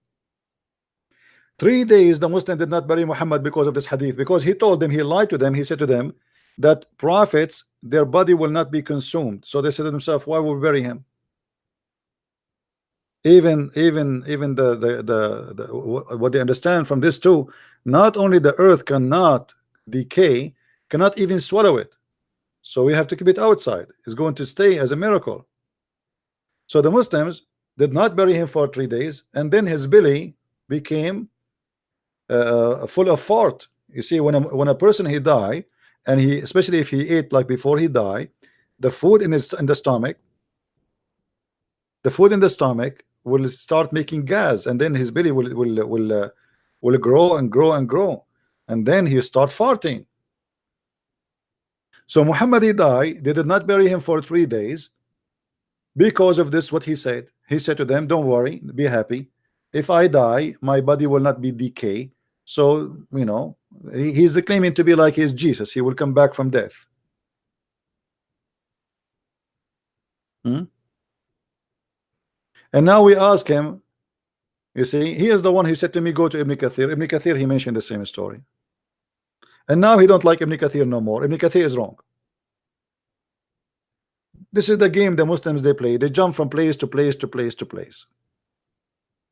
3 days the Muslim did not bury Muhammad because of this hadith, because he told them, he lied to them, he said to them that prophets, their body will not be consumed. So they said to themselves, why would we bury him? Even what they understand from this too, not only the earth cannot decay, cannot even swallow it. so we have to keep it outside. It's going to stay as a miracle. So the Muslims did not bury him for 3 days, and then his belly became full of fart. You see, when a person he die, and he, especially if he ate like before he died, the food in the stomach, will start making gas, and then his belly will grow and grow and grow, and then he start farting. So Muhammad, he died. They did not bury him for 3 days because of this. What he said to them, don't worry, be happy. If I die, my body will not be decay. So, you know, he's claiming to be like his Jesus. He will come back from death. And now we ask him, you see, he is the one who said to me, go to Ibn Kathir. Ibn Kathir, he mentioned the same story. And now he don't like Ibn Kathir no more. Ibn Kathir is wrong. This is the game the Muslims they play. They jump from place to place to place to place.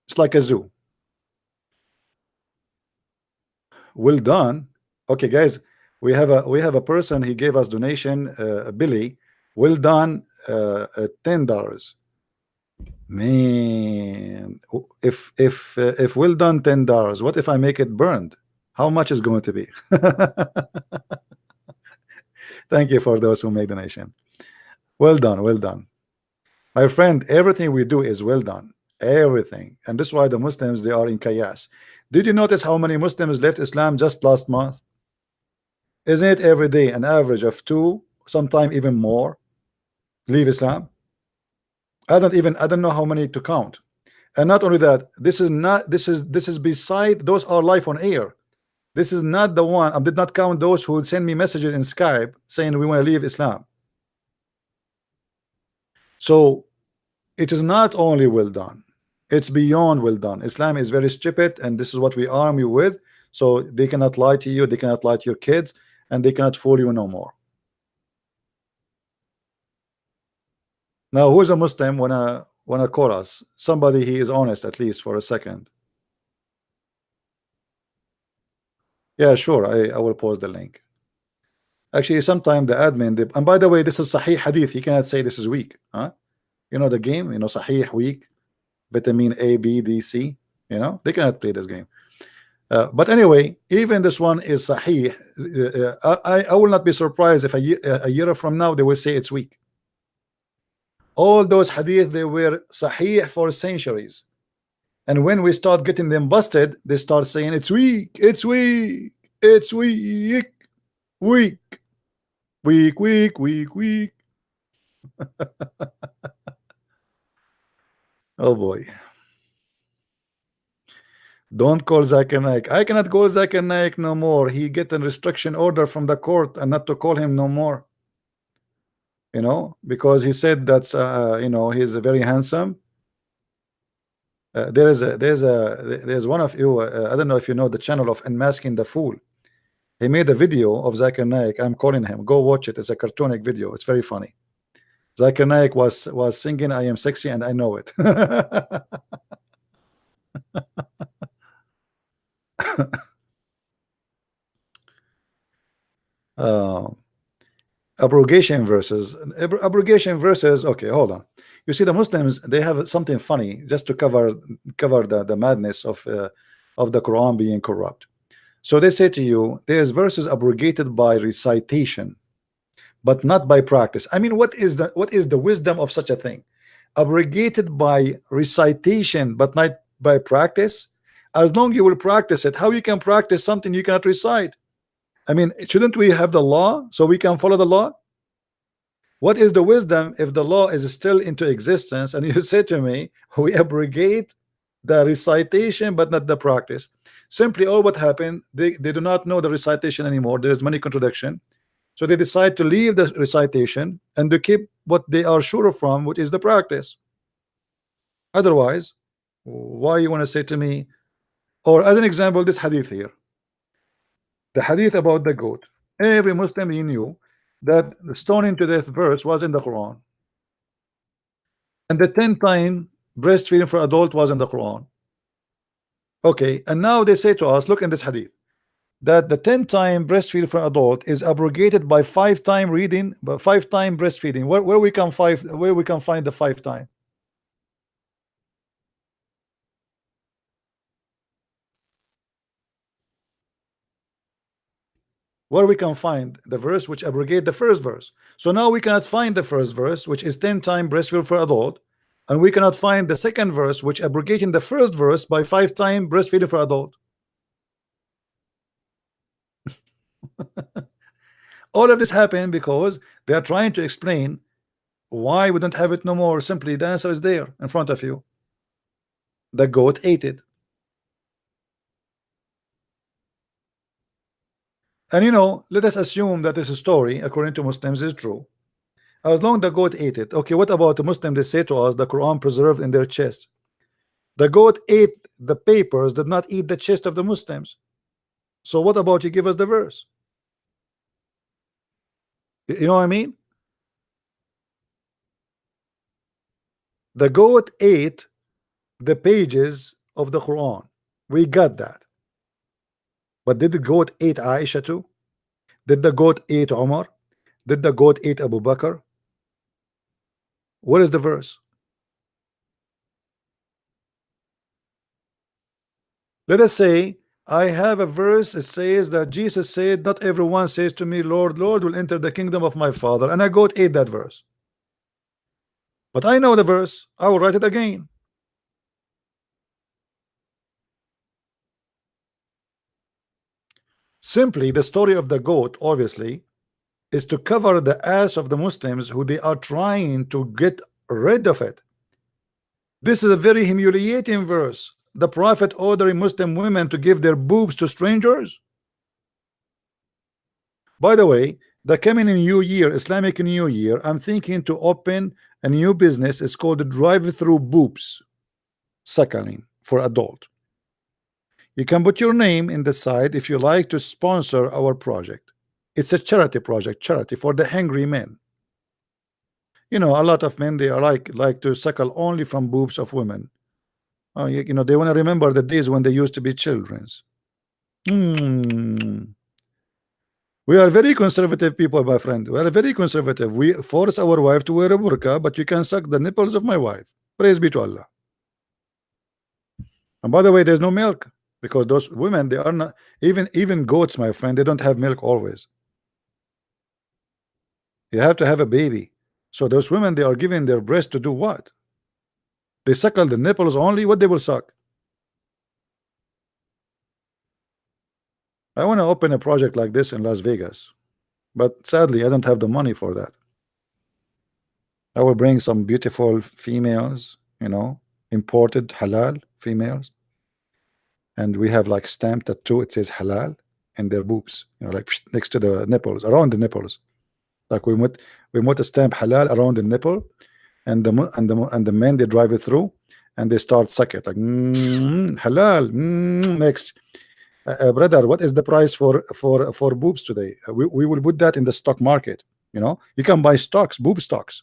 It's like a zoo. Well done. Okay, guys, we have a person. He gave us donation, Billy. Well done, $10. Man, if well done $10, what if I make it burned? How much is going to be? Thank you for those who make donation. Well done, well done, my friend. Everything we do is well done, everything, and this is why the Muslims, they are in chaos. Did you notice how many Muslims left Islam just last month? Isn't it every day an average of 2, sometimes even more, leave Islam? I don't know how many to count. And not only that, this is beside those are live on air. This is not the one. I did not count those who would send me messages in Skype saying we want to leave Islam. So it is not only well done, it's beyond well done. Islam is very stupid, and this is what we arm you with. So they cannot lie to you, they cannot lie to your kids, and they cannot fool you no more. Now, who is a Muslim wanna call us? Somebody he is honest at least for a second. Yeah, sure. I will post the link. Actually, sometimes the admin, and by the way, this is Sahih Hadith. You cannot say this is weak, huh? You know the game. You know Sahih weak, vitamin A, B, D, C. You know they cannot play this game. But anyway, even this one is Sahih. I will not be surprised if a year from now they will say it's weak. All those hadith, they were Sahih for centuries. And when we start getting them busted, they start saying it's weak, it's weak, it's weak, weak, weak, weak, weak, weak. Oh boy. Don't call Zakir Naik. I cannot call Zakir Naik no more. He get a restriction order from the court and not to call him no more. You know, because he said that's you know, he's very handsome. There's one of you, I don't know if you know the channel of Unmasking the Fool. He made a video of Zakir Naik. I'm calling him. Go watch it. It's a cartoonic video. It's very funny. Zakir Naik was singing I am sexy and I know it. Abrogation verses. Okay, hold on. You see, the Muslims, they have something funny just to cover the madness of the Quran being corrupt. So they say to you, there's verses abrogated by recitation, but not by practice. I mean, what is the wisdom of such a thing? Abrogated by recitation, but not by practice. As long you will practice it, how you can practice something you cannot recite? I mean, shouldn't we have the law so we can follow the law? What is the wisdom if the law is still into existence and you say to me, we abrogate the recitation but not the practice? Simply, all what happened, they do not know the recitation anymore. There is many contradiction. So they decide to leave the recitation and to keep what they are sure from, which is the practice. Otherwise, why you want to say to me, or as an example, this hadith here. The hadith about the goat. Every Muslim knew that the stoning to death verse was in the Quran. And the 10 times breastfeeding for adult was in the Quran. Okay, and now they say to us, look in this hadith. that the 10-time breastfeed for adult is abrogated by 5-time reading, but 5-time breastfeeding. Where we can find the 5-time? Where we can find the verse which abrogate the first verse. So now we cannot find the first verse, which is 10-time breastfeed for adult, and we cannot find the second verse which abrogating the first verse by 5-time breastfeeding for adult. All of this happened because they are trying to explain why we don't have it no more. Simply the answer is there in front of you. The goat ate it. And you know, let us assume that this story according to Muslims is true. As long the goat ate it. Okay, what about the Muslim? They say to us the Quran preserved in their chest. The goat ate the papers, did not eat the chest of the Muslims. So what about you give us the verse? You know what I mean? The goat ate the pages of the Quran. We got that. But did the goat eat Aisha too? Did the goat eat Umar? Did the goat eat Abu Bakr? What is the verse? Let us say I have a verse. It says that Jesus said, not everyone says to me, Lord, Lord, will enter the kingdom of my Father. And I goat ate that verse. But I know the verse. I will write it again. Simply, the story of the goat, obviously, is to cover the ass of the Muslims who they are trying to get rid of it. This is a very humiliating verse. The Prophet ordering Muslim women to give their boobs to strangers. By the way, the coming New Year, Islamic New Year, I'm thinking to open a new business. It's called drive-through boobs suckling for adult. You can put your name in the side if you like to sponsor our project. It's a charity project, charity for the hungry men. You know, a lot of men, they are like to suckle only from boobs of women. You know, they want to remember the days when they used to be children's. We are very conservative people, my friend. We are very conservative. We force our wife to wear a burqa, but you can suck the nipples of my wife. Praise be to Allah. And by the way, there's no milk because those women, they are not even goats, my friend. They don't have milk always. You have to have a baby. So those women, they are giving their breast to do what? They suckle the nipples only. What they will suck? I want to open a project like this in Las Vegas, but sadly I don't have the money for that. I will bring some beautiful females, you know, imported halal females, and we have like stamped tattoo. It says halal and their boobs, you know, like next to the nipples, around the nipples. Like we put a stamp halal around the nipple, and the men, they drive it through, and they start suck it like halal. Next. Brother, what is the price for boobs today? We will put that in the stock market. You know, you can buy stocks, boob stocks.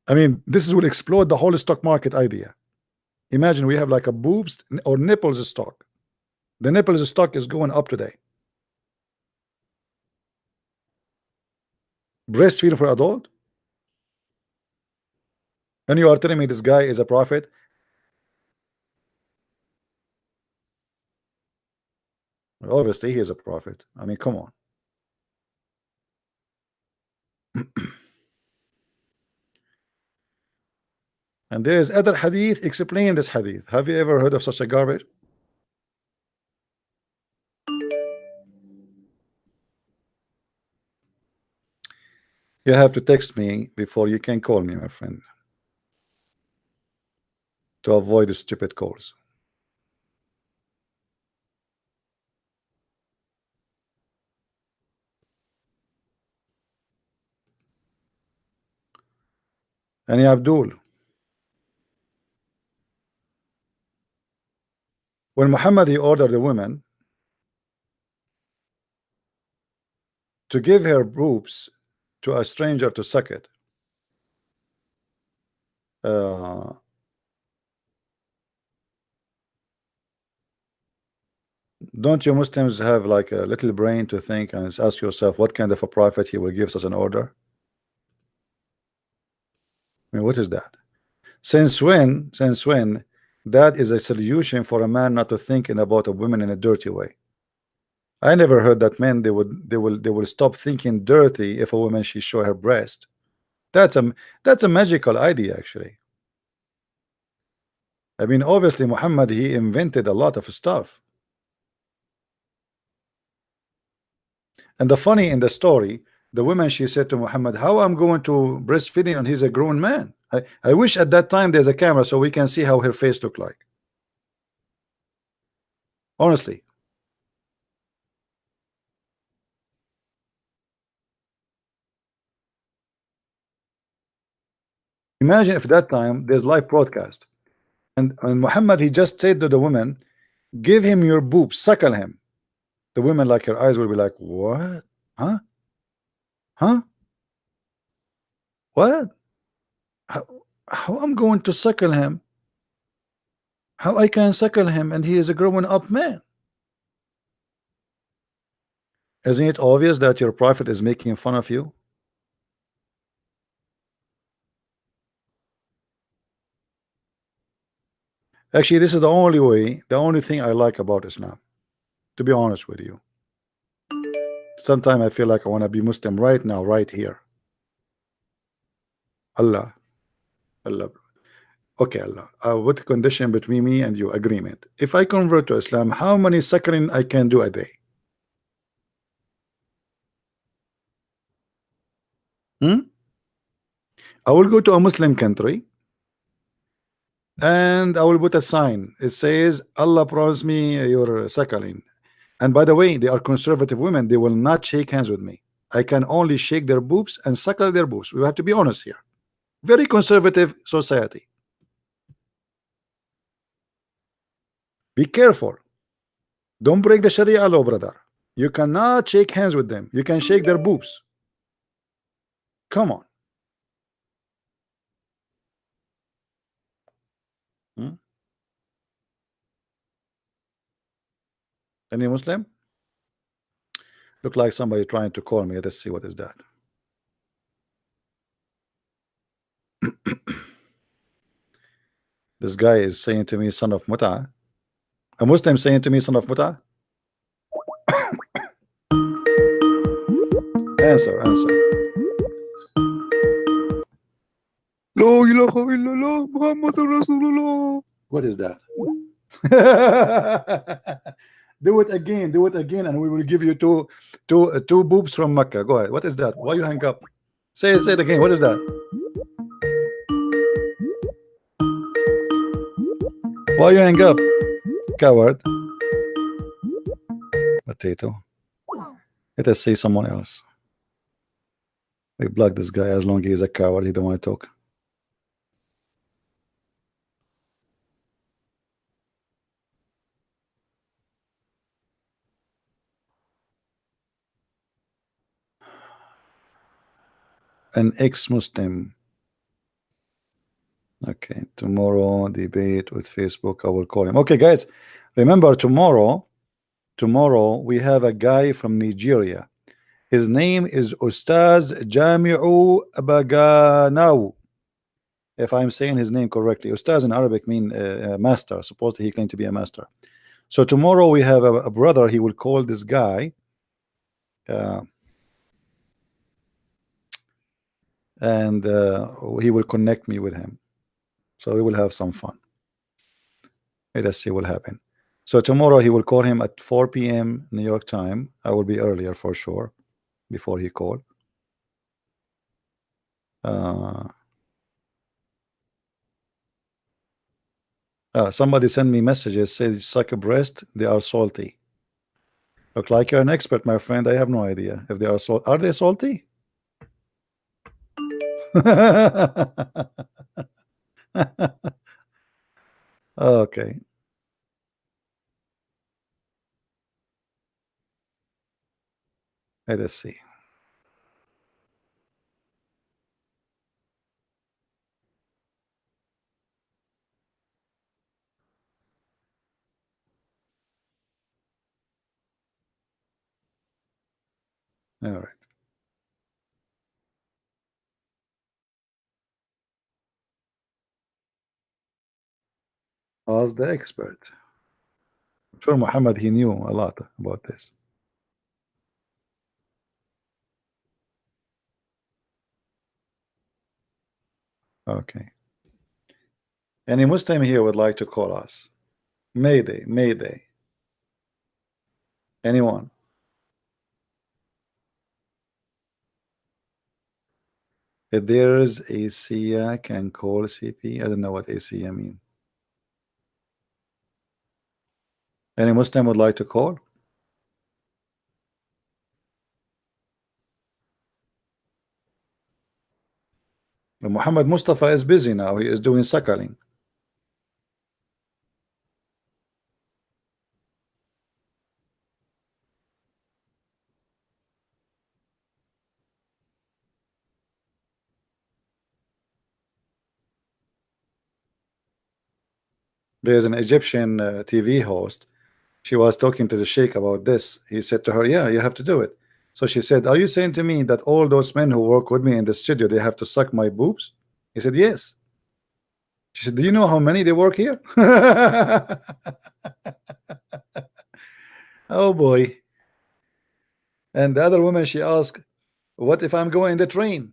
I mean, this will explode the whole stock market idea. Imagine we have like a boobs or nipples stock. The nipples stock is going up today. Breastfeed for adult, and you are telling me this guy is a prophet? Obviously, he is a prophet. I mean, come on. And there is other hadith explain this hadith. Have you ever heard of such a garbage? You have to text me before you can call me, my friend, to avoid the stupid calls. And Abdul, when Muhammad he ordered the woman to give her boobs to a stranger to suck it, Don't you Muslims have like a little brain to think and ask yourself what kind of a prophet he will give such an order? I mean, what is that? Since when? Since when? That is a solution for a man not to thinking about a woman in a dirty way. I never heard that men they will stop thinking dirty if a woman she show her breast. That's a magical idea actually. I mean, obviously Muhammad he invented a lot of stuff. And the funny in the story, the woman she said to Muhammad, "How I'm going to breastfeeding and he's a grown man." I wish at that time there's a camera so we can see how her face looked like. Honestly. Imagine if that time there's live broadcast and Muhammad he just said to the woman, "Give him your boob, suckle him." The woman like her eyes will be like, "What? Huh? Huh? What? How I'm going to suckle him? How I can suckle him and he is a grown up man?" Isn't it obvious that your prophet is making fun of you? Actually, this is the only way, the only thing I like about Islam, to be honest with you. Sometimes I feel like I want to be Muslim right now, right here. Allah, Allah. Okay, Allah. What condition between me and you? Agreement. If I convert to Islam, how many suckling I can do a day? I will go to a Muslim country and I will put a sign. It says, "Allah promised me your suckling." And by the way, they are conservative women. They will not shake hands with me. I can only shake their boobs and suckle their boobs. We have to be honest here. Very conservative society. Be careful. Don't break the Sharia law, brother. You cannot shake hands with them. You can shake their boobs. Come on. Any Muslim? Look like somebody trying to call me. Let's see what is that. This guy is saying to me, "Son of Muta." A Muslim saying to me, "Son of Muta." Answer, answer. La ilaha illallah Muhammadur Rasulullah. What is that? Do it again, and we will give you two boobs from Mecca. Go ahead. What is that? Why you hang up? Say it again. What is that? Why you hang up? Coward. Potato. Let us see someone else. We block this guy as long as he's a coward. He don't want to talk. An ex-Muslim. Okay, tomorrow debate with Facebook. I will call him. Okay, guys, remember tomorrow we have a guy from Nigeria. His name is Ustaz Jami'u Baganaw. If I'm saying his name correctly, Ustaz in Arabic mean master. Supposedly he claimed to be a master. So tomorrow we have a brother. He will call this guy. And he will connect me with him. So we will have some fun. Let us see what happens. So tomorrow he will call him at 4 p.m. New York time. I will be earlier for sure before he called. Somebody send me messages, says suck a breast, they are salty. Look like you're an expert, my friend. I have no idea if they are salty. Are they salty? Okay. Let us see. All right. Ask the expert. I'm sure Muhammad, he knew a lot about this. Okay. Any Muslim here would like to call us? Mayday, Mayday. Anyone? If there is ACIA can call CP. I don't know what ACIA mean. Any Muslim would like to call? Muhammad Mustafa is busy now. He is doing suckling. There's an Egyptian TV host. She was talking to the sheikh about this. He said to her, yeah, you have to do it. So she said, are you saying to me that all those men who work with me in the studio, they have to suck my boobs? He said, yes. She said, do you know how many they work here? Oh boy. And the other woman, she asked, what if I'm going in the train?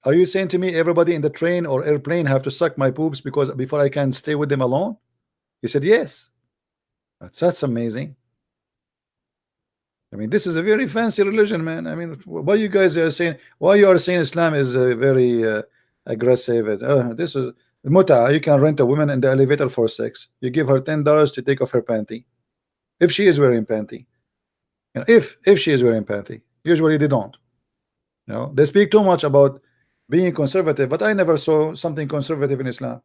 Are you saying to me everybody in the train or airplane have to suck my boobs because before I can stay with them alone? He said, yes. That's amazing. I mean, this is a very fancy religion, man. I mean, why you guys are saying, why you are saying Islam is very aggressive? This is muta. You can rent a woman in the elevator for sex. You give her $10 to take off her panty, if she is wearing panty. You know, if she is wearing panty. Usually they don't. You know, they speak too much about being conservative, but I never saw something conservative in Islam.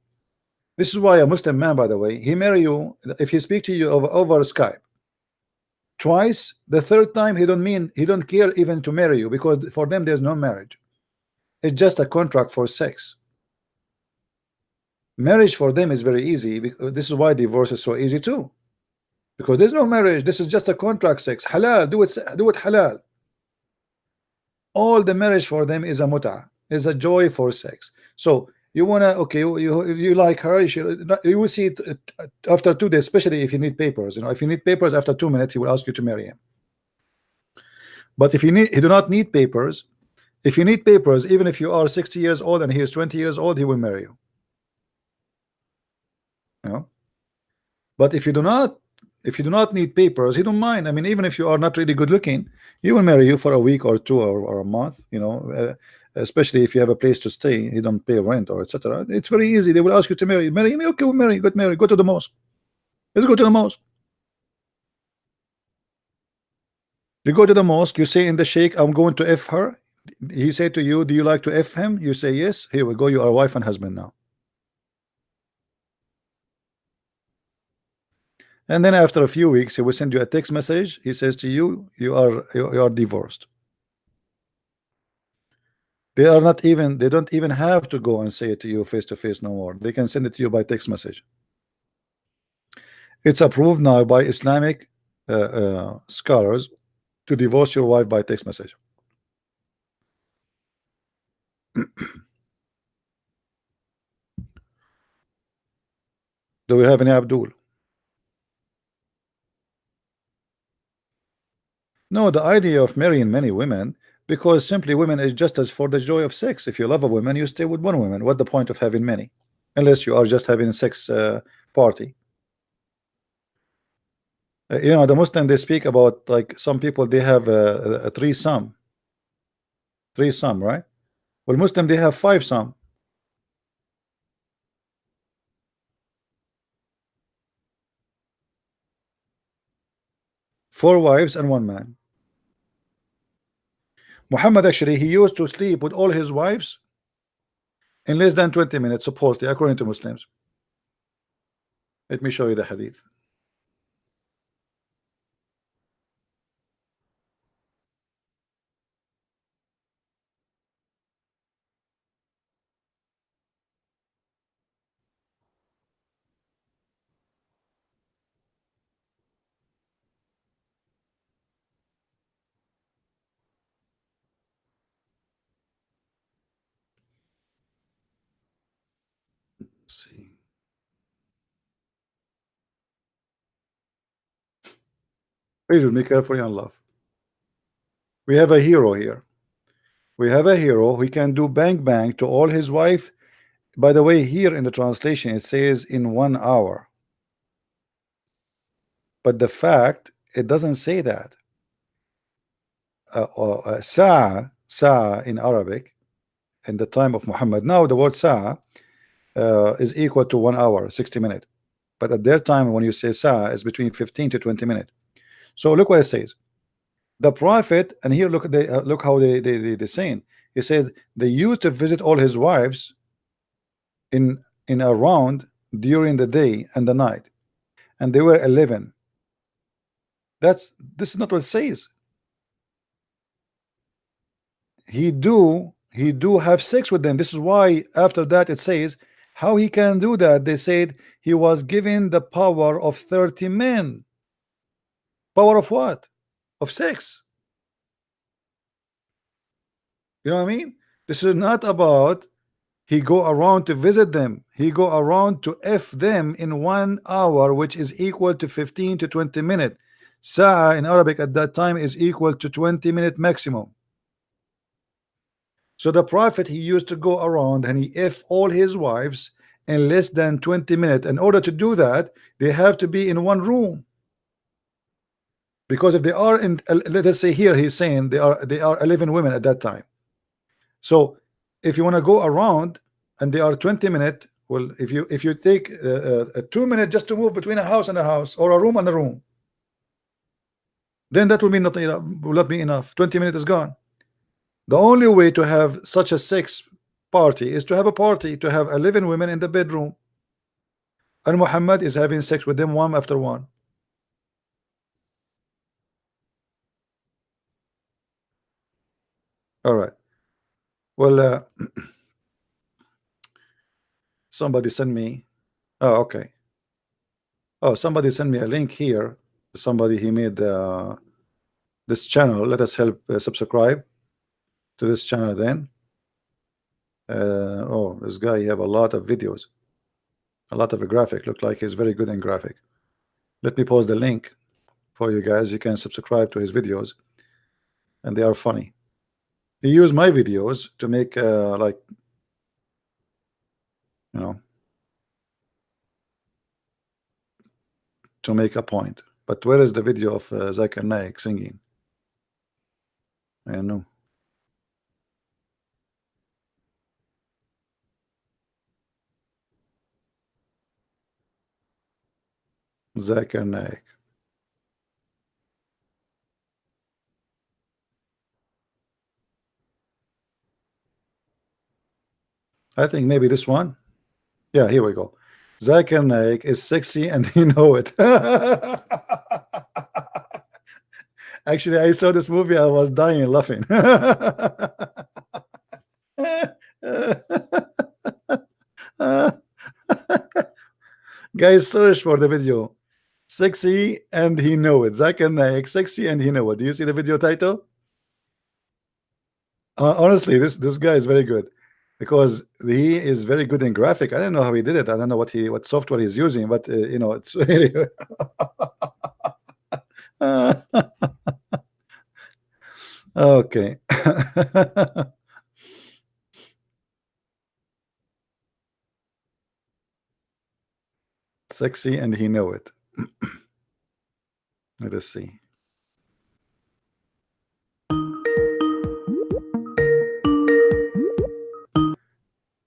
This is why a Muslim man, by the way, he marry you if he speak to you over Skype twice. The third time he don't care even to marry you, because for them there's no marriage. It's just a contract for sex. Marriage for them is very easy. This is why divorce is so easy too, because there's no marriage. This is just a contract sex. Halal, do it halal. All the marriage for them is a muta, is a joy for sex. So you wanna, okay, you like her, you will see it after 2 days, especially if you need papers. You know, if you need papers after 2 minutes, he will ask you to marry him. But if you do not need papers, if you need papers, even if you are 60 years old and he is 20 years old, he will marry you. You know? But if you do not need papers, he don't mind. I mean, even if you are not really good looking, he will marry you for a week or two or a month. You know, especially if you have a place to stay, you don't pay rent or etc. It's very easy. They will ask you to marry me. Okay, we'll marry. Get married. Go to the mosque. Let's go to the mosque. You go to the mosque. You say in the sheikh, I'm going to F her. He say to you, do you like to F him? You say yes. Here we go. You are wife and husband now. And then after a few weeks, he will send you a text message. He says to you, you are divorced. They don't even have to go and say it to you face to face no more. They can send it to you by text message. It's approved now by Islamic scholars to divorce your wife by text message. Do we have any Abdul? No, the idea of marrying many women, because simply women is just as for the joy of sex. If you love a woman, you stay with one woman. What the point of having many? Unless you are just having a sex party. You know, the Muslim, they speak about, like, some people, they have a threesome, right? Well, Muslim, they have fivesome. 4 wives and 1 man. Muhammad, actually, he used to sleep with all his wives in less than 20 minutes, supposedly, according to Muslims. Let me show you the hadith. Please be careful and love. We have a hero here. We have a hero who can do bang bang to all his wife. By the way, here in the translation it says in 1 hour, but the fact it doesn't say that. Sa'a in Arabic in the time of Muhammad. Now the word sa'a is equal to 1 hour 60 minutes, but at their time when you say sa'a is between 15 to 20 minutes. So look what it says. The prophet, and here look look how they saying. He said they used to visit all his wives in a round during the day and the night, and they were 11. This is not what it says. He do have sex with them. This is why after that it says how he can do that. They said he was given the power of 30 men. Power of what? Of sex. You know what I mean? This is not about he go around to visit them. He go around to F them in 1 hour, which is equal to 15 to 20 minutes. Sa'a in Arabic at that time is equal to 20 minutes maximum. So the prophet, he used to go around and he F all his wives in less than 20 minutes. In order to do that, they have to be in one room. Because if they are in, let's say here he's saying they are 11 women at that time. So if you want to go around and they are 20 minutes, well, if you take 2 minutes just to move between a house and a house or a room and a room, then that will be will not be enough. 20 minutes is gone. The only way to have such a sex party is to have a party, to have 11 women in the bedroom, and Muhammad is having sex with them one after one. All right. Well, somebody sent me. Oh, okay. Oh, somebody sent me a link here. Somebody, he made this channel. Let us help subscribe to this channel then. Oh, this guy, he have a lot of videos, a lot of a graphic. Look like he's very good in graphic. Let me post the link for you guys. You can subscribe to his videos, and they are funny. He used my videos to make like, you know, to make a point. But where is the video of Zakir Naik singing? I don't know. Zakir Naik. I think maybe this one. Yeah, here we go. Zakir Naik is sexy and he know it. Actually, I saw this movie. I was dying laughing. Guys, search for the video. Sexy and he know it. Zakir Naik, sexy and he know it. Do you see the video title? Honestly, this guy is very good because he is very good in graphic. I don't know how he did it. I don't know what software he's using, but you know, it's really okay. Sexy and he know it. Let us see.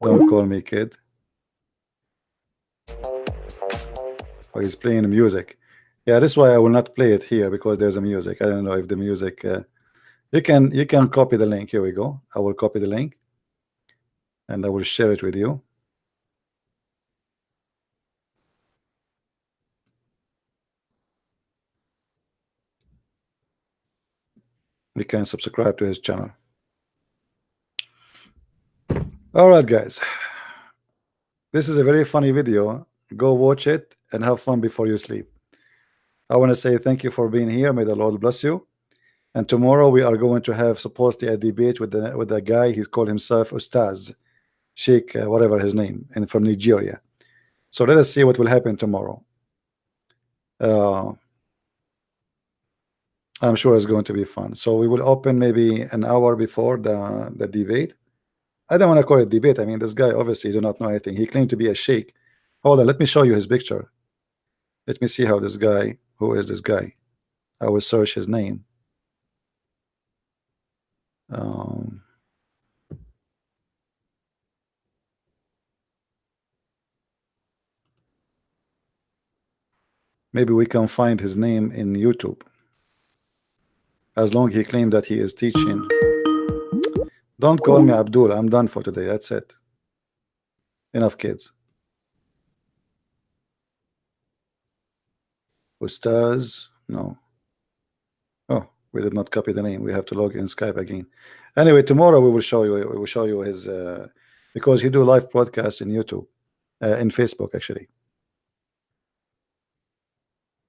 Don't call me kid. Oh, he's playing the music. Yeah, this is why I will not play it here, because there's a music. I don't know if the music you can copy the link. Here we go. I will copy the link and I will share it with you. You can subscribe to his channel. All right, guys, this is a very funny video. Go watch it and have fun before you sleep. I want to say thank you for being here. May the Lord bless you. And tomorrow we are going to have supposedly a debate with the guy. He's called himself Ustaz Sheikh, whatever his name, and from Nigeria. So let us see what will happen tomorrow. I'm sure it's going to be fun. So we will open maybe an hour before the debate. I don't want to call it debate. I mean, this guy obviously do not know anything. He claimed to be a sheikh. Hold on, let me show you his picture. Let me see how this guy, who is this guy? I will search his name. Maybe we can find his name in YouTube. As long he claimed that he is teaching. Don't call me Abdul. I'm done for today. That's it. Enough kids. Ustaz. No. Oh, we did not copy the name. We have to log in Skype again. Anyway, tomorrow we will show you. We will show you his because he do live broadcast in YouTube, in Facebook actually.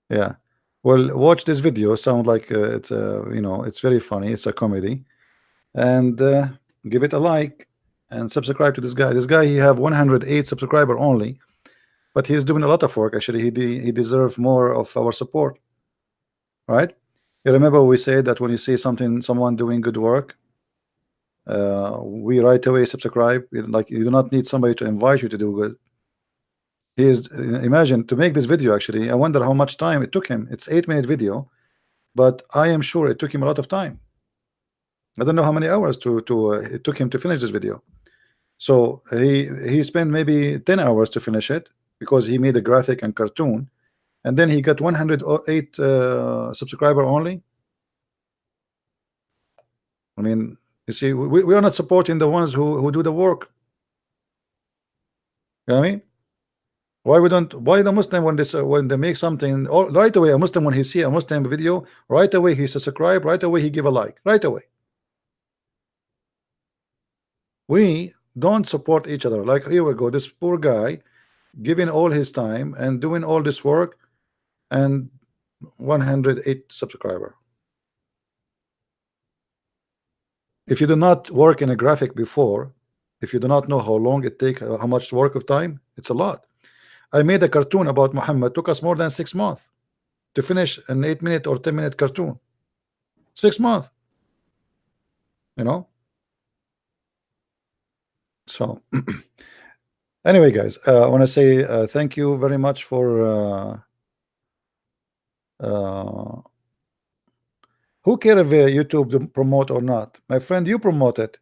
Yeah. Well, watch this video. Sound like it's you know, it's very funny. It's a comedy, and give it a like and subscribe to this guy. This guy, he have 108 subscriber only, but he's doing a lot of work. Actually, he deserves more of our support, right? You remember we said that when you see someone doing good work, we right away subscribe. Like, you do not need somebody to invite you to do good. He is, imagine, to make this video, actually, I wonder how much time it took him. It's 8-minute video, but I am sure it took him a lot of time. I don't know how many hours it took him to finish this video. So he spent maybe 10 hours to finish it, because he made a graphic and cartoon, and then he got 108 subscriber only. I mean, you see, we are not supporting the ones who do the work. You know what I mean? Why the Muslim, when they make something, right away, a Muslim, when he see a Muslim video, right away he subscribe, right away he give a like, right away. We don't support each other. Like, here we go, this poor guy giving all his time and doing all this work, and 108 subscriber. If you do not work in a graphic before, if you do not know how long it take, how much work of time, it's a lot. I made a cartoon about Muhammad, took us more than 6 months to finish an 8-minute or 10-minute cartoon. 6 months, you know. So anyway, guys, I want to say thank you very much for who care if YouTube to promote or not? My friend, you promote it.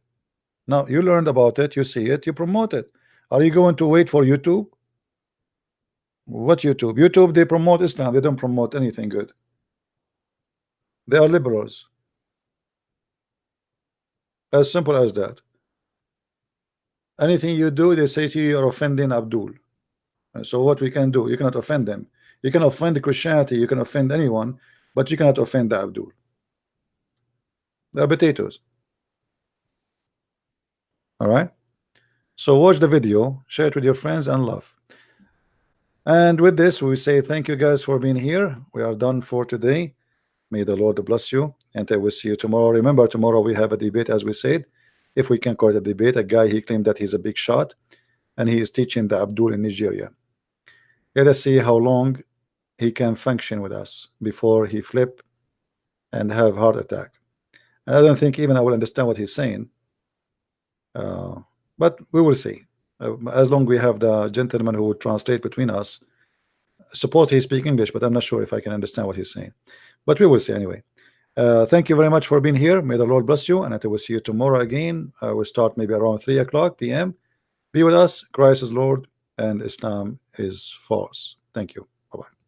Now you learned about it, you see it, you promote it. Are you going to wait for YouTube? What YouTube? YouTube, they promote Islam, they don't promote anything good. They are liberals. As simple as that. Anything you do, they say to you, you're offending Abdul. And so what we can do? You cannot offend them. You can offend Christianity, you can offend anyone, but you cannot offend the Abdul. They're potatoes. All right. So watch the video, share it with your friends, and love. And with this, we say thank you guys for being here. We are done for today. May the Lord bless you, and I will see you tomorrow. Remember, tomorrow we have a debate, as we said. If we can call it a debate, a guy, he claimed that he's a big shot, and he is teaching the Abdul in Nigeria. Let us see how long he can function with us before he flip and have heart attack. And I don't think even I will understand what he's saying, but we will see. As long as we have the gentleman who would translate between us. Suppose he speak English, but I'm not sure if I can understand what he's saying, but we will see anyway. Thank you very much for being here. May the Lord bless you, and I will see you tomorrow again. We'll start maybe around 3 o'clock p.m. Be with us. Christ is Lord and Islam is false. Thank you. Bye-bye.